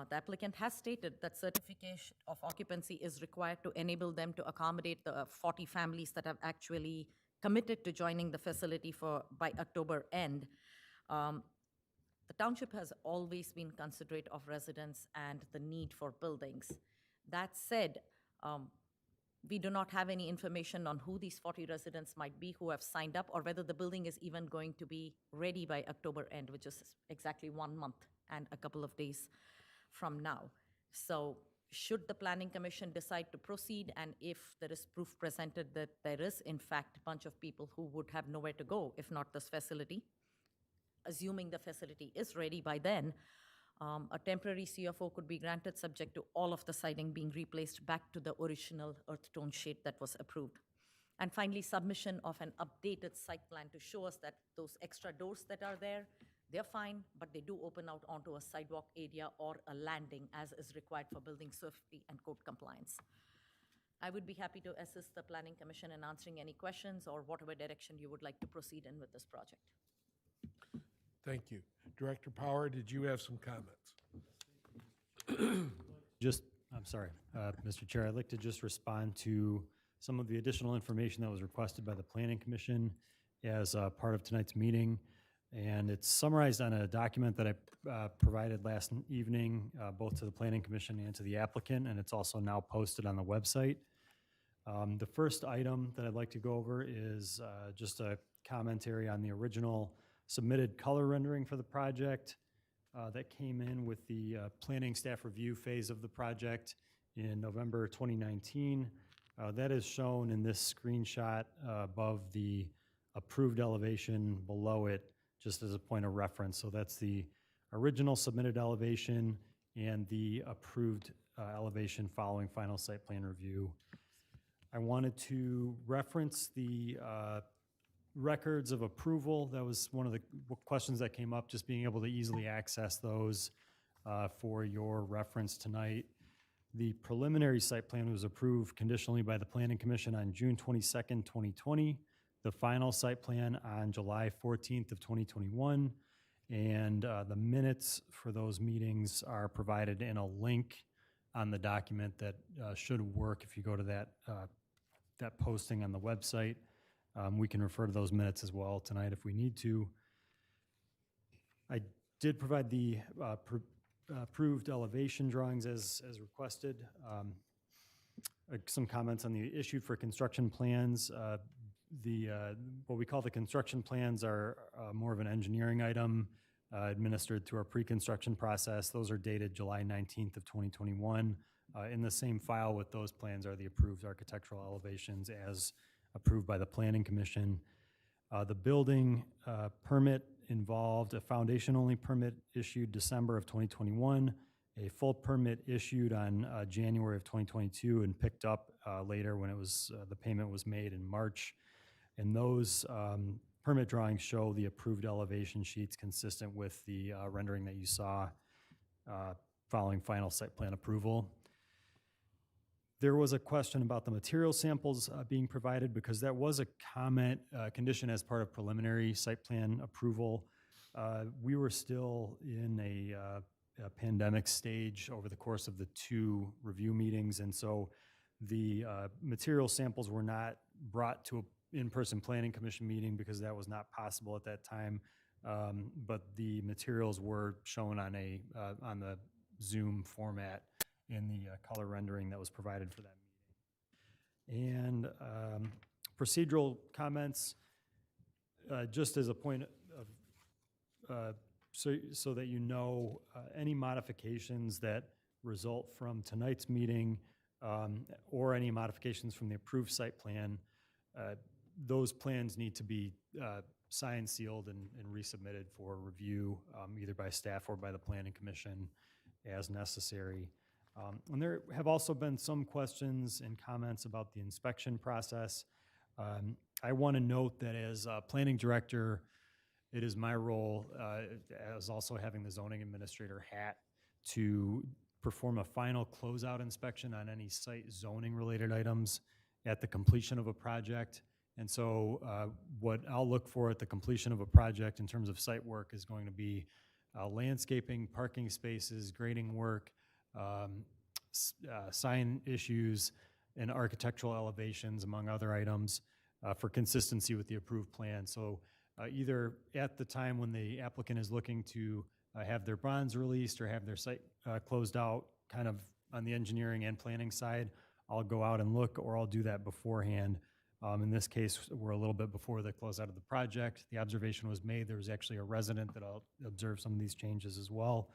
The applicant has stated that certification of occupancy is required to enable them to accommodate the 40 families that have actually committed to joining the facility by October end. The township has always been considerate of residents and the need for buildings. That said, We do not have any information on who these 40 residents might be who have signed up, or whether the building is even going to be ready by October end, which is exactly 1 month and a couple of days from now. So should the Planning Commission decide to proceed, and if there is proof presented that there is in fact a bunch of people who would have nowhere to go if not this facility, assuming the facility is ready by then, a temporary CFO could be granted subject to all of the siding being replaced back to the original earth tone shade that was approved. And finally, submission of an updated site plan to show us that those extra doors that are there, they're fine, but they do open out onto a sidewalk area or a landing as is required for building safety and code compliance. I would be happy to assist the Planning Commission in answering any questions or whatever direction you would like to proceed in with this project. Thank you. Director Power, did you have some comments? I'm sorry, Mr. Chair, I'd like to just respond to some of the additional information that was requested by the Planning Commission as part of tonight's meeting. And it's summarized on a document that I provided last evening, both to the Planning Commission and to the applicant, and it's also now posted on the website. The first item that I'd like to go over is just a commentary on the original submitted color rendering for the project that came in with the planning staff review phase of the project in November 2019. That is shown in this screenshot above the approved elevation below it, just as a point of reference. So that's the original submitted elevation and the approved elevation following final site plan review. I wanted to reference the records of approval. That was one of the questions that came up, just being able to easily access those for your reference tonight. The preliminary site plan was approved conditionally by the Planning Commission on June 22nd, 2020. The final site plan on July 14th of 2021. And the minutes for those meetings are provided in a link on the document that should work if you go to that posting on the website. We can refer to those minutes as well tonight if we need to. I did provide the approved elevation drawings as requested. Some comments on the issued for construction plans. What we call the construction plans are more of an engineering item administered through our pre-construction process. Those are dated July 19th of 2021. In the same file with those plans are the approved architectural elevations as approved by the Planning Commission. The building permit involved a foundation-only permit issued December of 2021, a full permit issued on January of 2022 and picked up later when it was the payment was made in March. And those permit drawings show the approved elevation sheets consistent with the rendering that you saw following final site plan approval. There was a question about the material samples being provided because that was a comment condition as part of preliminary site plan approval. We were still in a pandemic stage over the course of the 2 review meetings, and so the material samples were not brought to an in-person Planning Commission meeting because that was not possible at that time. But the materials were shown on the Zoom format in the color rendering that was provided for that meeting. And procedural comments, just as a point of, so that you know, any modifications that result from tonight's meeting or any modifications from the approved site plan, those plans need to be signed, sealed, and resubmitted for review, either by staff or by the Planning Commission as necessary. And there have also been some questions and comments about the inspection process. I want to note that as planning director, it is my role, as also having the zoning administrator hat, to perform a final closeout inspection on any site zoning related items at the completion of a project. And so what I'll look for at the completion of a project in terms of site work is going to be landscaping, parking spaces, grading work, sign issues, and architectural elevations, among other items, for consistency with the approved plan. So either at the time when the applicant is looking to have their bonds released or have their site closed out, kind of on the engineering and planning side, I'll go out and look, or I'll do that beforehand. In this case, we're a little bit before the closeout of the project. The observation was made. There was actually a resident that observed some of these changes as well.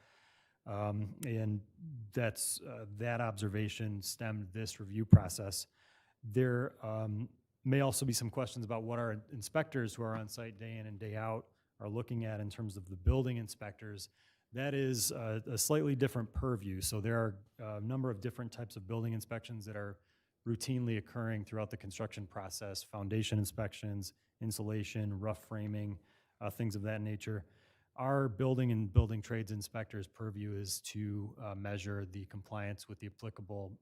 And that's, that observation stemmed this review process. There may also be some questions about what our inspectors who are on site day in and day out are looking at in terms of the building inspectors. That is a slightly different purview. So there are a number of different types of building inspections that are routinely occurring throughout the construction process: foundation inspections, insulation, rough framing, things of that nature. Our building and building trades inspector's purview is to measure the compliance with the applicable,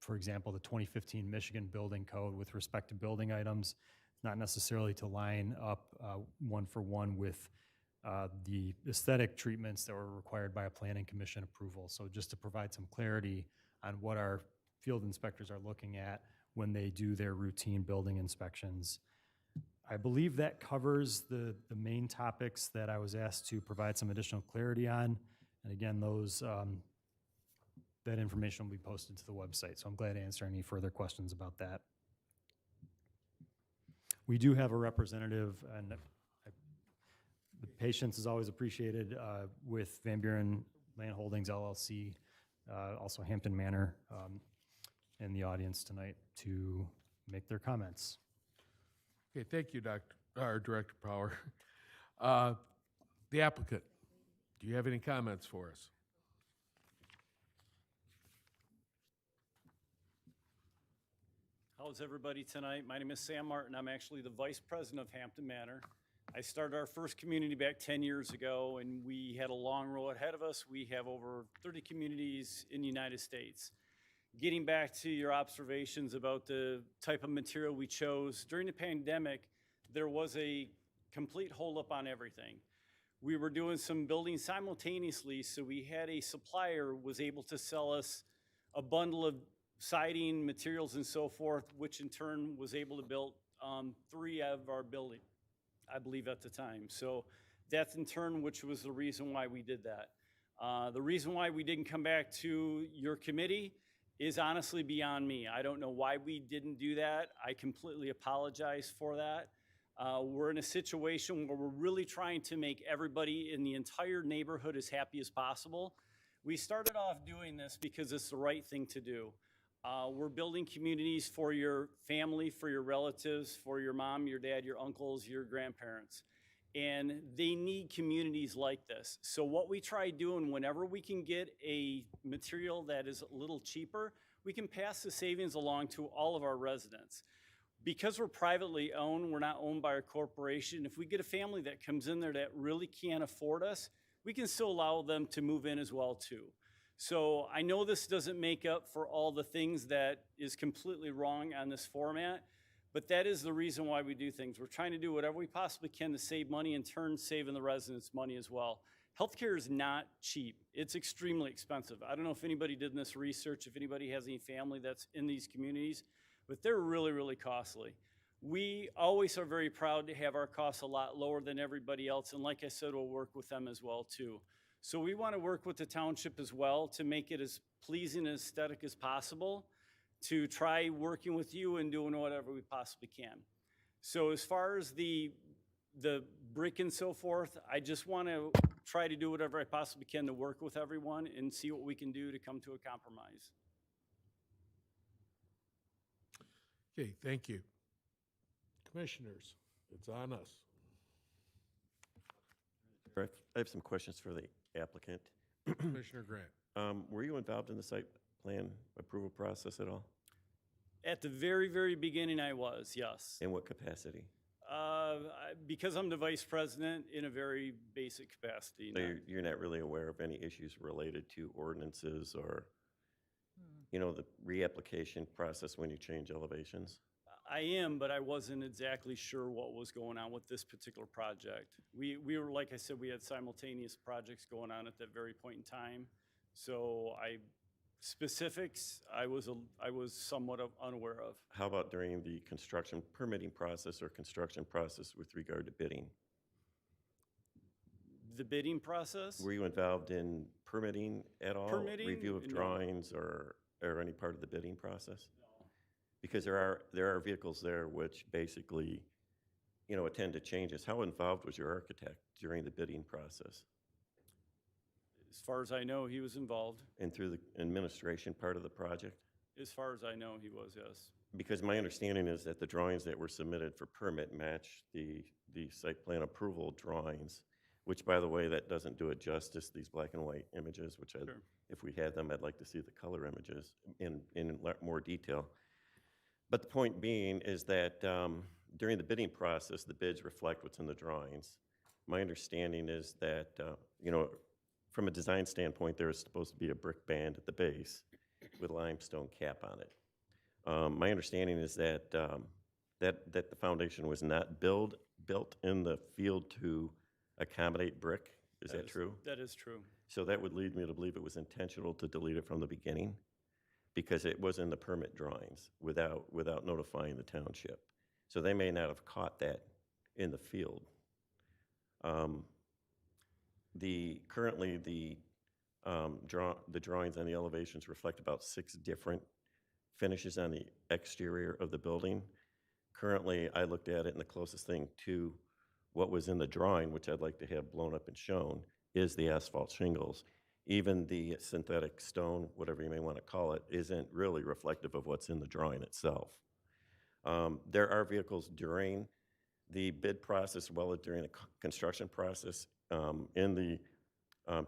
for example, the 2015 Michigan Building Code with respect to building items, not necessarily to line up one for one with the aesthetic treatments that were required by a planning commission approval. So just to provide some clarity on what our field inspectors are looking at when they do their routine building inspections. I believe that covers the main topics that I was asked to provide some additional clarity on. And again, those that information will be posted to the website. So I'm glad to answer any further questions about that. We do have a representative, and the patience is always appreciated with Van Buren Land Holdings LLC, also Hampton Manor, in the audience tonight to make their comments. Okay, thank you, Director Power. The applicant, do you have any comments for us? How's everybody tonight? My name is Sam Martin. I'm actually the Vice President of Hampton Manor. I started our first community back 10 years ago, and we had a long road ahead of us. We have over 30 communities in the United States. Getting back to your observations about the type of material we chose, during the pandemic, there was a complete holdup on everything. We were doing some building simultaneously, so we had a supplier was able to sell us a bundle of siding, materials, and so forth, which in turn was able to build 3 of our building, I believe at the time. So that's in turn, which was the reason why we did that. The reason why we didn't come back to your committee is honestly beyond me. I don't know why we didn't do that. I completely apologize for that. We're in a situation where we're really trying to make everybody in the entire neighborhood as happy as possible. We started off doing this because it's the right thing to do. We're building communities for your family, for your relatives, for your mom, your dad, your uncles, your grandparents. And they need communities like this. So what we try doing whenever we can get a material that is a little cheaper, we can pass the savings along to all of our residents. Because we're privately owned, we're not owned by a corporation. If we get a family that comes in there that really can't afford us, we can still allow them to move in as well too. So I know this doesn't make up for all the things that is completely wrong on this format, but that is the reason why we do things. We're trying to do whatever we possibly can to save money, in turn saving the residents money as well. Healthcare is not cheap. It's extremely expensive. I don't know if anybody did this research, if anybody has any family that's in these communities, but they're really, really costly. We always are very proud to have our costs a lot lower than everybody else, and like I said, we'll work with them as well too. So we want to work with the township as well to make it as pleasing and aesthetic as possible, to try working with you and doing whatever we possibly can. So as far as the brick and so forth, I just want to try to do whatever I possibly can to work with everyone and see what we can do to come to a compromise. Okay, thank you. Commissioners, it's on us. I have some questions for the applicant. Commissioner Grant. Were you involved in the site plan approval process at all? At the very, very beginning, I was, yes. In what capacity? Because I'm the vice president, in a very basic capacity. So you're not really aware of any issues related to ordinances or, you know, the reapplication process when you change elevations? I am, but I wasn't exactly sure what was going on with this particular project. We were, like I said, we had simultaneous projects going on at that very point in time. So specifics, I was somewhat unaware of. How about during the construction permitting process or construction process with regard to bidding? The bidding process? Were you involved in permitting at all? Permitting? Review of No. drawings or or any part of the bidding process? Because there are vehicles there which basically, attend to changes. How involved was your architect during the bidding process As far as I know, he was involved. and through the administration part of the project? As far as I know, he was, yes. Because my understanding is that the drawings that were submitted for permit match the site plan approval drawings, which, by the way, that doesn't do it justice, these black and white images, which Sure. if we had them, I'd like to see the color images in more detail. But the point being is that during the bidding process, the bids reflect what's in the drawings. My understanding is that, from a design standpoint, there is supposed to be a brick band at the base with a limestone cap on it. My understanding is that that the foundation was not built in the field to accommodate brick. Is that true? That is true. So that would lead me to believe it was intentional to delete it from the beginning, because it was in the permit drawings without notifying the township. So they may not have caught that in the field. Currently the drawings on the elevations reflect about 6 different finishes on the exterior of the building. Currently, I looked at it, and the closest thing to what was in the drawing, which I'd like to have blown up and shown, is the asphalt shingles. Even the synthetic stone, whatever you may want to call it, isn't really reflective of what's in the drawing itself. There are vehicles during the bid process, as well as during the construction process.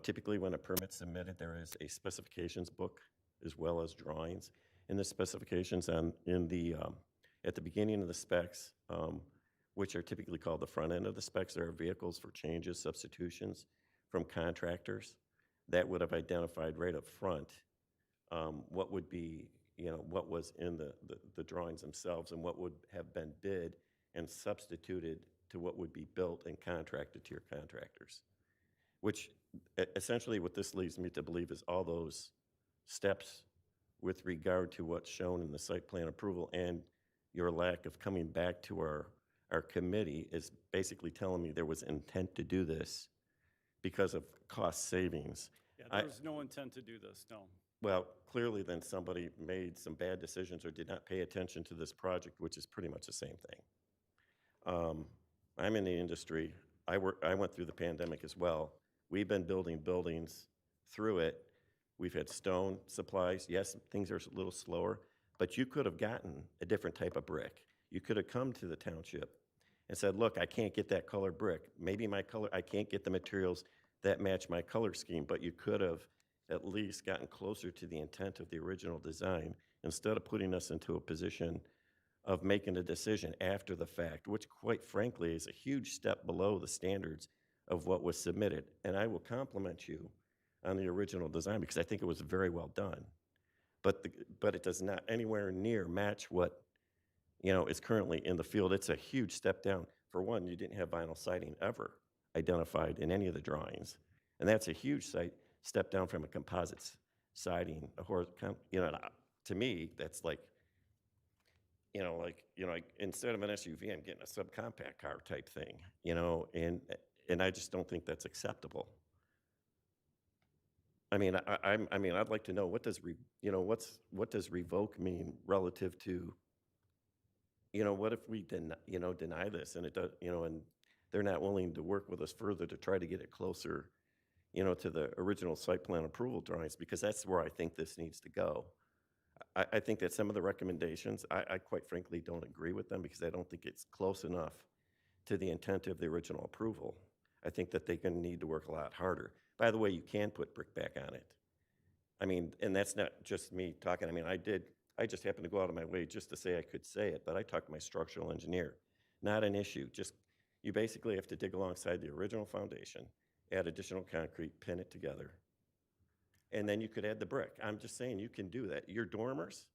Typically when a permit's submitted, there is a specifications book as well as drawings. In the specifications at the beginning of the specs, which are typically called the front end of the specs, there are vehicles for changes, substitutions from contractors that would have identified right up front what would be, what was in the drawings themselves and what would have been bid and substituted to what would be built and contracted to your contractors. Which essentially what this leads me to believe is all those steps with regard to what's shown in the site plan approval and your lack of coming back to our committee is basically telling me there was intent to do this because of cost savings. Yeah, there was no intent to do this, no. Well, clearly then somebody made some bad decisions or did not pay attention to this project, which is pretty much the same thing. I'm in the industry. I went through the pandemic as well. We've been building buildings through it. We've had stone supplies. Yes, things are a little slower, but you could have gotten a different type of brick. You could have come to the township and said, look, I can't get that color brick. Maybe I can't get the materials that match my color scheme, but you could have at least gotten closer to the intent of the original design instead of putting us into a position of making a decision after the fact, which quite frankly is a huge step below the standards of what was submitted. And I will compliment you on the original design because I think it was very well done. But it does not anywhere near match what is currently in the field. It's a huge step down. For one, you didn't have vinyl siding ever identified in any of the drawings. And that's a huge step down from a composite siding. To me, that's like, instead of an SUV, I'm getting a subcompact car type thing, and I just don't think that's acceptable. I mean, I'd like to know what does revoke mean relative to, what if we deny this and it does, and they're not willing to work with us further to try to get it closer, to the original site plan approval drawings, because that's where I think this needs to go. I think that some of the recommendations, I quite frankly don't agree with them because I don't think it's close enough to the intent of the original approval. I think that they're going to need to work a lot harder. By the way, you can put brick back on it. I mean, and that's not just me talking. I mean, I just happened to go out of my way just to say I could say it, but I talked to my structural engineer. Not an issue. Just, you basically have to dig alongside the original foundation, add additional concrete, pin it together, and then you could add the brick. I'm just saying you can do that. Your dormers,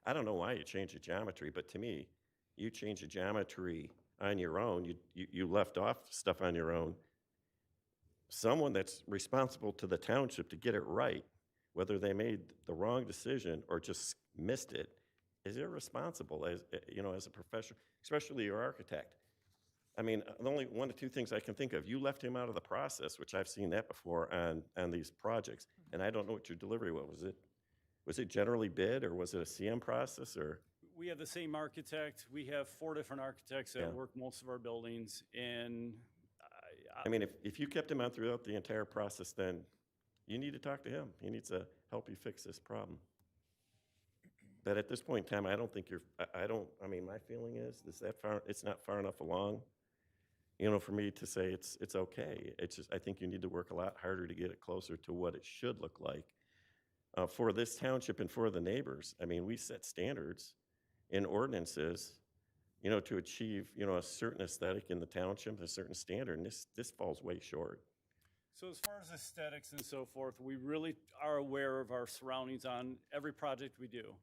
I don't know why you changed the geometry, but to me, you changed the geometry on your own. You left off stuff on your own. Someone that's responsible to the township to get it right, whether they made the wrong decision or just missed it, is irresponsible as a professional, especially your architect. I mean, the only one or two things I can think of, you left him out of the process, which I've seen that before on these projects, and I don't know what your delivery was. Was it was it generally bid, or was it a CM process, or? We have the same architect. We have 4 different architects Yeah. that work most of our buildings, and I mean, if you kept him on throughout the entire process, then you need to talk to him. He needs to help you fix this problem. But at this point in time, I don't think I mean, my feeling is that far, it's not far enough along, you know, for me to say it's okay. It's just, I think you need to work a lot harder to get it closer to what it should look like for this township and for the neighbors. I mean, we set standards in ordinances, you know, to achieve, you know, a certain aesthetic in the township, a certain standard, and this falls way short. so as far as aesthetics and so forth, we really are aware of our surroundings on every project we do,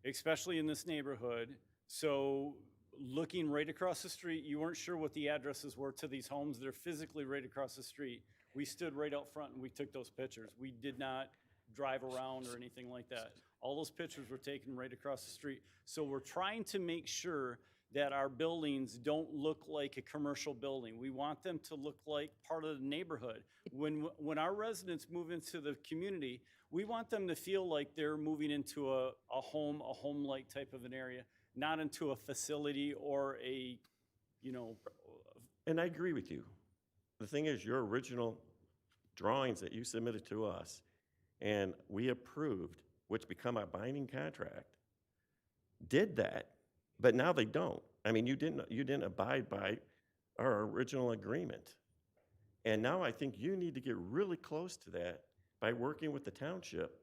especially in this neighborhood. So looking right across the street, you weren't sure what the addresses were to these homes. They're physically right across the street. We stood right out front and we took those pictures. We did not drive around or anything like that. All those pictures were taken right across the street. So we're trying to make sure that our buildings don't look like a commercial building. We want them to look like part of the neighborhood. When our residents move into the community, we want them to feel like they're moving into a home-like type of an area, not into a facility or a, you know. And I agree with you. The thing is, your original drawings that you submitted to us and we approved, which become a binding contract, did that, but now they don't. I mean, you didn't abide by our original agreement. And now I think you need to get really close to that by working with the township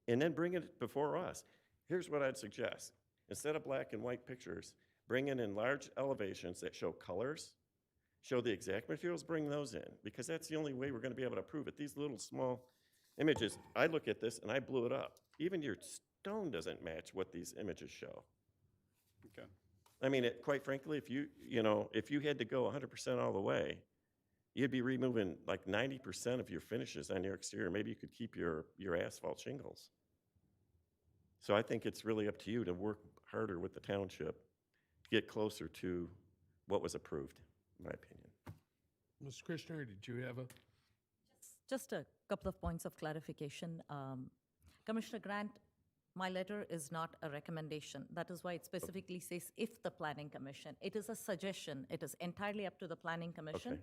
and then bring it before us. Here's what I'd suggest. Instead of black and white pictures, bring in large elevations that show colors, show the exact materials, bring those in, because that's the only way we're going to be able to prove it. These little small images, I look at this and I blew it up. Even your stone doesn't match what these images show. Okay. I mean, quite frankly, if you had to go 100% all the way, you'd be removing like 90% of your finishes on your exterior. Maybe you could keep your asphalt shingles. So I think it's really up to you to work harder with the township to get closer to what was approved, in my opinion. Ms. Krishner, did you have a? Just a couple of points of clarification. Commissioner Grant, my letter is not a recommendation. That is why it specifically says if the Planning Commission. It is a suggestion. It is entirely up to the Planning Commission Okay.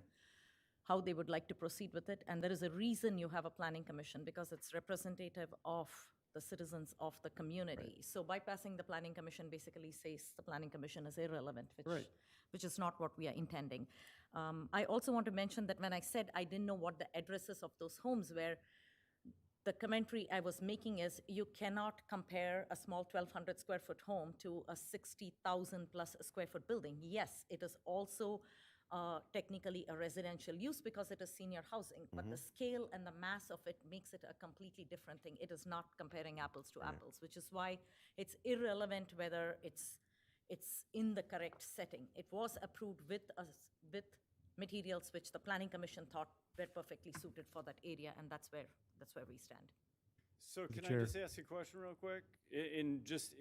how they would like to proceed with it. And there is a reason you have a Planning Commission, because it's representative of the citizens of the community. So bypassing the Planning Commission basically says the Planning Commission is irrelevant, which is not what we are intending. I also want to mention that when I said I didn't know what the addresses of those homes were, the commentary I was making is you cannot compare a small 1,200 square foot home to a 60,000 plus square foot building. Yes, it is also technically a residential use because it is senior housing, but the scale and the mass of it makes it a completely different thing. It is not comparing apples to apples, which is why it's irrelevant whether it's in the correct setting. It was approved with materials which the Planning Commission thought were perfectly suited for that area, and that's where we stand. So can I Chair. just ask a question real quick? And just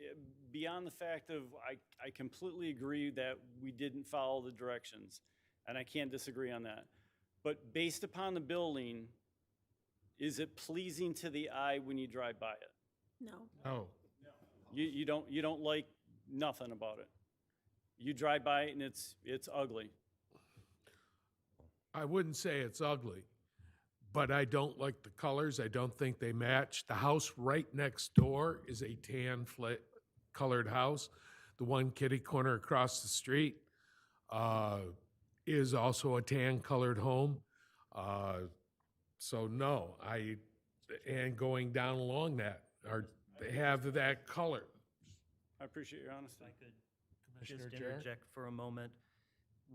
beyond the fact of, I completely agree that we didn't follow the directions, and I can't disagree on that. But based upon the building, is it pleasing to the eye when you drive by it? No. Oh, You don't like nothing about it. You drive by it and it's ugly. I wouldn't say it's ugly, but I don't like the colors. I don't think they match. The house right next door is a tan colored house. The one kitty corner across the street is also a tan colored home. So no, and going down along that, they have that color. I appreciate your honesty. If I could Commissioner just Jarrett? interject for a moment,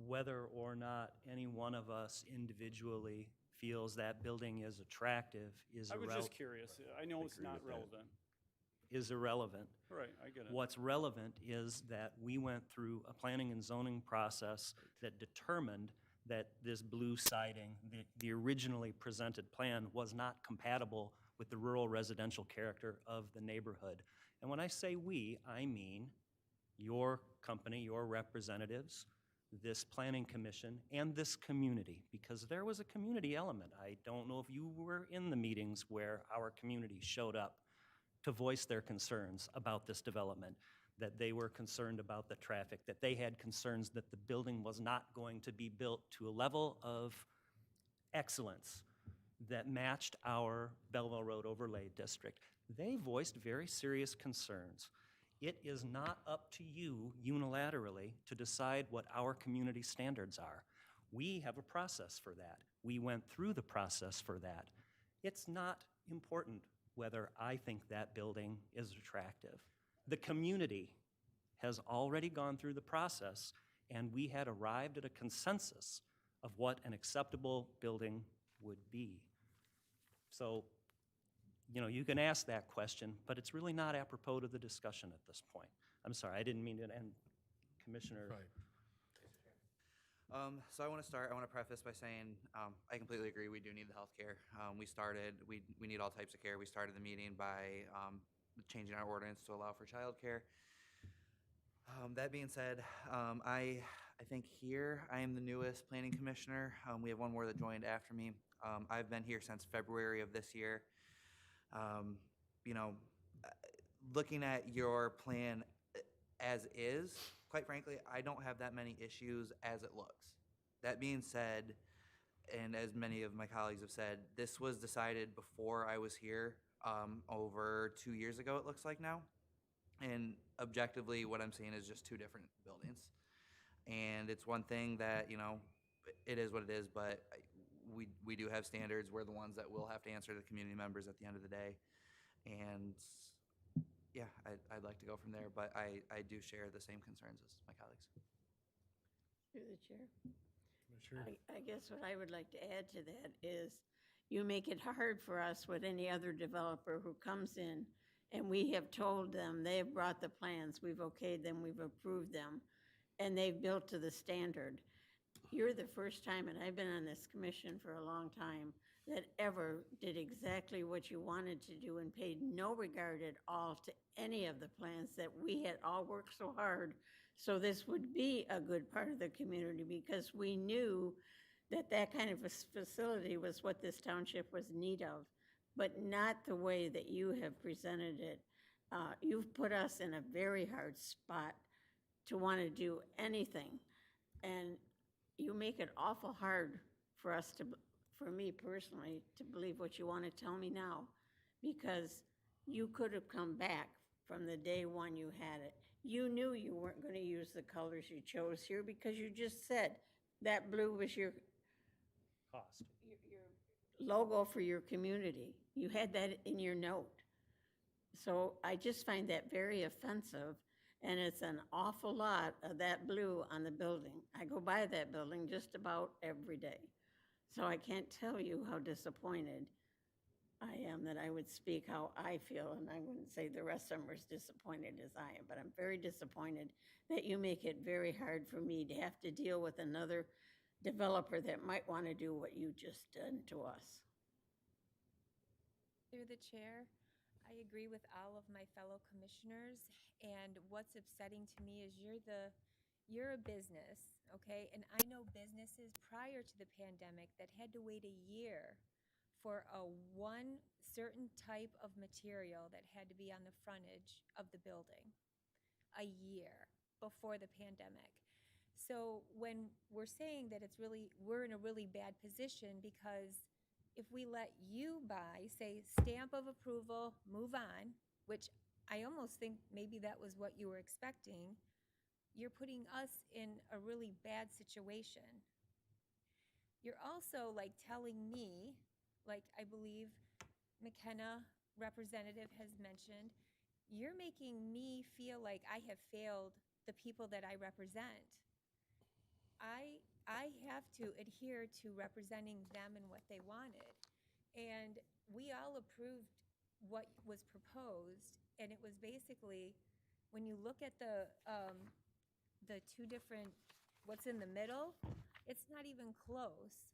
whether or not any one of us individually feels that building is attractive is I was just curious. I know it's not relevant. is irrelevant. Right, I get it. What's relevant is that we went through a planning and zoning process that determined that this blue siding, the originally presented plan, was not compatible with the rural residential character of the neighborhood. And when I say we, I mean your company, your representatives, this planning commission, and this community, because there was a community element. I don't know if you were in the meetings where our community showed up to voice their concerns about this development, that they were concerned about the traffic, that they had concerns that the building was not going to be built to a level of excellence that matched our Belleville Road Overlay District. They voiced very serious concerns. It is not up to you unilaterally to decide what our community standards are. We have a process for that. We went through the process for that. It's not important whether I think that building is attractive. The community has already gone through the process, and we had arrived at a consensus of what an acceptable building would be. So, you know, you can ask that question, but it's really not apropos to the discussion at this point. I'm sorry, I didn't mean to end, Commissioner. Right. So I want to preface by saying I completely agree. We do need the healthcare. We need all types of care. We started the meeting by changing our ordinance to allow for childcare. That being said, I think here I am the newest planning commissioner. We have one more that joined after me. I've been here since February of this year. You know, looking at your plan as is, quite frankly, I don't have that many issues as it looks. That being said, and as many of my colleagues have said, this was decided before I was here, over 2 years ago, it looks like now. And objectively, what I'm seeing is just two different buildings. And it's one thing that, you know, it is what it is, but we do have standards. We're the ones that will have to answer to the community members at the end of the day. And yeah, I'd like to go from there, but I do share the same concerns as my colleagues. Through the chair. Sure. I guess what I would like to add to that is you make it hard for us with any other developer who comes in, and we have told them, they have brought the plans, we've okayed them, we've approved them, and they've built to the standard. You're the first time, and I've been on this commission for a long time, that ever did exactly what you wanted to do and paid no regard at all to any of the plans that we had all worked so hard. So this would be a good part of the community because we knew that that kind of a facility was what this township was in need of, but not the way that you have presented it. You've put us in a very hard spot to want to do anything. And you make it awful hard for us to, for me personally, to believe what you want to tell me now, because you could have come back from the day one you had it. You knew you weren't going to use the colors you chose here because you just said that blue was your Cost. your logo for your community. You had that in your note. So I just find that very offensive, and it's an awful lot of that blue on the building. I go by that building just about every day. So I can't tell you how disappointed I am that I would speak how I feel, and I wouldn't say the rest of them are as disappointed as I am, but I'm very disappointed that you make it very hard for me to have to deal with another developer that might want to do what you just did to us. Through the chair, I agree with all of my fellow commissioners, and what's upsetting to me is you're a business, okay? And I know businesses prior to the pandemic that had to wait a year for one certain type of material that had to be on the frontage of the building, a year before the pandemic. So when we're saying that we're in a really bad position, because if we let you buy, say, stamp of approval, move on, which I almost think maybe that was what you were expecting, you're putting us in a really bad situation. You're also like telling me, like I believe McKenna representative has mentioned, you're making me feel like I have failed the people that I represent. I have to adhere to representing them and what they wanted. And we all approved what was proposed, and it was basically, when you look at the two different, what's in the middle, it's not even close.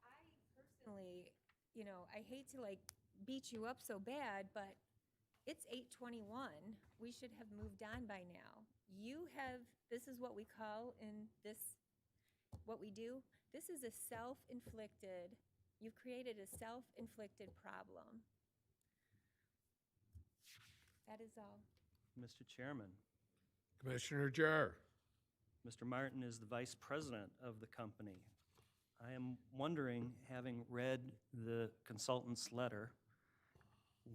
I personally, you know, I hate to like beat you up so bad, but it's 8:21. We should have moved on by now. This is what we call in this, what we do, this is a self-inflicted, you've created a self-inflicted problem. That is all. Mr. Chairman, Commissioner Jar. Mr. Martin is the vice president of the company. I am wondering, having read the consultant's letter,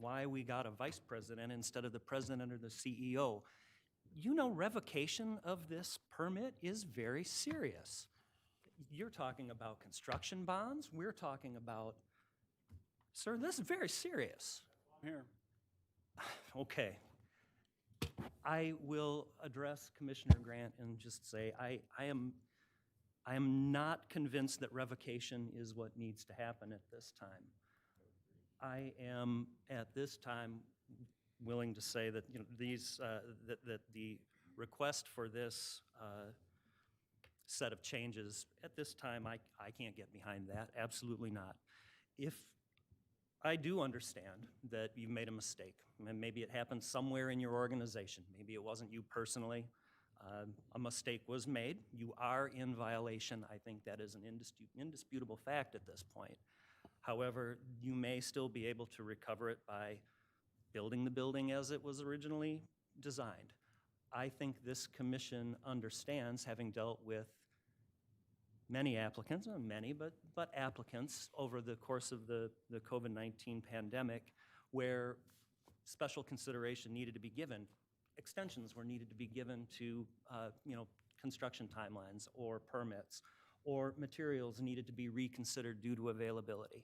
why we got a vice president instead of the president or the CEO. You know, revocation of this permit is very serious. You're talking about construction bonds. We're talking about, sir, this is very serious. Here. Okay. I will address Commissioner Grant and just say, I am not convinced that revocation is what needs to happen at this time. I am, at this time, willing to say that, you know, that the request for this set of changes, at this time, I can't get behind that, absolutely not. If I do understand that you made a mistake, and maybe it happened somewhere in your organization, maybe it wasn't you personally, a mistake was made, you are in violation. I think that is an indisputable fact at this point. However, you may still be able to recover it by building the building as it was originally designed. I think this commission understands, having dealt with many applicants, not many, but applicants over the course of the COVID-19 pandemic, where special consideration needed to be given. Extensions were needed to be given to, construction timelines or permits, or materials needed to be reconsidered due to availability.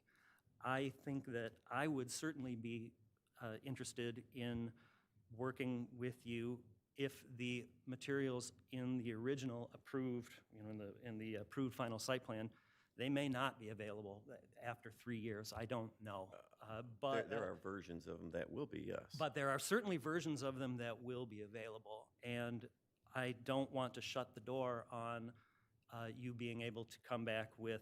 I think that I would certainly be interested in working with you if the materials in the original approved, in the approved final site plan, they may not be available after 3 years. I don't know. But There are versions of them that will be, yes. But there are certainly versions of them that will be available. And I don't want to shut the door on you being able to come back with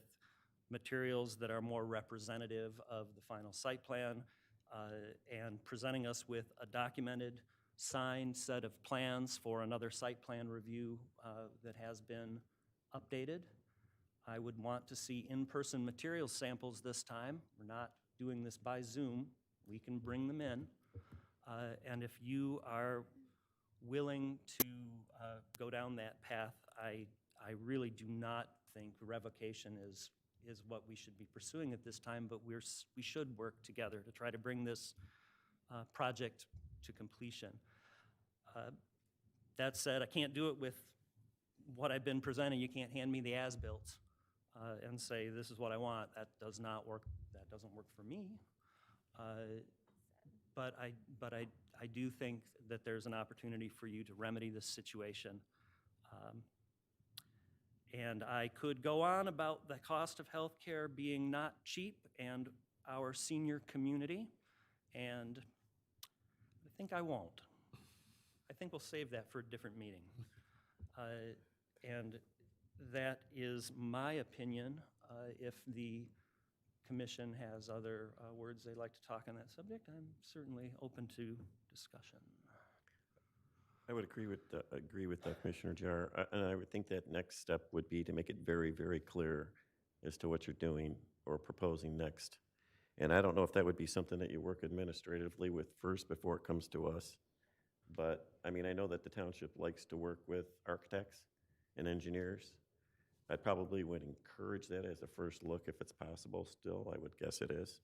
materials that are more representative of the final site plan and presenting us with a documented, signed set of plans for another site plan review that has been updated. I would want to see in-person material samples this time. We're not doing this by Zoom. We can bring them in. And if you are willing to go down that path, I really do not think revocation is what we should be pursuing at this time, but we should work together to try to bring this project to completion. That said, I can't do it with what I've been presenting. You can't hand me the as-built and say, this is what I want. That does not work. That doesn't work for me. But I do think that there's an opportunity for you to remedy this situation. And I could go on about the cost of healthcare being not cheap and our senior community, and I think I won't. I think we'll save that for a different meeting. And that is my opinion. If the commission has other words they'd like to talk on that subject, I'm certainly open to discussion. I would agree with Commissioner Jar, and I would think that next step would be to make it very, very clear as to what you're doing or proposing next. And I don't know if that would be something that you work administratively with first before it comes to us. But, I mean, I know that the township likes to work with architects and engineers. I probably would encourage that as a first look if it's possible still. I would guess it is,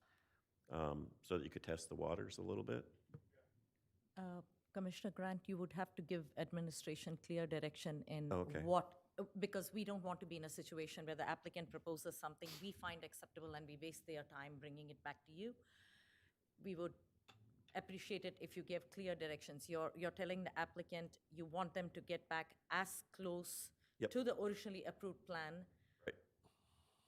so that you could test the waters a little bit. Commissioner Grant, you would have to give administration clear direction in Okay. because we don't want to be in a situation where the applicant proposes something we find acceptable and we waste their time bringing it back to you. We would appreciate it if you give clear directions. You're telling the applicant you want them to get back as close Yep. to the originally approved plan Right.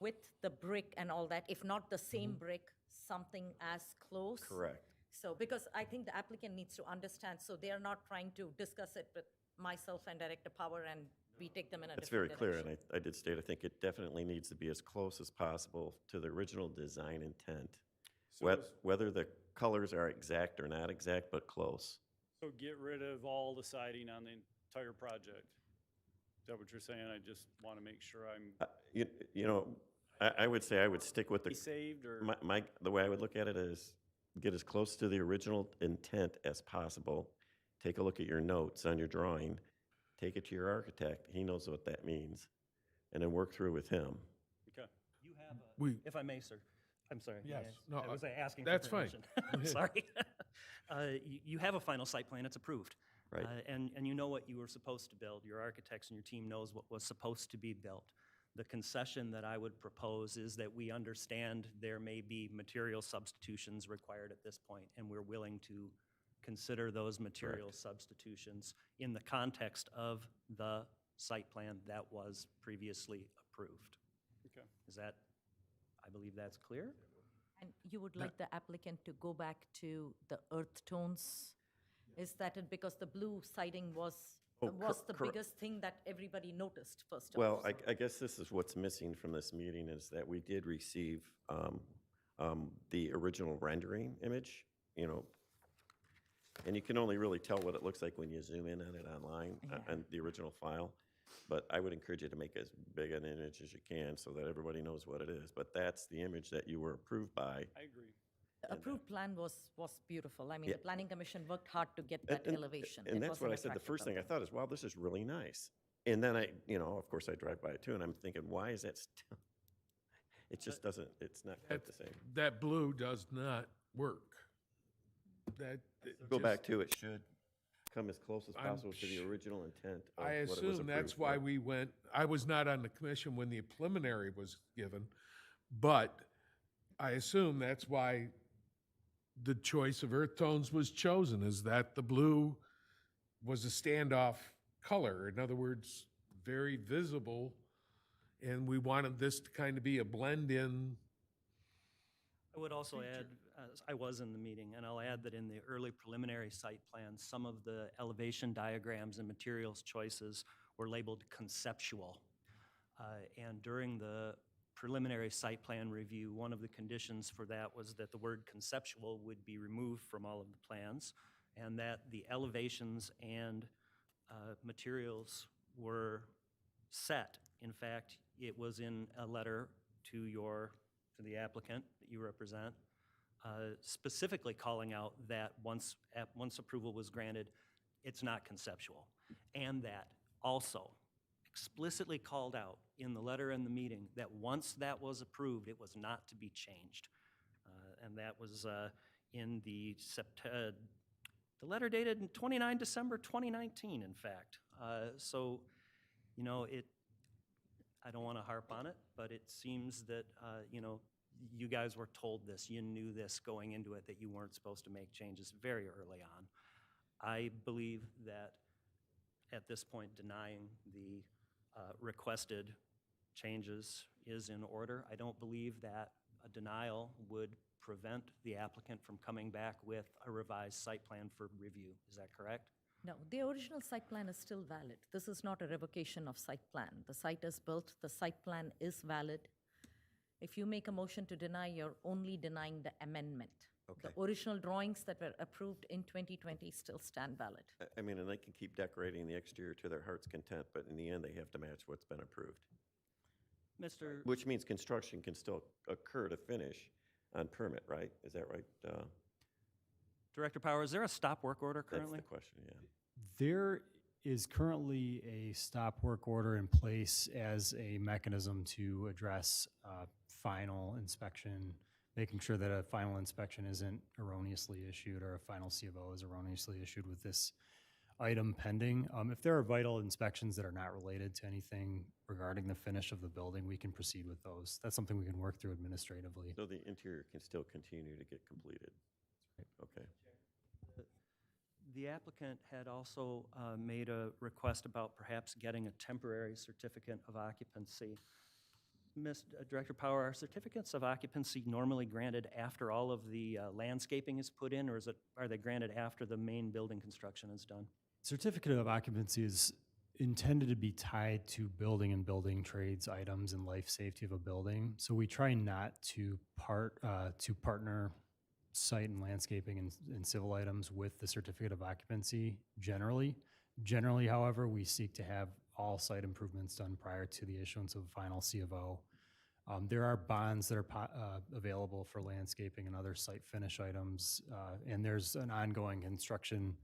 with the brick and all that, if not the same brick, something as close. Correct. So, because I think the applicant needs to understand, so they are not trying to discuss it with myself and Director Power and we take them in a That's different very clear, direction. and I did state, I think it definitely needs to be as close as possible to the original design intent. Whether the colors are exact or not exact, but close. So get rid of all the siding on the entire project. Is that what you're saying? I just want to make sure I'm You know, I would say I would stick with saved or? the way I would look at it is get as close to the original intent as possible. Take a look at your notes on your drawing, take it to your architect, he knows what that means, and then work through with him. Okay. You have We- if I may, sir. I'm sorry. Yes. may I- No, I was asking that's for fine. permission. Go ahead. Sorry. You have a final site plan, it's approved. Right. And you know what you were supposed to build. Your architects and your team knows what was supposed to be built. The concession that I would propose is that we understand there may be material substitutions required at this point, and we're willing to consider those material substitutions in the context of the site plan that was previously approved. Okay. Is that, I believe that's clear? And you would like the applicant to go back to the earth tones? Is that it, because the blue siding was Oh, the cor- biggest thing that everybody noticed first off? Well, so- I guess this is what's missing from this meeting is that we did receive the original rendering image, and you can only really tell what it looks like when you zoom in on it online, on the original file. But I would encourage you to make as big an image as you can so that everybody knows what it is. But that's the image that you were approved by. I agree. The approved plan was beautiful. I mean, Yeah. the planning commission worked hard to get that elevation. And It that's was what an I said, the attractive first thing I building. thought is, wow, this is really nice. And then of course I drive by it too, and I'm thinking, why is that still? It just doesn't, it's not quite the same. That blue does not work. That. it Go just- back to, it should come as close as I'm possible to the sh- original intent of I what it was assume that's approved why for. we went, I was not on the commission when the preliminary was given, but I assume that's why the choice of earth tones was chosen, is that the blue was a standoff color. In other words, very visible, and we wanted this to kind of be a blend-in. I would also add, I was in the meeting, and I'll add that in the early preliminary site plans, some of the elevation diagrams and materials choices were labeled conceptual. And during the preliminary site plan review, one of the conditions for that was that the word conceptual would be removed from all of the plans, and that the elevations and materials were set. In fact, it was in a letter to the applicant that you represent, specifically calling out that once approval was granted, it's not conceptual. And that also explicitly called out in the letter in the meeting that once that was approved, it was not to be changed. And that was in the letter dated in 29 December 2019, in fact. So, I don't want to harp on it, but it seems that, you guys were told this, you knew this going into it, that you weren't supposed to make changes very early on. I believe that at this point, denying the requested changes is in order. I don't believe that a denial would prevent the applicant from coming back with a revised site plan for review. Is that correct? No, the original site plan is still valid. This is not a revocation of site plan. The site is built, the site plan is valid. If you make a motion to deny, you're only denying the amendment. Okay. The original drawings that were approved in 2020 still stand valid. I mean, and they can keep decorating the exterior to their heart's content, but in the end, they have to match what's been approved. Mr. Which means construction can still occur to finish on permit, right? Is that right? Director Power, is there a stop work order That's currently? the question, yeah. There is currently a stop work order in place as a mechanism to address final inspection, making sure that a final inspection isn't erroneously issued or a final C of O is erroneously issued with this item pending. If there are vital inspections that are not related to anything regarding the finish of the building, we can proceed with those. That's something we can work through administratively. So the interior can still continue to get completed? Okay. The applicant had also made a request about perhaps getting a temporary certificate of occupancy. Director Power, are certificates of occupancy normally granted after all of the landscaping is put in, or are they granted after the main building construction is done? Certificate of occupancy is intended to be tied to building and building trades items and life safety of a building. So we try not to partner site and landscaping and civil items with the certificate of occupancy generally. Generally, however, we seek to have all site improvements done prior to the issuance of a final C of O. There are bonds that are available for landscaping and other site finish items, and there's an ongoing construction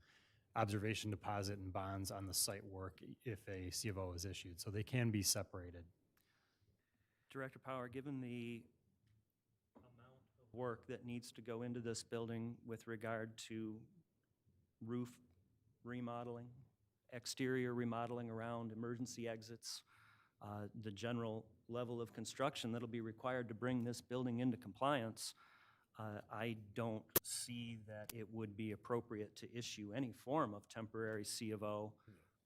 observation deposit and bonds on the site work if a C of O is issued, so they can be separated. Director Power, given the amount of work that needs to go into this building with regard to roof remodeling, exterior remodeling around emergency exits, the general level of construction that'll be required to bring this building into compliance, I don't see that it would be appropriate to issue any form of temporary C of O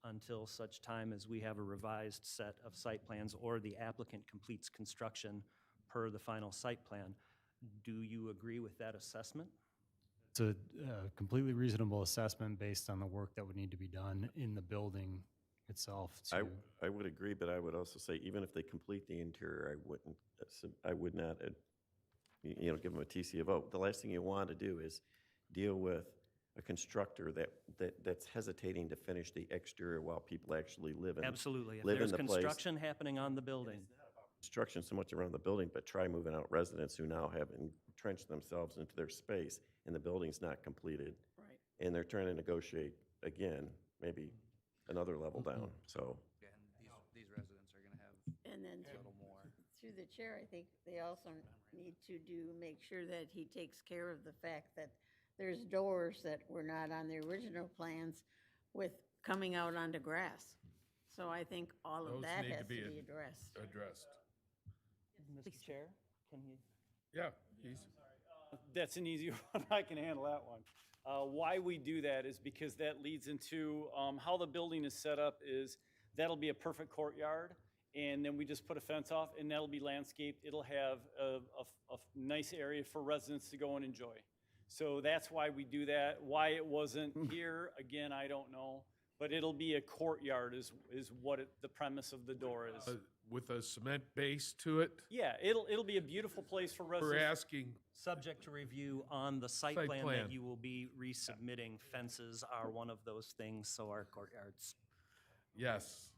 until such time as we have a revised set of site plans or the applicant completes construction per the final site plan. Do you agree with that assessment? It's a completely reasonable assessment based on the work that would need to be done in the building itself. I would agree, but I would also say, even if they complete the interior, I would not, give them a TC of O. The last thing you want to do is deal with a constructor that's hesitating to finish the exterior while people actually live in. Absolutely. If live in there's the place. construction happening on the building, Construction so much around the building, but try moving out residents who now have entrenched themselves into their space and the building's not completed. Right. And they're trying to negotiate again, maybe another level down, so. Again, these residents are gonna have And then a little more. through the chair, I think they also need to make sure that he takes care of the fact that there's doors that were not on the original plans with coming out onto grass. So I think all of Those that need to has to be be addressed. Addressed. Mr. Chair, can you? Yeah, he's, That's an easy one. I can handle that one. Why we do that is because that leads into how the building is set up is that'll be a perfect courtyard, and then we just put a fence off, and that'll be landscaped. It'll have a nice area for residents to go and enjoy. So that's why we do that. Why it wasn't here, again, I don't know. But it'll be a courtyard is what the premise of the door is. with a cement base to it. Yeah, it'll be a beautiful place for We're residents. asking, Subject to review on the site Site plan plan. that you will be resubmitting. Fences are one of those things, so are courtyards. yes,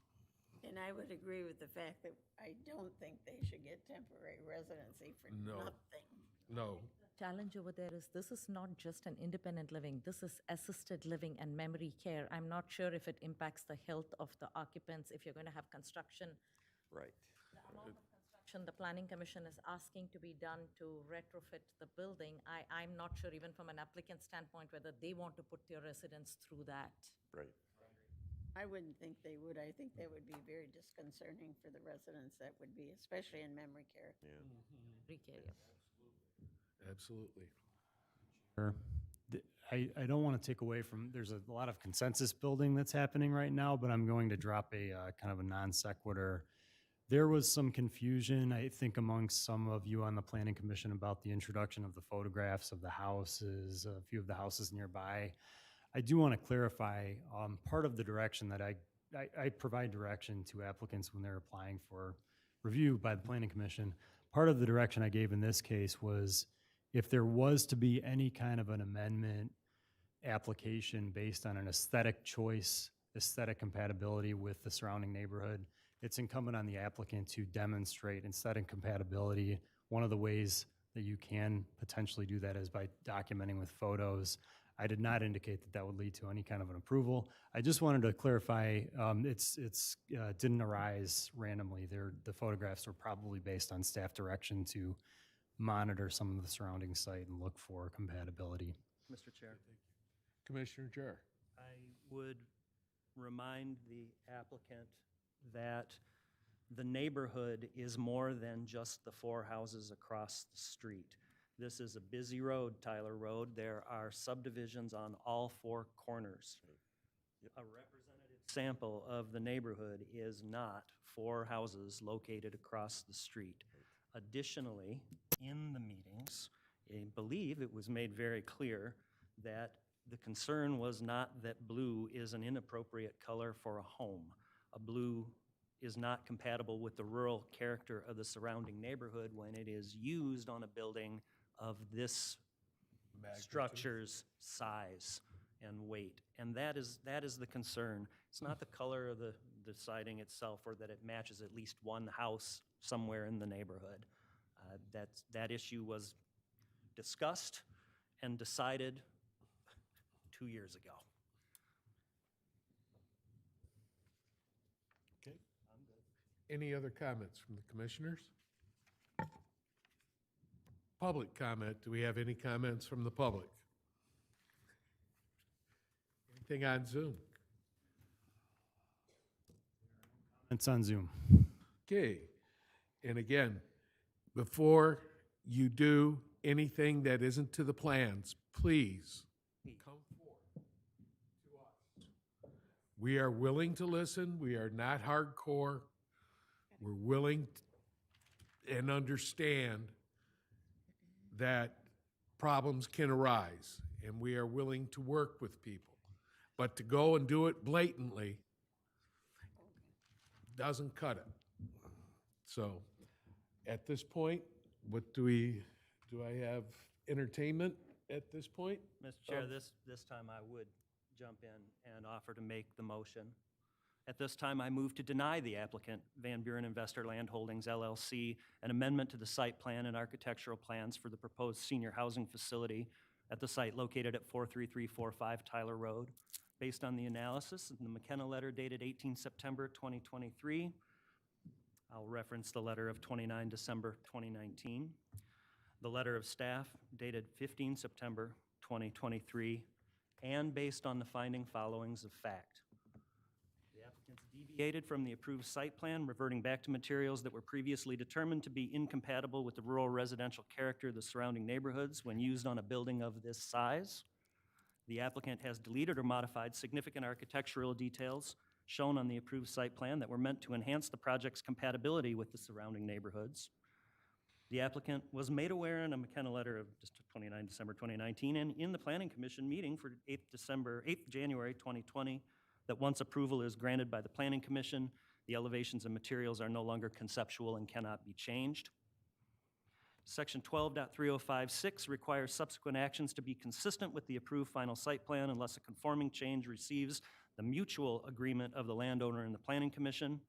And I would agree with the fact that I don't think they should get temporary residency for No. nothing. no. Challenge over there is this is not just an independent living, this is assisted living and memory care. I'm not sure if it impacts the health of the occupants, if you're going to have construction. Right. The amount of construction the planning commission is asking to be done to retrofit the building, I'm not sure even from an applicant standpoint whether they want to put their residents through that. Right. I wouldn't think they would. I think that would be very disconcerting for the residents. That would be, especially in memory care. Memory care, yeah. Absolutely. Sure. I don't want to take away from, there's a lot of consensus building that's happening right now, but I'm going to drop a kind of a non sequitur. There was some confusion, I think, amongst some of you on the planning commission about the introduction of the photographs of the houses, a few of the houses nearby. I do want to clarify, part of the direction that I provide direction to applicants when they're applying for review by the planning commission. Part of the direction I gave in this case was if there was to be any kind of an amendment application based on an aesthetic choice, aesthetic compatibility with the surrounding neighborhood, it's incumbent on the applicant to demonstrate aesthetic compatibility. One of the ways that you can potentially do that is by documenting with photos. I did not indicate that that would lead to any kind of an approval. I just wanted to clarify, it's didn't arise randomly. The photographs were probably based on staff direction to monitor some of the surrounding site and look for compatibility. Mr. Chair. Commissioner Jarr. I would remind the applicant that the neighborhood is more than just the four houses across the street. This is a busy road, Tyler Road. There are subdivisions on all four corners. A representative sample of the neighborhood is not four houses located across the street. Additionally, in the meetings, I believe it was made very clear that the concern was not that blue is an inappropriate color for a home. A blue is not compatible with the rural character of the surrounding neighborhood when it is used on a building of this structure's size. and weight. And that is the concern. It's not the color of the siding itself, or that it matches at least one house somewhere in the neighborhood. That issue was discussed and decided 2 years ago. Okay. Any other comments from the commissioners? Public comment. Do we have any comments from the public? Anything on Zoom? It's on Zoom. Okay. And again, before you do anything that isn't to the plans, please come forward to us. We are willing to listen. We are not hardcore. We're willing and understand that problems can arise, and we are willing to work with people. But to go and do it blatantly doesn't cut it. So at this point, do I have entertainment at this point? Mr. Chair, this time I would jump in and offer to make the motion. At this time, I move to deny the applicant, Van Buren Investor Land Holdings LLC, an amendment to the site plan and architectural plans for the proposed senior housing facility at the site located at 43345 Tyler Road. Based on the analysis in the McKenna letter dated 18 September 2023, I'll reference the letter of 29 December 2019, the letter of staff dated 15 September 2023, and based on the finding followings of fact. The applicants deviated from the approved site plan, reverting back to materials that were previously determined to be incompatible with the rural residential character of the surrounding neighborhoods when used on a building of this size. The applicant has deleted or modified significant architectural details shown on the approved site plan that were meant to enhance the project's compatibility with the surrounding neighborhoods. The applicant was made aware in a McKenna letter of just 29 December 2019 and in the Planning Commission meeting for 8th January 2020 that once approval is granted by the Planning Commission, the elevations and materials are no longer conceptual and cannot be changed. Section 12.3056 requires subsequent actions to be consistent with the approved final site plan unless a conforming change receives the mutual agreement of the landowner and the Planning Commission.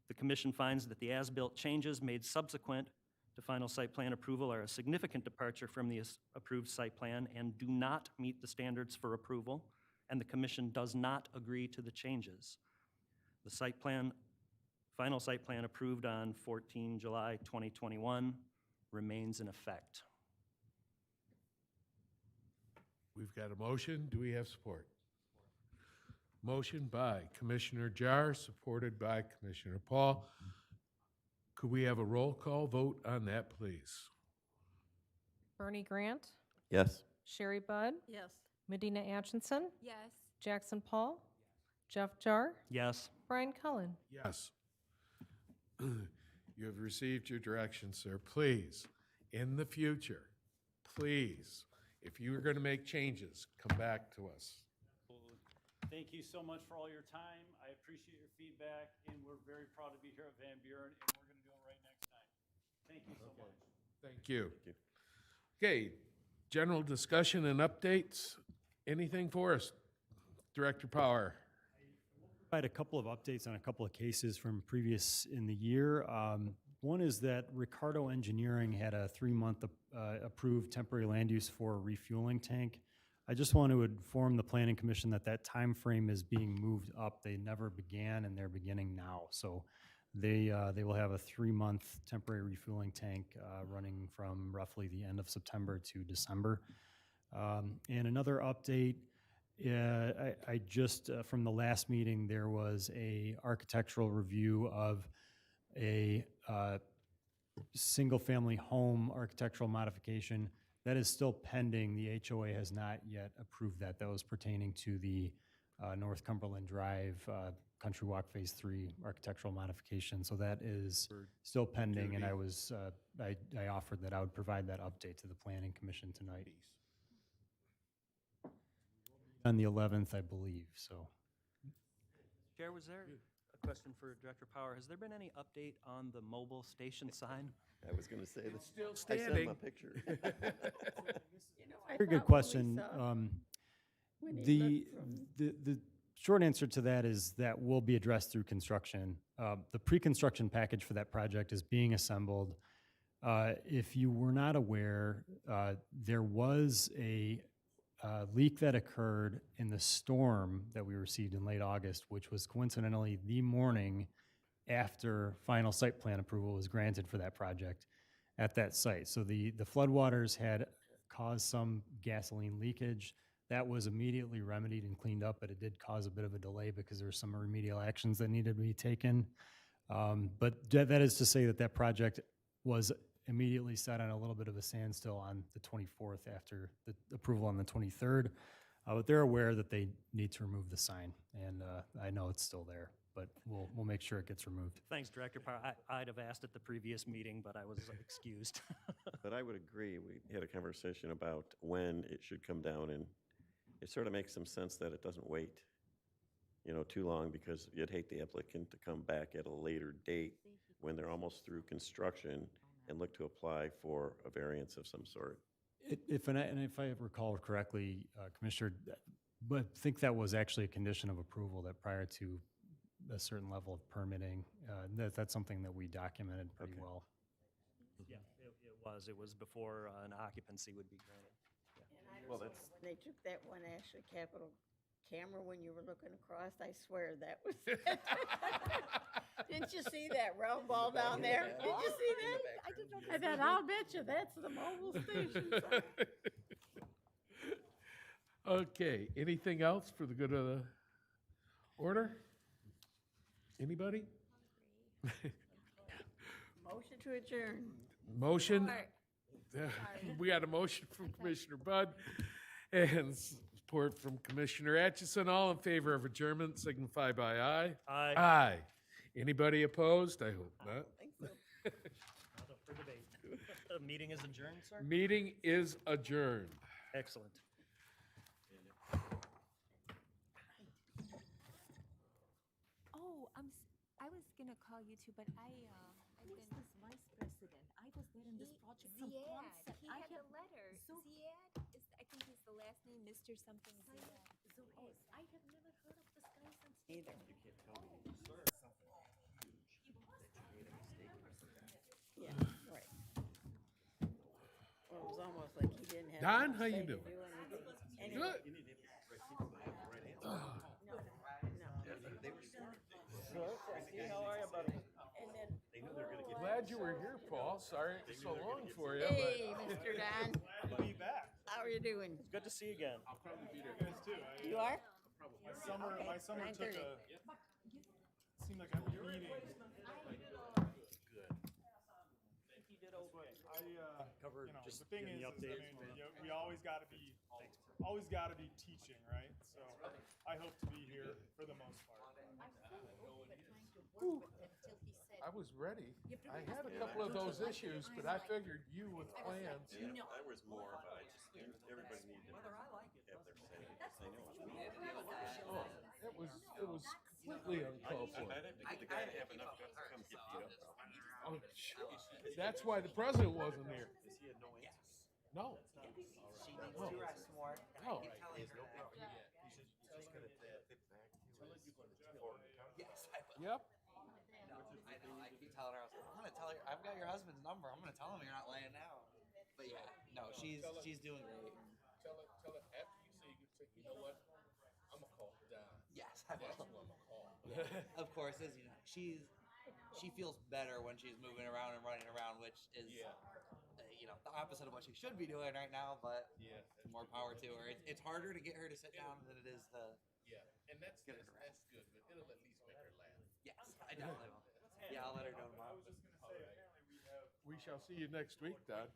The Commission finds that the as-built changes made subsequent to final site plan approval are a significant departure from the approved site plan and do not meet the standards for approval, and the Commission does not agree to the changes. The final site plan approved on 14 July 2021 remains in effect. We've got a motion. Do we have support? Motion by Commissioner Jar, supported by Commissioner Paul. Could we have a roll call vote on that, please? Bernie Grant, Yes. Sherry Budd, Yes. Medina Atchison, Yes. Jackson Paul, Jeff Jar, Yes. Brian Cullen. Yes. You have received your direction, sir. Please, in the future, please, if you are going to make changes, come back to us. Thank you so much for all your time. I appreciate your feedback, and we're very proud to be here at Van Buren, and we're going to do it right next time. Thank you so much. Thank you. Okay, general discussion and updates. Anything for us, Director Power? I had a couple of updates on a couple of cases from previous in the year. One is that Ricardo Engineering had a 3-month approved temporary land use for a refueling tank. I just want to inform the Planning Commission that that time frame is being moved up. They never began, and they're beginning now. So they will have a 3-month temporary refueling tank running from roughly the end of September to December. And another update, I just, from the last meeting, there was a architectural review of a single-family home architectural modification. That is still pending. The HOA has not yet approved that. That was pertaining to the North Cumberland Drive Country Walk Phase 3 architectural modification. So that is still pending, and I offered that I would provide that update to the Planning Commission tonight. On the 11th, I believe, so. Chair, was there a question for Director Power? Has there been any update on the mobile station sign? I was going to say that. Still I sent him standing. a picture. Very good question. when he The, looked from? the short answer to that is that will be addressed through construction. The pre-construction package for that project is being assembled. If you were not aware, there was a leak that occurred in the storm that we received in late August, which was coincidentally the morning after final site plan approval was granted for that project at that site. So the floodwaters had caused some gasoline leakage. That was immediately remedied and cleaned up, but it did cause a bit of a delay because there were some remedial actions that needed to be taken. But that is to say that that project was immediately set on a little bit of a standstill on the 24th after the approval on the 23rd. But they're aware that they need to remove the sign, and I know it's still there, but we'll make sure it gets removed. Thanks, Director Power. I'd have asked at the previous meeting, but I was excused. But I would agree, we had a conversation about when it should come down, and it sort of makes some sense that it doesn't wait, too long, because you'd hate the applicant to come back at a later date when they're almost through construction and look to apply for a variance of some sort. If I recall correctly, Commissioner, but I think that was actually a condition of approval that prior to a certain level of permitting, that's something that we documented pretty well. Yeah, it was. It was before an occupancy would be granted. Well, that's, They took that one Ashley Capital camera when you were looking across. I swear that was. Didn't you see that round ball down there? Did you see that? I thought, I'll bet you that's the mobile station. Okay, anything else for the good of the order? Anybody? Motion to adjourn. Motion? We got a motion from Commissioner Bud and support from Commissioner Atchison. All in favor of adjournment signify by aye. Aye. Aye. Anybody opposed? I hope not. Not up for debate. The meeting is adjourned, sir? Meeting is adjourned. Excellent. Oh, I was gonna call you too, but I've been. This vice president, I was there in this project from concept. He I had the have- letter. So- Ziad, I think he's the last name, Mr. something Ziad. I have never heard of this guy since. Either. Yeah, right. Well, it was almost like he didn't have. Don, enough how you say to doing? do anything. Anyway, Good. How are you, buddy? and then. Glad you were here, Paul. Sorry it was so long for you. Hey, Mr. Don, I'll be back. how are you doing? Good to see you again. I'll probably be there. You guys too. You are? My summer took 9:30. seemed like a meeting. Covered just the thing getting is, the updates. we always got to be teaching, right? So I hope to be here for the most part. I was ready. I had a couple of those issues, but I figured you with plans. I was more, but everybody needed to have their say. Oh, it was completely uncalled for. I'd have to get the guy to have enough guts to come get beat up. Oh, that's why the president wasn't here. Because he had no answers. No. She needs to rest more. No. I keep telling her. Yes, I will. Yep. I know. I keep telling her. I'm gonna tell her. I've got your husband's number. I'm gonna tell him you're not laying down. But yeah, no, she's doing great. Tell it after you say, you know what? I'm gonna call Don. Yes, I will. I'm gonna call. Of course, as you know, she feels better when she's moving around and running around, which is the opposite of what she should be doing right now. But more power to her. It's harder to get her to sit down than it is to. And that's good, but it'll at least make her laugh. Yes, I definitely will. Yeah, I'll let her know tomorrow. We shall see you next week, Don.